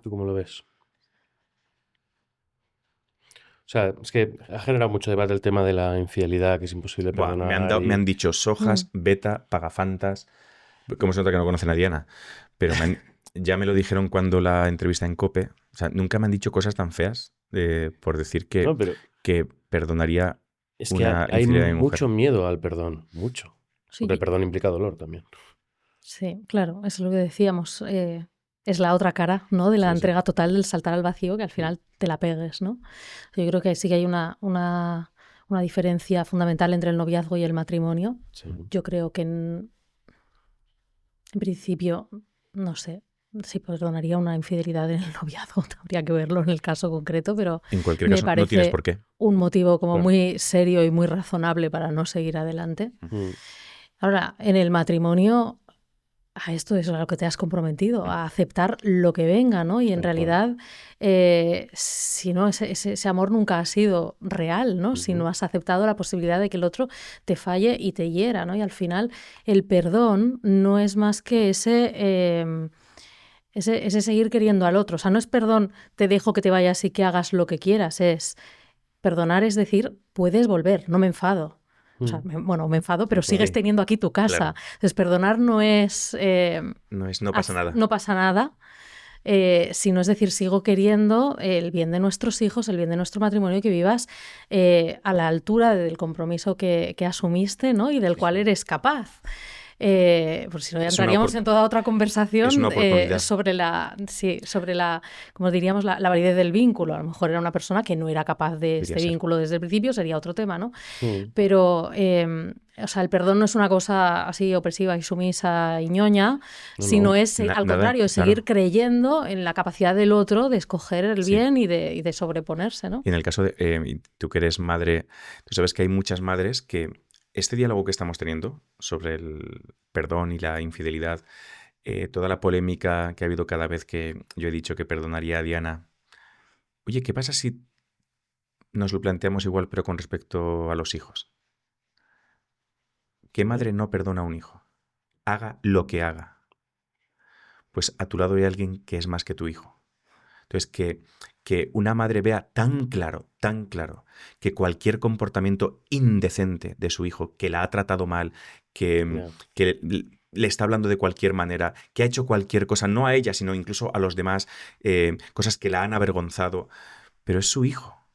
¿Tú cómo lo ves? O sea, es que ha generado mucho debate el tema de la infidelidad, que es imposible perdonar. Me han dicho sojas, beta, pagafantas. ¿Cómo se nota que no conocen a Diana? Pero ya me lo dijeron cuando la entrevista en COPE. O sea, nunca me han dicho cosas tan feas por decir que, No, pero que perdonaría es que una hay infidelidad de mi mujer. mucho miedo al perdón, mucho. Sí, Porque el perdón implica dolor también. sí, claro, eso es lo que decíamos. Es la otra cara, ¿no? De la Sí, sí. entrega total, del saltar al vacío, que al final te la pegues, ¿no? Yo creo que sí que hay una diferencia fundamental entre el noviazgo y el matrimonio. Sí. Yo creo que en principio, no sé si perdonaría una infidelidad en el noviazgo, habría que verlo en el caso concreto, pero En cualquier me caso, no tienes parece por qué. un motivo como Claro. muy serio y muy razonable para no seguir adelante. Mm. Ahora, en el matrimonio, a esto es a lo que te has comprometido, a aceptar lo que venga, ¿no? Y en Tal cual. realidad, si no, ese amor nunca ha sido real, ¿no? Si no has aceptado la posibilidad de que el otro te falle y te hiera, ¿no? Y al final, el perdón no es más que ese seguir queriendo al otro. O sea, no es perdón, te dejo que te vayas y que hagas lo que quieras, es perdonar, es decir, puedes volver, no me enfado. O sea, me enfado, pero sigues teniendo aquí tu casa. Claro. Entonces, perdonar no es... No pasa nada. No pasa nada, sino es decir, sigo queriendo el bien de nuestros hijos, el bien de nuestro matrimonio, que vivas a la altura del compromiso que asumiste, ¿no? Y del cual eres capaz. Por si no, ya entraríamos en toda otra conversación sobre la, como diríamos, la validez del vínculo. A lo mejor era una persona que no era capaz de este vínculo desde el principio, sería otro tema, ¿no? Pero, o sea, el perdón no es una cosa así opresiva y sumisa y ñoña, sino es, al contrario, es seguir creyendo en la capacidad del otro de escoger el bien y de sobreponerse, ¿no? Y en el caso de tú que eres madre, tú sabes que hay muchas madres que este diálogo que estamos teniendo sobre el perdón y la infidelidad, toda la polémica que ha habido cada vez que yo he dicho que perdonaría a Diana, oye, ¿qué pasa si nos lo planteamos igual pero con respecto a los hijos? ¿Qué madre no perdona a un hijo? Haga lo que haga. Pues a tu lado hay alguien que es más que tu hijo. Entonces, que una madre vea tan claro, que cualquier comportamiento indecente de su hijo, que la ha tratado mal, que le está hablando de cualquier manera, que ha hecho cualquier cosa, no a ella, sino incluso a los demás, cosas que la han avergonzado, pero es su hijo.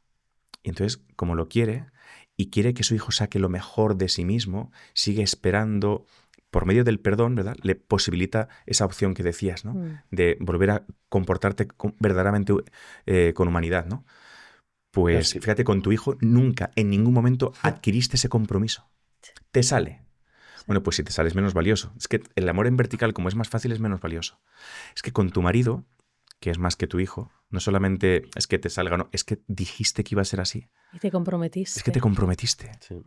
Y entonces, como lo quiere, y quiere que su hijo saque lo mejor de sí mismo, sigue esperando... Por medio del perdón, ¿verdad? Le posibilita esa opción que decías, ¿no? De volver a comportarte verdaderamente con humanidad, ¿no? Pues fíjate, con tu hijo nunca, en ningún momento adquiriste ese compromiso. Te sale. Bueno, pues si te sale es menos valioso. Es que el amor en vertical, como es más fácil, es menos valioso. Es que con tu marido, que es más que tu hijo, no solamente es que te salga, no, es que dijiste que iba a ser así. Y te comprometiste. Es que te comprometiste. Sí.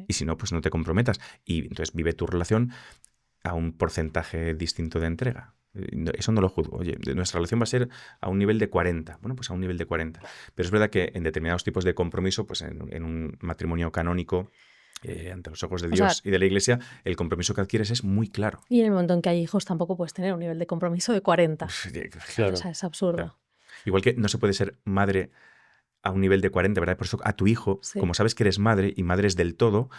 Y si no, pues no te comprometas. Y entonces vive tu relación a un porcentaje distinto de entrega. Eso no lo juzgo. Oye, nuestra relación va a ser a un nivel de 40. Bueno, pues a un nivel de 40. Pero es verdad que en determinados tipos de compromiso, pues en un matrimonio canónico, ante los ojos de Dios y de la Iglesia, el compromiso que adquieres es muy claro. Y en el momento en que hay hijos tampoco puedes tener un nivel de compromiso de 40. Claro. O sea, es absurdo. Claro. Igual que no se puede ser madre a un nivel de 40, ¿verdad? Por eso a tu hijo, como sabes que eres madre y madre es del todo,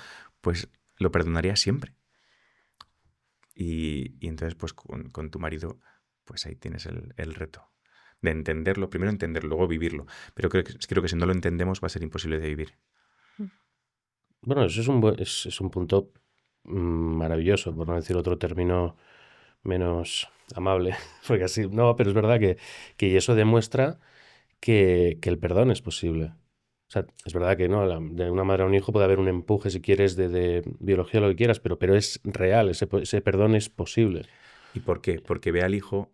pues lo perdonarías siempre. Y entonces, pues con tu marido, pues ahí tienes el reto de entenderlo, primero entenderlo, luego vivirlo. Pero creo que si no lo entendemos va a ser imposible de vivir. Bueno, eso es un punto maravilloso, por no decir otro término menos amable, porque así, no, pero es verdad que eso demuestra que el perdón es posible. O sea, es verdad que no, de una madre a un hijo puede haber un empuje, si quieres, de biología, lo que quieras, pero es real, ese perdón es posible. ¿Y por qué? Porque ve al hijo...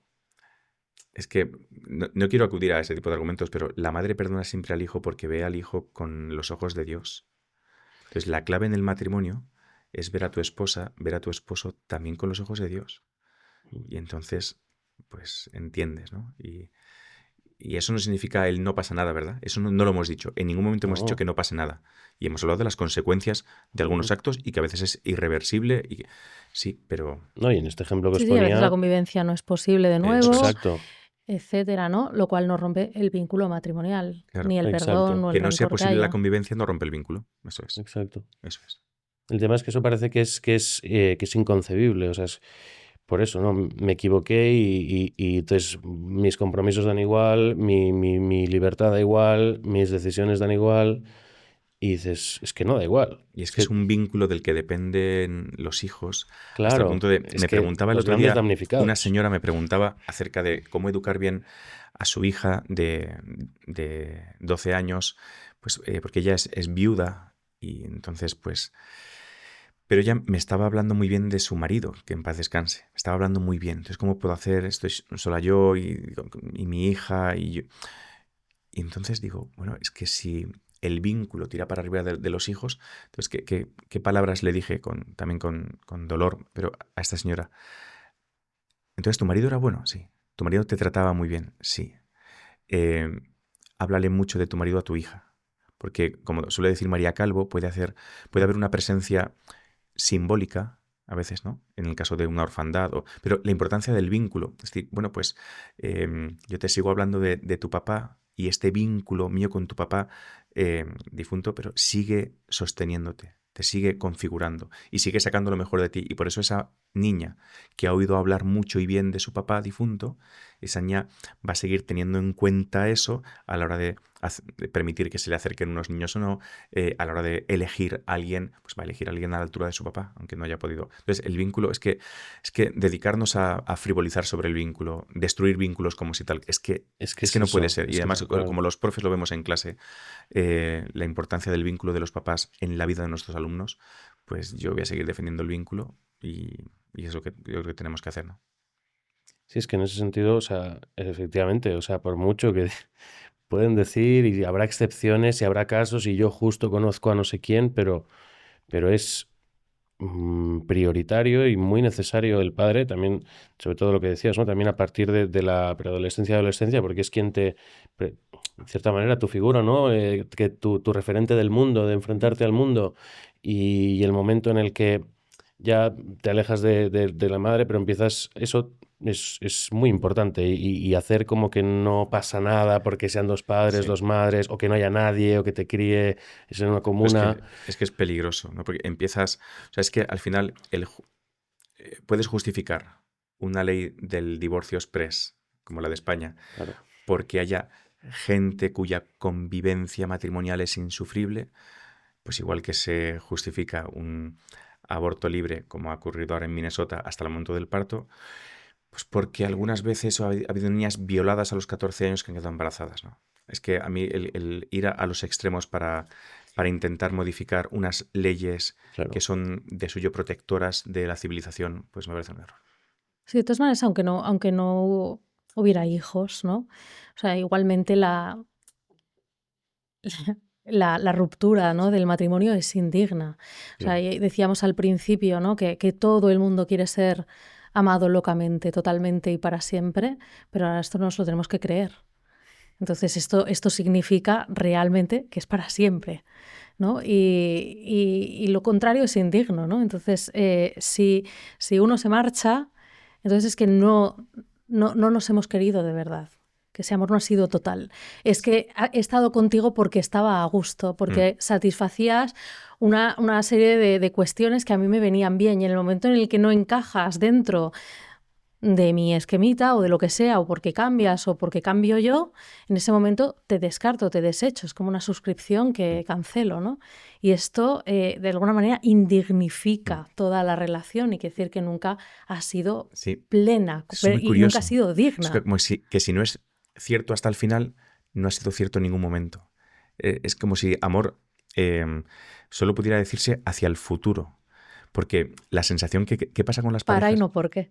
Es que no quiero acudir a ese tipo de argumentos, pero la madre perdona siempre al hijo porque ve al hijo con los ojos de Dios. Entonces, la clave en el matrimonio es ver a tu esposa, ver a tu esposo también con los ojos de Dios. Y entonces, pues entiendes, ¿no? Y eso no significa el no pasa nada, ¿verdad? Eso no lo hemos dicho. En ningún momento hemos dicho que no pase nada. Y hemos hablado de las consecuencias de algunos actos y que a veces es irreversible. Sí, pero... No, y en este ejemplo que os Sí, ponía... a veces la convivencia no es posible de nuevo. Exacto. Etcétera, ¿no? Lo cual no rompe el vínculo matrimonial, Claro, ni el exacto. perdón, o el que no sea rencor que posible la haya. convivencia no rompe el vínculo. Eso es. Exacto. Eso es. El tema es que eso parece que es inconcebible, o sea, por eso, ¿no? Me equivoqué y entonces mis compromisos dan igual, mi libertad da igual, mis decisiones dan igual, y dices, es que no da igual. Y es que es un vínculo del que dependen los hijos, hasta el Claro, punto de... es Me que preguntaba el los otro grandes día, damnificados. una señora me preguntaba acerca de cómo educar bien a su hija de 12 años, pues porque ella es viuda y entonces pues... Pero ella me estaba hablando muy bien de su marido, que en paz descanse. Me estaba hablando muy bien. Entonces, ¿cómo puedo hacer? Estoy sola yo y mi hija y yo. Y entonces digo, bueno, es que si el vínculo tira para arriba de los hijos, entonces, ¿qué palabras le dije también con dolor, pero a esta señora? Entonces, ¿tu marido era bueno? Sí. ¿Tu marido te trataba muy bien? Sí. Háblale mucho de tu marido a tu hija. Porque, como suele decir María Calvo, puede haber una presencia simbólica, a veces, ¿no? En el caso de una orfandad. Pero la importancia del vínculo. Es decir, bueno, pues yo te sigo hablando de tu papá y este vínculo mío con tu papá difunto, pero sigue sosteniéndote, te sigue configurando y sigue sacando lo mejor de ti. Y por eso esa niña que ha oído hablar mucho y bien de su papá difunto, esa niña va a seguir teniendo en cuenta eso a la hora de permitir que se le acerquen unos niños o no, a la hora de elegir a alguien, pues va a elegir a alguien a la altura de su papá, aunque no haya podido. Entonces, el vínculo, es que dedicarnos a frivolizar sobre el vínculo, destruir vínculos como si tal, es que no puede ser. Y además, como los profes lo vemos en clase, la importancia del vínculo de los papás en la vida de nuestros alumnos, pues yo voy a seguir defendiendo el vínculo y es lo que yo creo que tenemos que hacer, ¿no? Sí, es que en ese sentido, o sea, efectivamente, o sea, por mucho que pueden decir, y habrá excepciones y habrá casos, y yo justo conozco a no sé quién, pero es prioritario y muy necesario el padre, también, sobre todo lo que decías, ¿no? También a partir de la preadolescencia y adolescencia, porque es quien en cierta manera, tu figura, ¿no? Que tu referente del mundo, de enfrentarte al mundo, y el momento en el que ya te alejas de la madre, pero empiezas, eso es muy importante, y hacer como que no pasa nada porque sean dos padres, Sí. dos madres, o que no haya nadie, o que te críe en una comuna. Es que es peligroso, ¿no? Porque empiezas, o sea, es que al final puedes justificar una ley del divorcio express, como la de España, Claro. porque haya gente cuya convivencia matrimonial es insufrible, pues igual que se justifica un aborto libre, como ha ocurrido ahora en Minnesota, hasta el momento del parto, pues porque algunas veces ha habido niñas violadas a los 14 años que han quedado embarazadas, ¿no? Es que a mí el ir a los extremos para intentar modificar unas leyes Claro. que son de suyo protectoras de la civilización, pues me parece un error. Sí, de todas maneras, aunque no hubiera hijos, ¿no? O sea, igualmente la ruptura, ¿no? del matrimonio es indigna. O sea, decíamos al principio, ¿no? que todo el mundo quiere ser amado locamente, totalmente y para siempre, pero ahora esto nos lo tenemos que creer. Entonces esto significa realmente que es para siempre, ¿no? Y lo contrario es indigno, ¿no? Entonces, si uno se marcha, entonces es que no nos hemos querido de verdad, que ese amor no ha sido total. Es que he estado contigo porque estaba a gusto, porque satisfacías una serie de cuestiones que a mí me venían bien, y en el momento en el que no encajas dentro de mi esquemita o de lo que sea, o porque cambias o porque cambio yo, en ese momento te descarto, te desecho. Es como una suscripción que cancelo, ¿no? Y esto, de alguna manera, indignifica toda la relación, y quiere decir que nunca ha sido plena y nunca ha sido digna. Es como que si no es cierto hasta el final, no ha sido cierto en ningún momento. Es como si amor solo pudiera decirse hacia el futuro. Porque la sensación ¿qué pasa con las parejas? Para y no porque.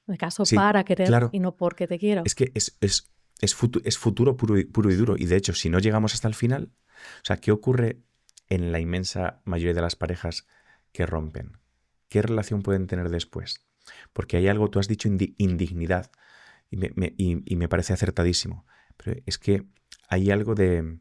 Me caso para querer y no porque te quiero. Es que es futuro puro y duro. Y de hecho, si no llegamos hasta el final, o sea, ¿qué ocurre en la inmensa mayoría de las parejas que rompen? ¿Qué relación pueden tener después? Porque hay algo, tú has dicho indignidad, y me parece acertadísimo. Pero es que hay algo de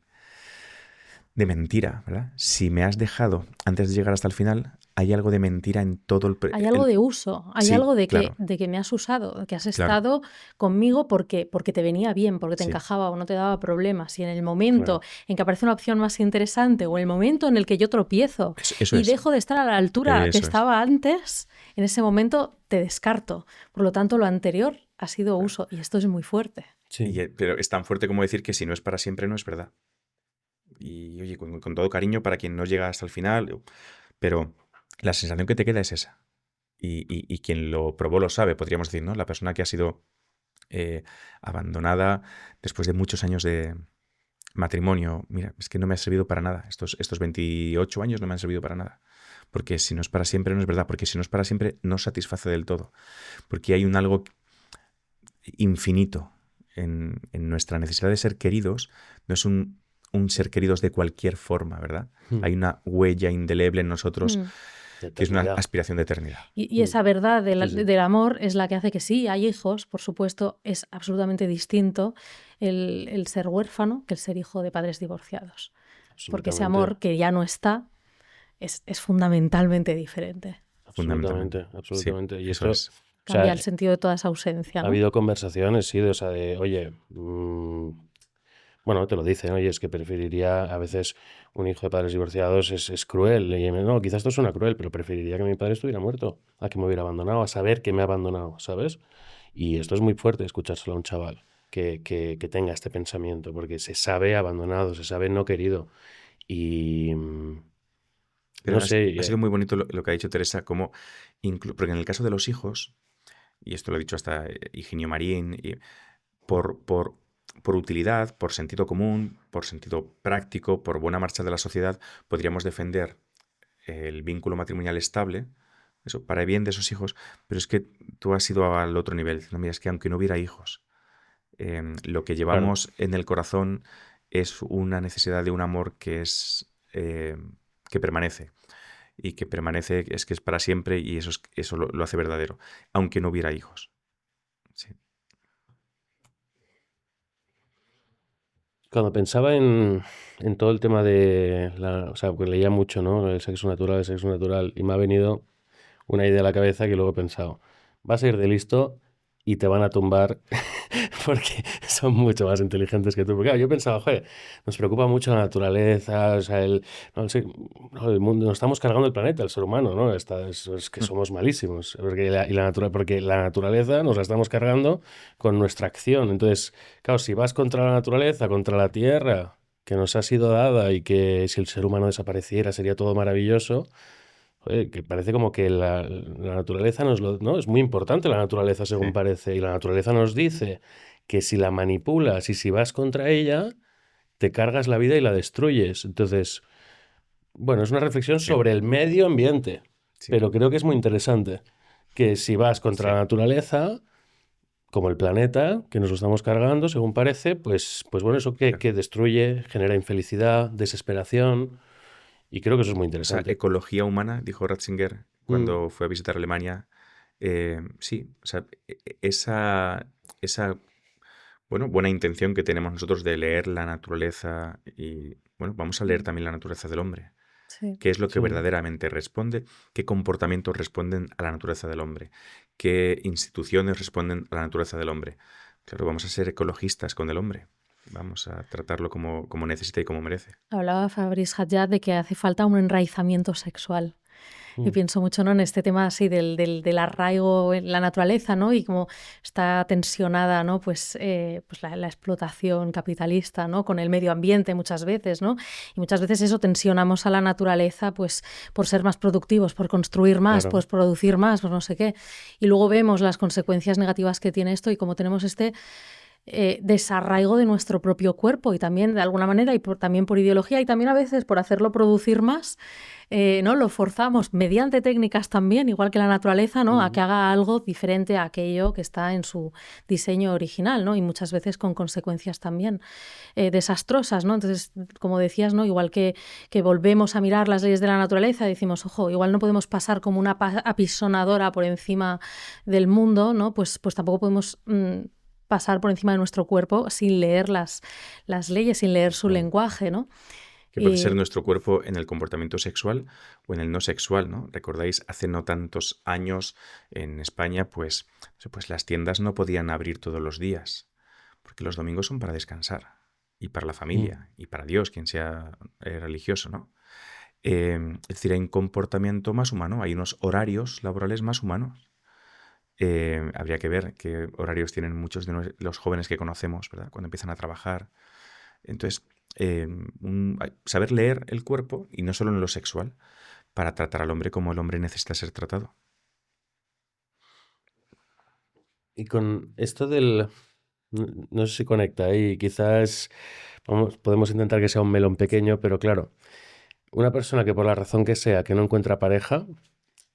mentira, ¿verdad? Si me has dejado antes de llegar hasta el final, hay algo de mentira en todo el... Hay algo de uso, hay Sí, algo de claro. que me has usado, de que has Claro. estado conmigo porque te venía bien, porque te Sí. encajaba o no te daba problemas. Y en el momento Claro. en que aparece una opción más interesante o en el momento en el que yo tropiezo Eso y es. dejo de estar a la altura Eso que es. estaba antes, en ese momento te descarto. Por lo tanto, lo anterior ha sido uso y esto es muy fuerte. Sí. Pero es tan fuerte como decir que si no es para siempre, no es verdad. Y oye, con todo cariño para quien no llega hasta el final, pero la sensación que te queda es esa. Y quien lo probó lo sabe, podríamos decir, ¿no? La persona que ha sido abandonada después de muchos años de matrimonio. Mira, es que no me ha servido para nada. Estos 28 años no me han servido para nada. Porque si no es para siempre, no es verdad. Porque si no es para siempre, no satisface del todo. Porque hay un algo infinito en nuestra necesidad de ser queridos. No es un ser queridos de cualquier forma, ¿verdad? Hay una huella indeleble en nosotros que es una aspiración de eternidad. Y esa verdad Sí, sí. del amor es la que hace que sí, hay hijos, por supuesto, es absolutamente distinto el ser huérfano que el ser hijo de padres divorciados. Porque ese Absolutamente. amor que ya no está es fundamentalmente diferente. Absolutamente, absolutamente. Sí, y eso esto, es. o Cambia sea, el sentido de toda esa ausencia, ha ¿no? habido conversaciones, sí, de, o sea, de, oye, bueno, te lo dicen, oye, es que preferiría, a veces un hijo de padres divorciados es cruel. Y no, quizás esto suena cruel, pero preferiría que mi padre estuviera muerto, a que me hubiera abandonado, a saber que me ha abandonado, ¿sabes? Y esto es muy fuerte escuchárselo a un chaval que tenga este pensamiento, porque se sabe abandonado, se sabe no querido. Y Pero no sé, ha sido muy bonito lo que ha dicho Teresa, como porque en el caso de los hijos, y esto lo ha dicho hasta Higinio Marín, por utilidad, por sentido común, por sentido práctico, por buena marcha de la sociedad, podríamos defender el vínculo matrimonial estable, eso, para el bien de esos hijos, pero es que tú has ido al otro nivel. No, mira, es que aunque no hubiera hijos, lo que llevamos en el corazón es una necesidad de un amor que es que permanece. Y que permanece, es que es para siempre, y eso lo hace verdadero, aunque no hubiera hijos. Sí. Cuando pensaba en todo el tema de o sea, porque leía mucho, ¿no? El sexo natural, y me ha venido una idea a la cabeza que luego he pensado, vas a ir de listo y te van a tumbar porque son mucho más inteligentes que tú. Porque claro, yo pensaba, joder, nos preocupa mucho la naturaleza, o sea, el mundo, nos estamos cargando el planeta, el ser humano, ¿no? Es que somos malísimos, porque la naturaleza nos la estamos cargando con nuestra acción. Entonces, claro, si vas contra la naturaleza, contra la tierra, que nos ha sido dada y que si el ser humano desapareciera sería todo maravilloso, joder, que parece como que la naturaleza ¿no? Es muy importante la naturaleza, según parece, y la naturaleza nos dice que si la manipulas y si vas contra ella, te cargas la vida y la destruyes. Entonces, bueno, es una reflexión sobre el medio ambiente, pero creo que es muy interesante que si vas contra la naturaleza, como el planeta, que nos lo estamos cargando, según parece, pues bueno, eso que destruye, genera infelicidad, desesperación. Y creo que eso es muy O sea, interesante. ecología humana, dijo Ratzinger cuando fue a visitar Alemania. Sí, o sea, esa buena intención que tenemos nosotros de leer la naturaleza y, bueno, vamos a leer también la naturaleza del hombre. Sí. ¿Qué es lo que Sí. verdaderamente responde? ¿Qué comportamientos responden a la naturaleza del hombre? ¿Qué instituciones responden a la naturaleza del hombre? Claro, vamos a ser ecologistas con el hombre. Vamos a tratarlo como necesita y como merece. Hablaba Fabrice Hadjad de que hace falta un enraizamiento sexual. Y pienso mucho, ¿no?, en este tema así del arraigo en la naturaleza, ¿no? Y cómo está tensionada, ¿no?, pues la explotación capitalista, ¿no?, con el medio ambiente muchas veces, ¿no? Y muchas veces eso tensionamos a la naturaleza pues por ser más productivos, por construir más, Claro. pues producir más, pues no sé qué. Y luego vemos las consecuencias negativas que tiene esto y cómo tenemos este desarraigo de nuestro propio cuerpo y también de alguna manera y también por ideología y también a veces por hacerlo producir más, ¿no? Lo forzamos mediante técnicas también, igual que la naturaleza, ¿no? A que haga algo diferente a aquello que está en su diseño original, ¿no? Y muchas veces con consecuencias también desastrosas, ¿no? Entonces, como decías, ¿no?, igual que volvemos a mirar las leyes de la naturaleza, decimos, ojo, igual no podemos pasar como una apisonadora por encima del mundo, ¿no? Pues tampoco podemos pasar por encima de nuestro cuerpo sin leer las leyes, sin leer su lenguaje, ¿no? Que puede ser nuestro cuerpo en el comportamiento sexual o en el no sexual, ¿no? Recordáis, hace no tantos años en España, pues las tiendas no podían abrir todos los días, porque los domingos son para descansar, y para la familia, y para Dios, quien sea religioso, ¿no? Es decir, hay un comportamiento más humano, hay unos horarios laborales más humanos. Habría que ver qué horarios tienen muchos de los jóvenes que conocemos, ¿verdad? Cuando empiezan a trabajar. Entonces, saber leer el cuerpo, y no solo en lo sexual, para tratar al hombre como el hombre necesita ser tratado. Y con esto no sé si conecta ahí, quizás podemos intentar que sea un melón pequeño, pero claro, una persona que por la razón que sea que no encuentra pareja,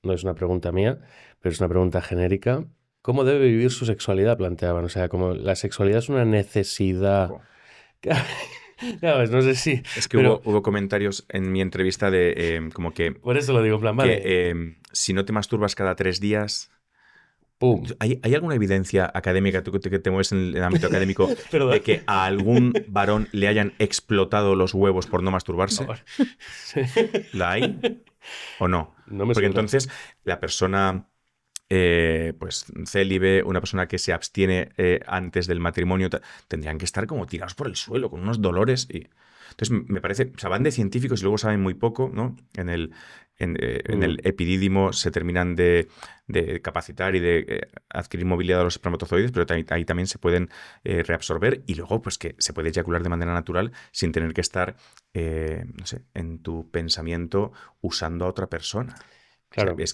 no es una pregunta mía, pero es una pregunta genérica, ¿cómo debe vivir su sexualidad? Planteaban, o sea, como la sexualidad es una necesidad... Claro, no sé si... Es que hubo comentarios en mi entrevista de como que... Por eso lo digo, en plan, vale. Que si no te masturbas cada 3 días... ¡Pum! ¿Hay alguna evidencia académica, tú que te mueves en el ámbito académico, de que a algún varón le hayan explotado los huevos por no masturbarse? No. ¿La hay o no? No me Porque suena. entonces la persona... pues célibe, una persona que se abstiene antes del matrimonio, tendrían que estar como tirados por el suelo, con unos dolores. Entonces, me parece, o sea, van de científicos y luego saben muy poco, ¿no? En el epidídimo se terminan de capacitar y de adquirir movilidad de los espermatozoides, pero ahí también se pueden reabsorber, y luego pues que se puede eyacular de manera natural sin tener que estar, no sé, en tu pensamiento usando a otra persona. Claro. O sea,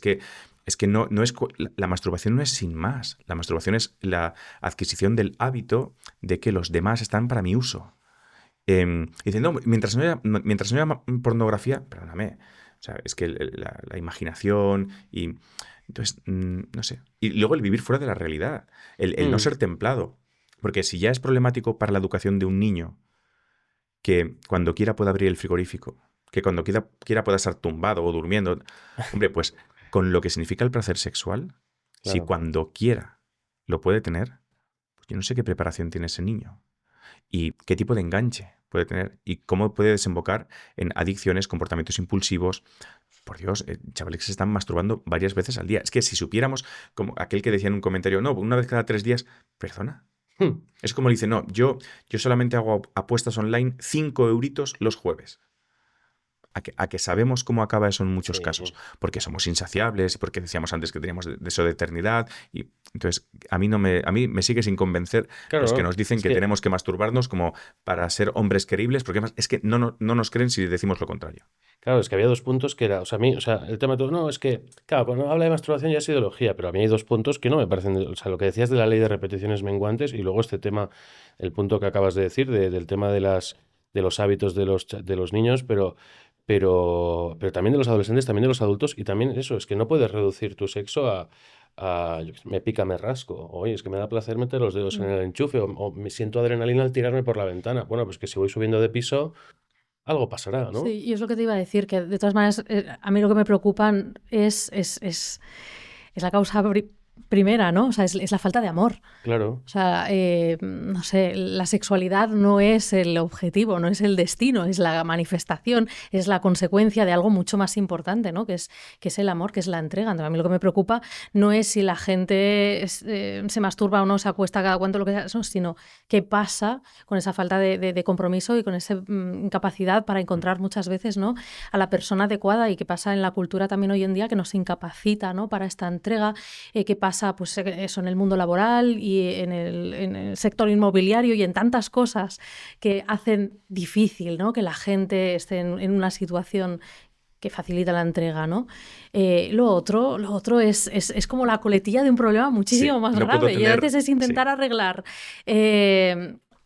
es que no es la masturbación no es sin más. La masturbación es la adquisición del hábito de que los demás están para mi uso. Dicen, no, mientras no haya pornografía, perdóname, o sea, es que la imaginación y... Entonces, no sé. Y luego el vivir fuera de la realidad, el no ser templado. Porque si ya es problemático para la educación de un niño que cuando quiera pueda abrir el frigorífico, que cuando quiera pueda estar tumbado o durmiendo, hombre, pues con lo que significa el placer sexual, Claro. si cuando quiera lo puede tener, pues yo no sé qué preparación tiene ese niño y qué tipo de enganche puede tener y cómo puede desembocar en adicciones, comportamientos impulsivos. Por Dios, chavales que se están masturbando varias veces al día. Es que si supiéramos, como aquel que decía en un comentario, no, una vez cada 3 días, perdona. Es como dice, no, yo solamente hago apuestas online 5 euritos los jueves. A que sabemos cómo acaba eso en muchos casos, porque somos insaciables y porque decíamos antes que teníamos eso de eternidad, y entonces a mí me sigue sin convencer los que nos dicen que tenemos que masturbarnos como para ser hombres queribles, porque además es que no nos creen si decimos lo contrario. Claro, es que había 2 puntos que era, o sea, el tema de todo, no, es que, claro, cuando habla de masturbación ya es ideología, pero a mí hay 2 puntos que no me parecen, o sea, lo que decías de la ley de repeticiones menguantes y luego este tema, el punto que acabas de decir del tema de los hábitos de los niños, pero también de los adolescentes, también de los adultos, y también eso, es que no puedes reducir tu sexo a me pica, me rasco, oye, es que me da placer meter los dedos en el enchufe, o me siento adrenalina al tirarme por la ventana. Bueno, pues que si voy subiendo de piso, algo pasará, ¿no? Sí, y es lo que te iba a decir, que de todas maneras, a mí lo que me preocupan es la causa primera, ¿no? O sea, es la falta de amor. Claro. O sea, no sé, la sexualidad no es el objetivo, no es el destino, es la manifestación, es la consecuencia de algo mucho más importante, ¿no? Que es el amor, que es la entrega. Entonces, a mí lo que me preocupa no es si la gente se masturba o no, se acuesta cada cuánto, lo que sea, sino qué pasa con esa falta de compromiso y con esa incapacidad para encontrar muchas veces, ¿no?, a la persona adecuada, y qué pasa en la cultura también hoy en día que nos incapacita, ¿no?, para esta entrega, qué pasa pues eso en el mundo laboral y en el sector inmobiliario y en tantas cosas que hacen difícil, ¿no?, que la gente esté en una situación que facilita la entrega, ¿no? Lo otro es como la coletilla de un problema muchísimo más grave. Y a veces es intentar arreglar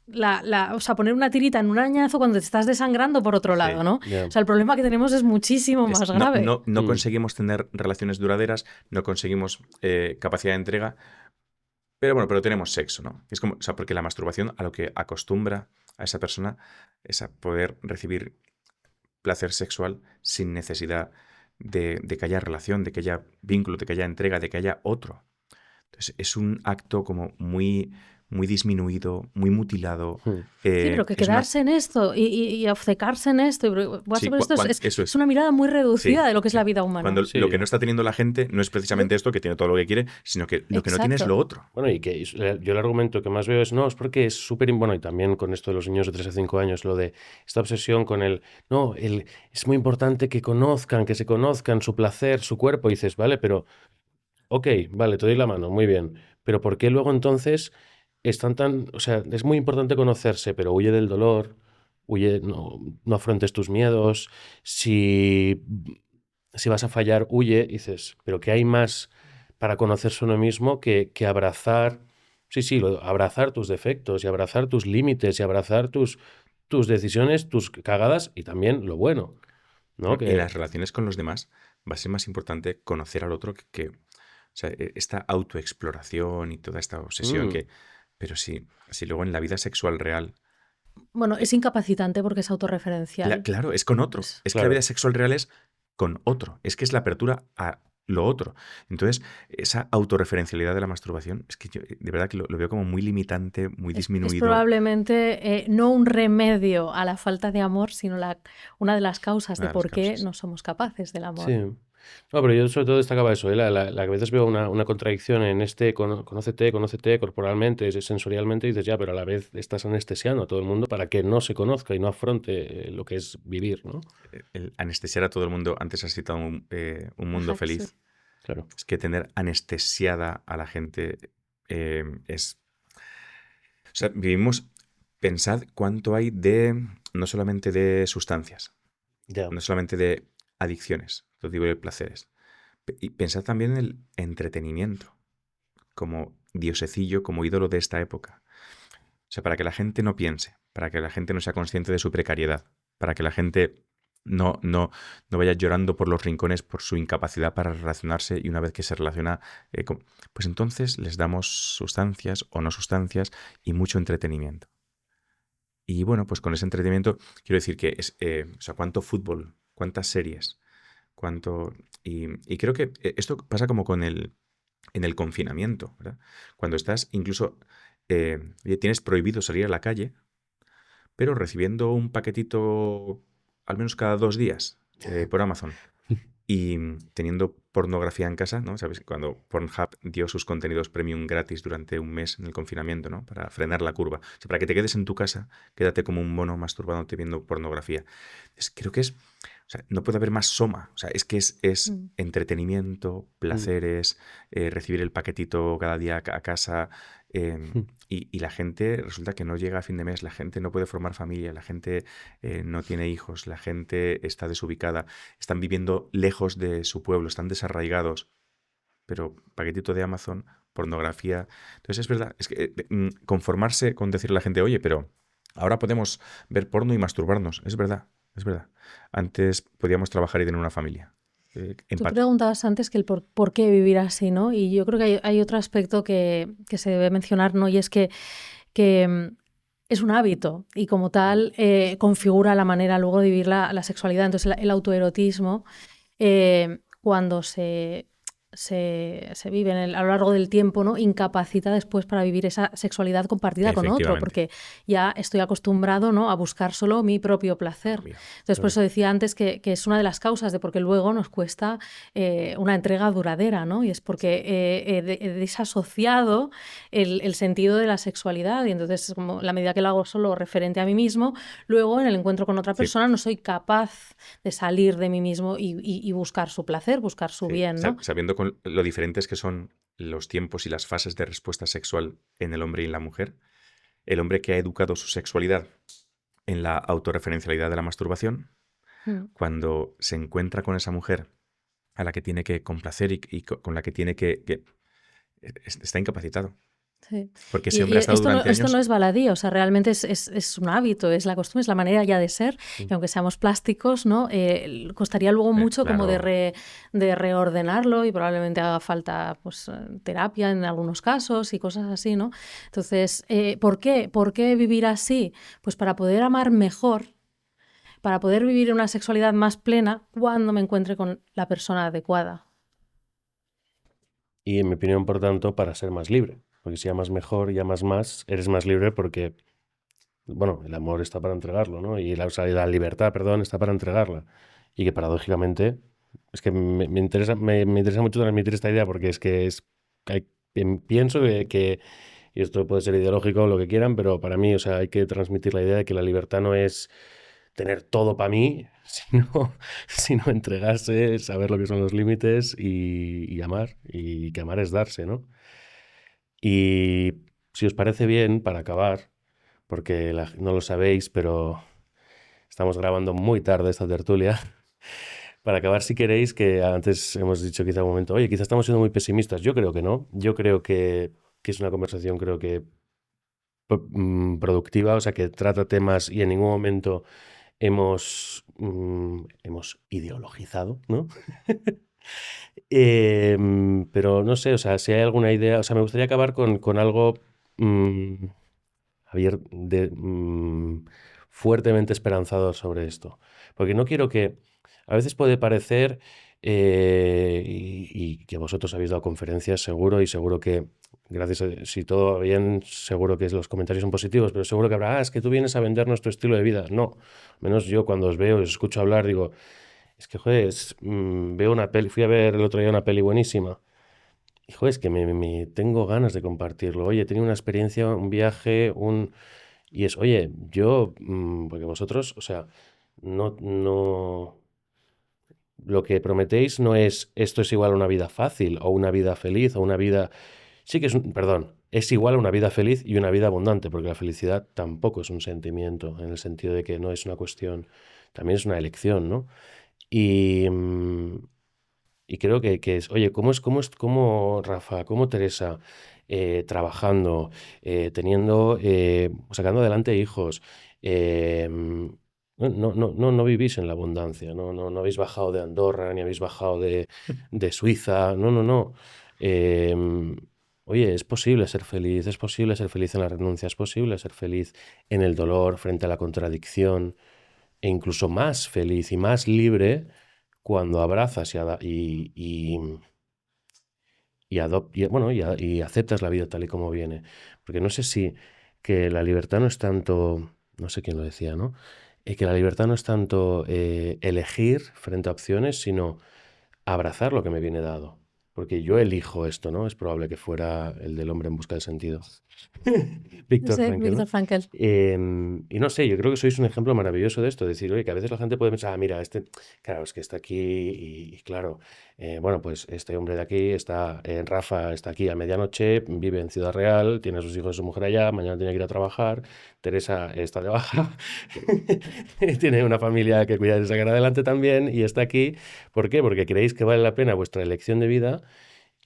o sea, poner una tirita en un arañazo cuando te estás desangrando por otro lado, ¿no? Yeah. O sea, el problema que tenemos es muchísimo más grave. No conseguimos tener relaciones duraderas, no conseguimos capacidad de entrega, pero tenemos sexo, ¿no? Es como, o sea, porque la masturbación a lo que acostumbra a esa persona es a poder recibir placer sexual sin necesidad de que haya relación, de que haya vínculo, de que haya entrega, de que haya otro. Entonces, es un acto como muy, muy disminuido, muy mutilado. Sí, pero que quedarse en esto y obcecarse en esto, es una mirada muy reducida de lo que es la vida humana. Cuando lo que no está teniendo la gente no es precisamente esto, que tiene todo lo que quiere, sino que lo que no tiene es lo otro. Bueno, y que yo el argumento que más veo es porque es súper... Bueno, y también con esto de los niños de 3 a 5 años, lo de esta obsesión con es muy importante que se conozcan su placer, su cuerpo, y dices, vale, pero... Ok, vale, te doy la mano, muy bien. Pero ¿por qué luego entonces están tan... O sea, es muy importante conocerse, pero huye del dolor, no afrontes tus miedos. Si vas a fallar, huye. Y dices, pero ¿qué hay más para conocerse uno mismo que abrazar... Sí, abrazar tus defectos y abrazar tus límites y abrazar tus decisiones, tus cagadas y también lo bueno, ¿no? En las relaciones con los demás va a ser más importante conocer al otro que o sea, esta autoexploración y toda esta obsesión pero si luego en la vida sexual real... Bueno, es incapacitante porque es autorreferencial. Claro, es con otro. Es que la vida sexual real es con otro. Es que es la apertura a lo otro. Entonces, esa autorreferencialidad de la masturbación, es que yo de verdad que lo veo como muy limitante, muy disminuido. Es probablemente no un remedio a la falta de amor, sino una de las causas de por qué no somos capaces del amor. Sí. No, pero yo sobre todo destacaba eso, que a veces veo una contradicción en conócete corporalmente, sensorialmente, y dices, ya, pero a la vez estás anestesiando a todo el mundo para que no se conozca y no afronte lo que es vivir, ¿no? El anestesiar a todo el mundo, antes has citado un mundo feliz. Sí. Claro. Es que tener anestesiada a la gente es... O sea, pensad cuánto hay no solamente de sustancias, no solamente de adicciones, todo tipo de placeres. Y pensad también en el entretenimiento, como diosecillo, como ídolo de esta época. O sea, para que la gente no piense, para que la gente no sea consciente de su precariedad, para que la gente no vaya llorando por los rincones por su incapacidad para relacionarse, y una vez que se relaciona, pues entonces les damos sustancias o no sustancias y mucho entretenimiento. Y bueno, pues con ese entretenimiento quiero decir que o sea, cuánto fútbol, cuántas series, y creo que esto pasa como en el confinamiento, ¿verdad? Cuando estás incluso tienes prohibido salir a la calle, pero recibiendo un paquetito al menos cada 2 días por Amazon y teniendo pornografía en casa, ¿no? ¿Sabes? Cuando Pornhub dio sus contenidos premium gratis durante un mes en el confinamiento, ¿no? Para frenar la curva. O sea, para que te quedes en tu casa, quédate como un mono masturbándote viendo pornografía. Creo que o sea, no puede haber más soma. O sea, es que es entretenimiento, placeres, recibir el paquetito cada día a casa. Y la gente resulta que no llega a fin de mes, la gente no puede formar familia, la gente no tiene hijos, la gente está desubicada, están viviendo lejos de su pueblo, están desarraigados. Pero paquetito de Amazon, pornografía. Entonces es verdad, es que conformarse con decirle a la gente, oye, pero ahora podemos ver porno y masturbarnos. Es verdad. Antes podíamos trabajar y tener una familia. Tú preguntabas antes que el por qué vivir así, ¿no? Y yo creo que hay otro aspecto que se debe mencionar, ¿no? Y es que es un hábito y como tal configura la manera luego de vivir la sexualidad. Entonces el autoerotismo, cuando se vive a lo largo del tiempo, ¿no? Incapacita después para vivir esa sexualidad compartida con otro, porque ya estoy acostumbrado, ¿no? A buscar solo mi propio placer. Entonces, por eso decía antes que es una de las causas de por qué luego nos cuesta una entrega duradera, ¿no? Y es porque he desasociado el sentido de la sexualidad, y entonces, como la medida que lo hago solo referente a mí mismo, luego en el encuentro con otra persona no soy capaz de salir de mí mismo y buscar su placer, buscar su bien, ¿no? Sabiendo lo diferentes que son los tiempos y las fases de respuesta sexual en el hombre y en la mujer, el hombre que ha educado su sexualidad en la autorreferencialidad de la masturbación, cuando se encuentra con esa mujer a la que tiene que complacer y con la que tiene que está incapacitado. Sí. Porque ese hombre ha estado durante años... Esto no es baladí, o sea, realmente es un hábito, es la costumbre, es la manera ya de ser, y aunque seamos plásticos, ¿no? Costaría luego mucho como de reordenarlo, y probablemente haga falta pues terapia en algunos casos y cosas así, ¿no? Entonces, ¿por qué? ¿Por qué vivir así? Pues para poder amar mejor, para poder vivir una sexualidad más plena cuando me encuentre con la persona adecuada. Y en mi opinión, por tanto, para ser más libre. Porque si amas mejor y amas más, eres más libre porque, bueno, el amor está para entregarlo, ¿no? Y la libertad, perdón, está para entregarla. Y que paradójicamente, es que me interesa mucho transmitir esta idea porque es que pienso que, y esto puede ser ideológico o lo que quieran, pero para mí, o sea, hay que transmitir la idea de que la libertad no es tener todo para mí, sino entregarse, saber lo que son los límites y amar, y que amar es darse, ¿no? Y si os parece bien, para acabar, porque no lo sabéis, pero estamos grabando muy tarde esta tertulia, para acabar, si queréis, que antes hemos dicho quizá un momento, oye, quizá estamos siendo muy pesimistas. Yo creo que no. Yo creo que es una conversación, creo que productiva, o sea, que trata temas y en ningún momento hemos ideologizado, ¿no? Pero no sé, o sea, si hay alguna idea, o sea, me gustaría acabar con algo fuertemente esperanzador sobre esto, porque no quiero que, a veces puede parecer, y que vosotros habéis dado conferencias seguro, y seguro que, gracias a, si todo va bien, seguro que los comentarios son positivos, pero seguro que habrá, es que tú vienes a vender nuestro estilo de vida. No, menos yo cuando os veo y os escucho hablar digo, es que, joder, veo una peli, fui a ver el otro día una peli buenísima. Y, joder, es que me tengo ganas de compartirlo. Oye, he tenido una experiencia, un viaje, y es, oye, yo, porque vosotros, o sea, no, lo que prometéis no es esto es igual a una vida fácil o una vida feliz o una vida, sí que es, perdón, es igual a una vida feliz y una vida abundante, porque la felicidad tampoco es un sentimiento, en el sentido de que no es una cuestión, también es una elección, ¿no? Y creo que es, oye, ¿cómo Rafa, cómo Teresa, trabajando, teniendo, sacando adelante hijos, no vivís en la abundancia, no habéis bajado de Andorra, ni habéis bajado de Suiza, no. Oye, es posible ser feliz en la renuncia, es posible ser feliz en el dolor, frente a la contradicción, e incluso más feliz y más libre cuando abrazas y aceptas la vida tal y como viene. Porque no sé si que la libertad no es tanto, no sé quién lo decía, ¿no? Que la libertad no es tanto elegir frente a opciones, sino abrazar lo que me viene dado. Porque yo elijo esto, ¿no? Es probable que fuera el del hombre en busca del sentido. Víctor Frankl. Y no sé, yo creo que sois un ejemplo maravilloso de esto. Decir, oye, que a veces la gente puede pensar, mira, claro, es que está aquí y claro, bueno, pues este hombre de aquí está, Rafa está aquí a medianoche, vive en Ciudad Real, tiene a sus hijos y su mujer allá, mañana tiene que ir a trabajar, Teresa está de baja, tiene una familia que cuidar y sacar adelante también y está aquí. ¿Por qué? Porque creéis que vale la pena vuestra elección de vida.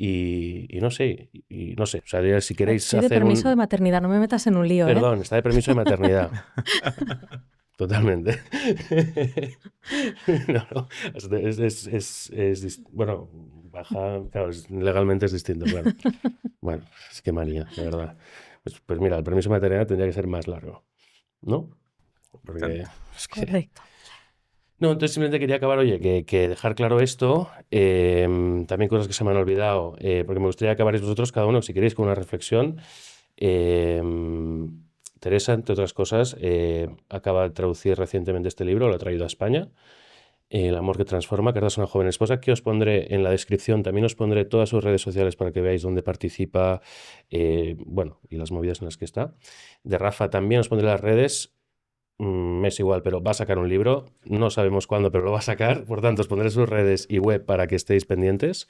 Y no sé, o sea, si queréis Estoy hacer de permiso de maternidad, no me metas en un lío, Perdón, está de permiso de maternidad. Totalmente. No, bueno, baja, claro, legalmente es distinto, claro. Bueno, es que manía, de verdad. Pues mira, el permiso de maternidad tendría que ser más largo, ¿no? Porque Correcto. No, entonces simplemente quería acabar, oye, que dejar claro esto, también cosas que se me han olvidado, porque me gustaría que acabaréis vosotros, cada uno, si queréis, con una reflexión. Teresa, entre otras cosas, acaba de traducir recientemente este libro, lo ha traído a España, El amor que transforma, cartas a una joven esposa, que os pondré en la descripción, también os pondré todas sus redes sociales para que veáis dónde participa, bueno, y las movidas en las que está. De Rafa también os pondré las redes. Es igual, pero va a sacar un libro, no sabemos cuándo, pero lo va a sacar, por tanto os pondré sus redes y web para que estéis pendientes,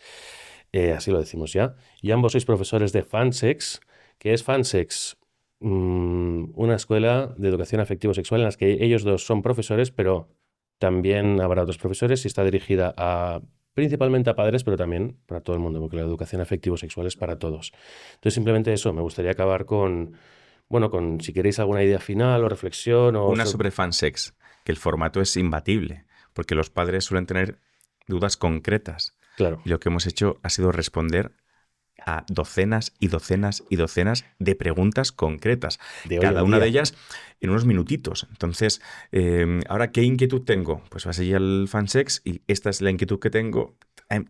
así lo decimos ya. Y ambos sois profesores de Fansex. ¿Qué es Fansex? Una escuela de educación afectivo-sexual en las que ellos dos son profesores, pero también habrá otros profesores y está dirigida principalmente a padres, pero también para todo el mundo, porque la educación afectivo-sexual es para todos. Entonces simplemente eso, me gustaría acabar con si queréis alguna idea final o reflexión. Una sobre Fansex, que el formato es imbatible, porque los padres suelen tener dudas concretas. Claro. Y lo que hemos hecho ha sido responder a docenas y docenas y docenas de preguntas concretas. Cada una de ellas en unos minutitos. Entonces, ahora, ¿qué inquietud tengo? Pues vas allí al Fansex y esta es la inquietud que tengo.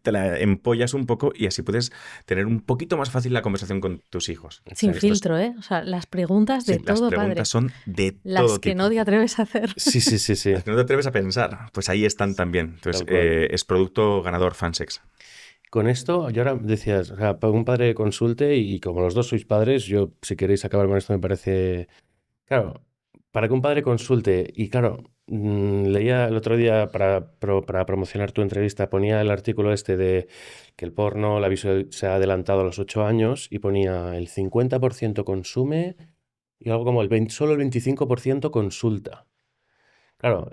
te la empollas un poco y así puedes tener un poquito más fácil la conversación con tus hijos. Sin filtro, ¿eh? O sea, las preguntas de sí, todo, las preguntas son de las todo que tipo. no te atreves a hacer. Sí. Las que no te atreves a pensar, pues ahí están también. Entonces, es producto ganador Fansex. Con esto, yo ahora decías, o sea, para un padre que consulte, y como los dos sois padres, yo, si queréis acabar con esto, me parece... Claro, para que un padre consulte, y claro, leía el otro día para promocionar tu entrevista, ponía el artículo este de que el porno, la visual se ha adelantado a los 8 años, y ponía el 50% consume y algo como solo el 25% consulta. Claro,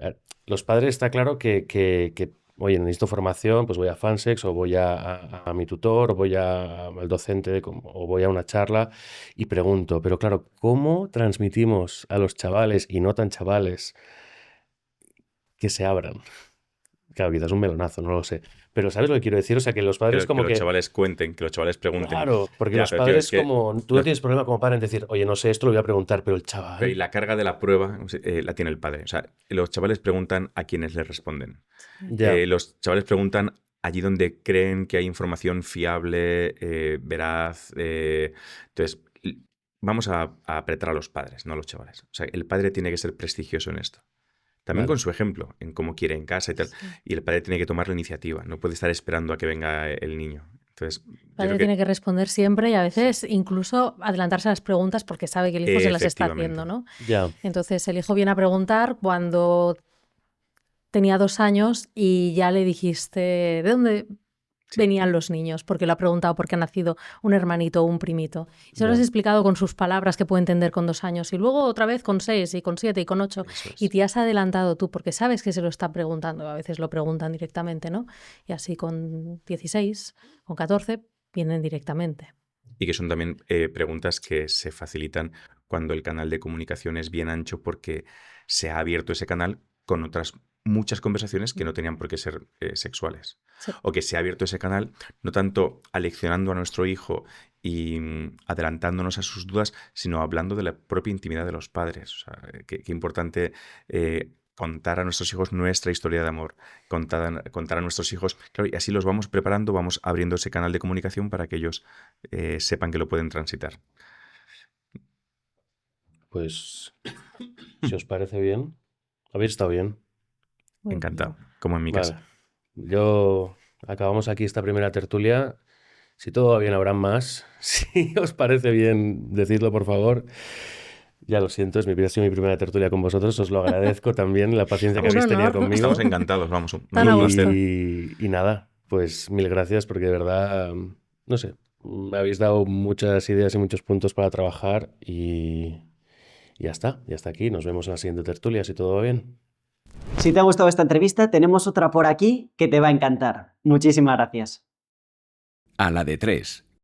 los padres está claro que oye, necesito formación, pues voy a Fansex o voy a mi tutor o voy al docente o voy a una charla y pregunto. Pero claro, ¿cómo transmitimos a los chavales y no tan chavales que se abran? Claro, quizás un melonazo, no lo sé. Pero ¿sabes lo que quiero decir? O sea, que los padres que los chavales cuenten, que los chavales pregunten. Claro, porque los padres como... Tú no tienes problema como padre en decir, oye, no sé, esto lo voy a preguntar, pero el chaval... Pero y la carga de la prueba la tiene el padre. O sea, los chavales preguntan a quienes les responden. Los chavales preguntan allí donde creen que hay información fiable, veraz. Entonces, vamos a apretar a los padres, no a los chavales. O sea, el padre tiene que ser prestigioso en esto. También con su ejemplo, en cómo quiere en casa y tal. Sí. Y el padre tiene que tomar la iniciativa, no puede estar esperando a que venga el niño. Entonces, el padre tiene que responder siempre y a veces incluso adelantarse a las preguntas porque sabe que el hijo se las está haciendo, ¿no? Entonces el hijo viene a preguntar cuando tenía 2 años y ya le dijiste, ¿de dónde venían los niños? Porque lo ha preguntado porque ha nacido un hermanito o un primito. Y se lo has explicado con sus palabras que puede entender con 2 años. Y luego otra vez con 6 y con 7 y con 8. Y te has adelantado tú porque sabes que se lo está preguntando. A veces lo preguntan directamente, ¿no? Y así con 16, con 14, vienen directamente. Y que son también preguntas que se facilitan cuando el canal de comunicación es bien ancho porque se ha abierto ese canal con otras muchas conversaciones que no tenían por qué ser sexuales. Sí. O que se ha abierto ese canal no tanto aleccionando a nuestro hijo y adelantándonos a sus dudas, sino hablando de la propia intimidad de los padres. O sea, qué importante contar a nuestros hijos nuestra historia de amor, contar a nuestros hijos, claro, y así los vamos preparando, vamos abriendo ese canal de comunicación para que ellos sepan que lo pueden transitar. Pues, si os parece bien, habéis estado bien. Encantado, como en mi casa. Yo acabamos aquí esta primera tertulia. Si todo va bien, habrán más. Si os parece bien, decidlo, por favor. Ya lo siento, ha sido mi primera tertulia con vosotros. Os lo agradezco también, la paciencia que habéis tenido conmigo. Estamos encantados, vamos. Y nada, pues mil gracias porque de verdad, no sé, me habéis dado muchas ideas y muchos puntos para trabajar y ya está aquí. Nos vemos en la siguiente tertulia, si todo va bien. Si te ha gustado esta entrevista, tenemos otra por aquí que te va a encantar. Muchísimas gracias. A la de 3.